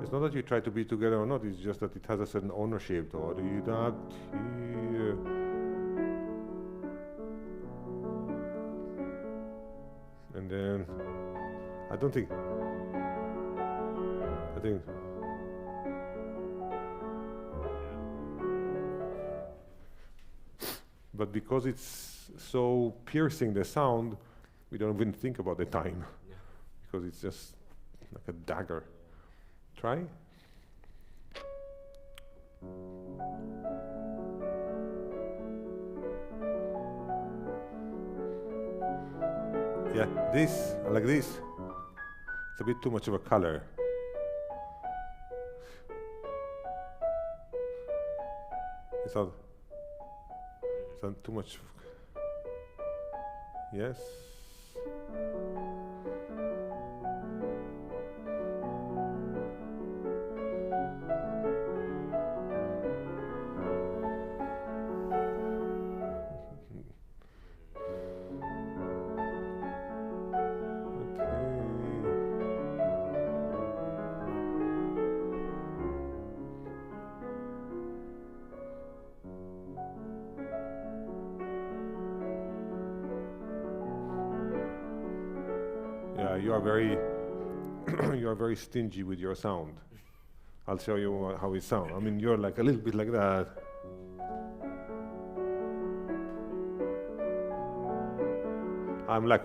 It's not that you try to be together or not, it's just that it has a certain ownership. And then, I think, but because it's so piercing the sound, we don't even think about the time, because it's just like a dagger. Try. Yeah, this, I like this. It's a bit too much of a color. It's not too much. Yes. You are very stingy with your sound. I'll show you how it sounds. I mean, you're like a little bit like that. I'm like.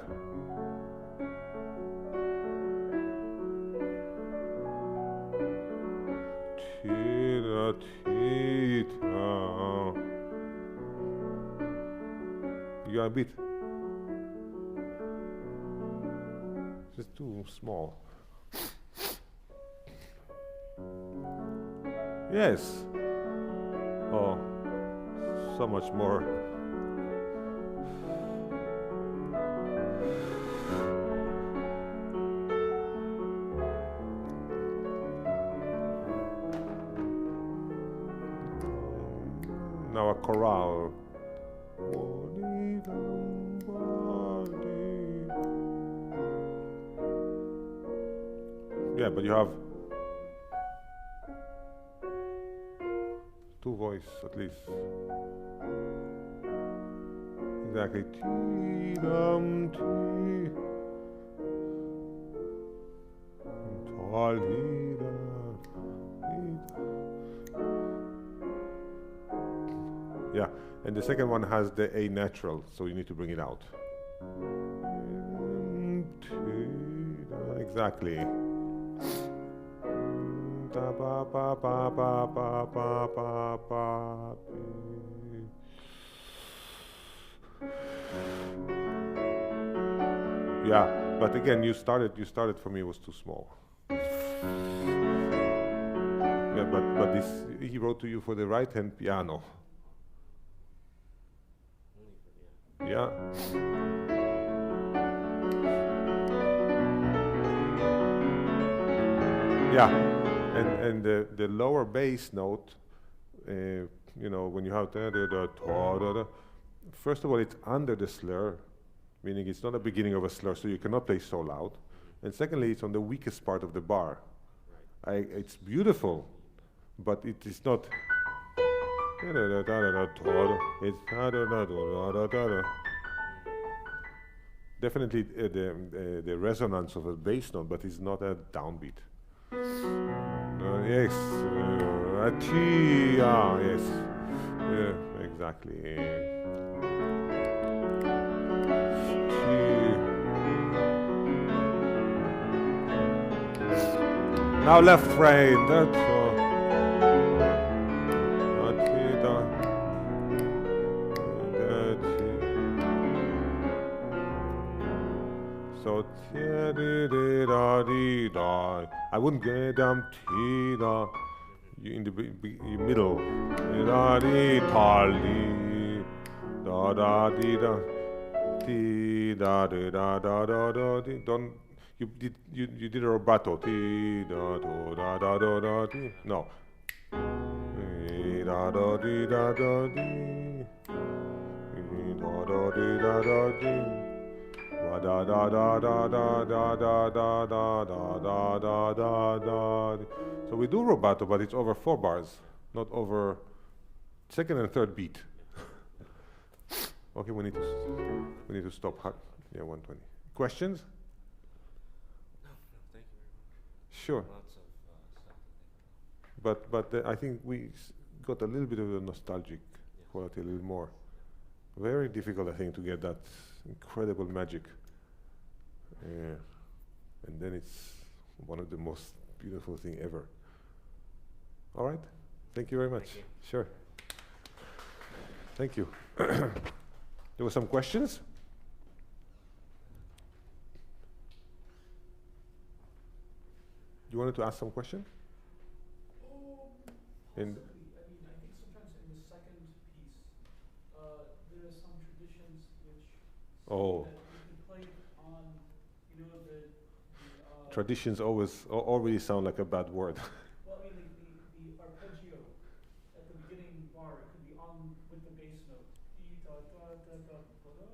You are a bit. It's too small. Yes. Oh, so much more. Now a chorale. Yeah, but you have two voice at least. Exactly. Yeah, and the second one has the A natural, so you need to bring it out. Exactly. Yeah, but again, you started for me, it was too small. Yeah, but this, he wrote to you for the right hand piano. Yeah. Yeah, and the lower bass note, you know, when you have first of all, it's under the slur, meaning it's not the beginning of a slur, so you cannot play so loud. And secondly, it's on the weakest part of the bar. It's beautiful, but it is not. It's definitely the resonance of a bass note, but it's not a downbeat. Yes, T, yes, yeah, exactly. Now left, right. That's so I wouldn't get tida. You in the middle. Da di da da di da di da da da da da di. Don't. You did a rubato. Ti da do da da da da di. No. Da da di da da di. Da da di da da di. Da da da da da da da da da da da da da. So we do rubato, but it's over 4 bars, not over second and third beat. Okay, we need to stop. Yeah, 120. Questions? No, thank you very much. Sure. Lots of stuff to think about. But I think we got a little bit of the nostalgic quality, a little more. Very difficult, I think, to get that incredible magic. And then it's one of the most beautiful thing ever. All right. Thank you very much. Thank you. Sure. Thank you. There were some questions? You wanted to ask some question? In Possibly. I mean, I think sometimes in the second piece, there are some traditions which say Oh. that you can play on, you know, the traditions already sound like a bad word. well, I mean, the arpeggio at the beginning bar, it could be on with the bass note. Dee, da, da, da, da, ba, da.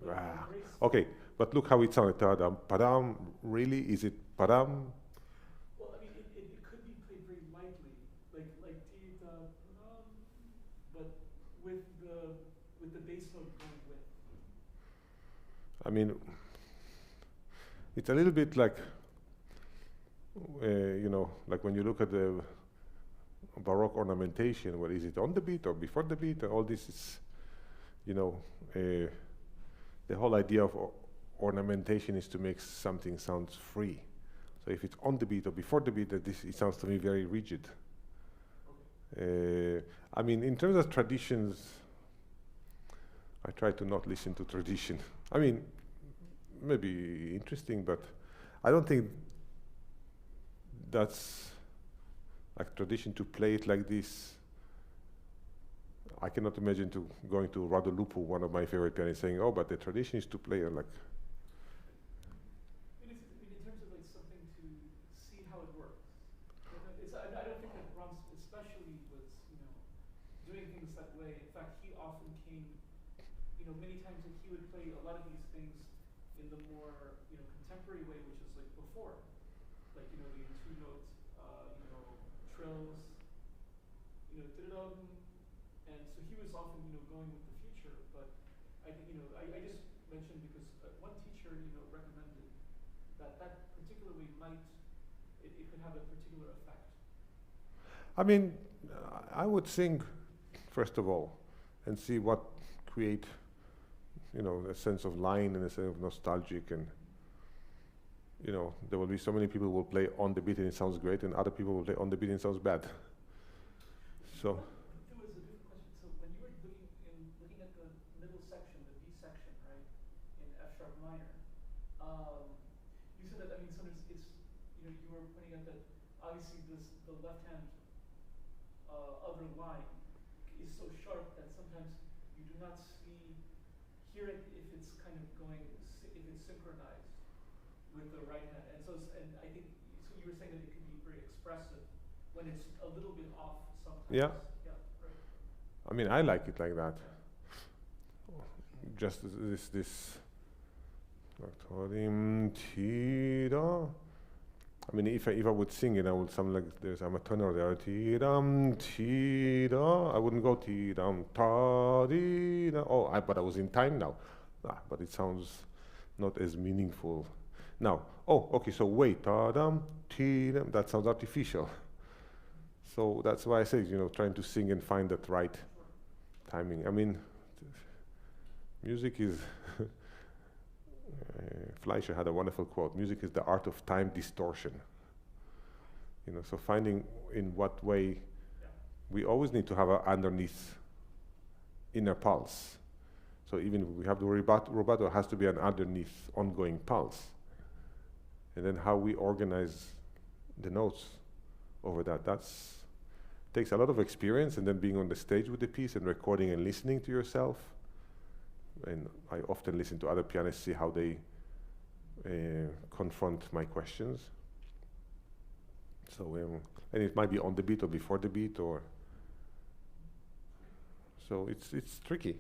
But Ah, the race- okay, but look how it sounded. Tadam, padam. Really? Is it padam? Well, I mean, it could be played very lightly, like dee, da, da, but with the bass note going with. I mean, it's a little bit like, you know, like when you look at the Baroque ornamentation. Well, is it on the beat or before the beat? All this is, you know, the whole idea of ornamentation is to make something sounds free. So if it's on the beat or before the beat, it sounds to me very rigid. I mean, in terms of traditions, I try to not listen to tradition. I mean, maybe interesting, but I don't think that's like tradition to play it like this. I cannot imagine going to Radulupu, one of my favorite pianists, saying, "Oh, but the tradition is to play it like." I mean, in terms of like something to see how it works. I don't think that Brahms especially was, you know, doing things that way. In fact, he often came, you know, many times he would play a lot of these things in the more, you know, contemporary way, which is like before, like, you know, the 2-note, you know, trills, you know, didum, and so he was often, you know, going with the future. But I think, you know, I just mentioned because one teacher, you know, recommended that particularly it could have a particular effect. I mean, I would sing first of all, and see what create, you know, a sense of line and a sense of nostalgic, and you know, there will be so many people who will play on the beat and it sounds great, and other people will play on the beat and it sounds bad. So. There was a different question. So when you were looking at the middle section, the B section, right, in F sharp minor, you said that, I mean, sometimes it's, you know, you were pointing out that obviously the left hand other line is so sharp that sometimes you do not hear it if it's kind of going, if it's synchronized with the right hand. And so, and I think, so you were saying that it can be very expressive when it's a little bit off sometimes. Yeah. Yeah, right. I mean, I like it like that. Just this. I mean, if I would sing it, I would sound like I'm a tenor there. Ti-dum, ti-da. I wouldn't go ti-dum, ta-di-da. Oh, but I was in time now. But it sounds not as meaningful. Now, oh, okay, so wait, ta-dum, ti-dum. That sounds artificial. So that's why I say, trying to sing and find that right timing. I mean, music is, Fleischer had a wonderful quote, music is the art of time distortion. So finding in what way, we always need to have an underneath inner pulse. So even if we have the rubato, has to be an underneath ongoing pulse. And then how we organize the notes over that, takes a lot of experience, and then being on the stage with the piece and recording and listening to yourself. And I often listen to other pianists, see how they confront my questions. So, and it might be on the beat or before the beat, or so it's tricky.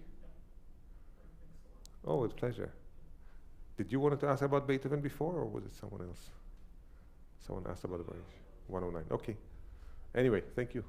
Oh, it's a pleasure. Did you want to ask about Beethoven before, or was it someone else? Someone asked about the 109. Okay. Anyway, thank you.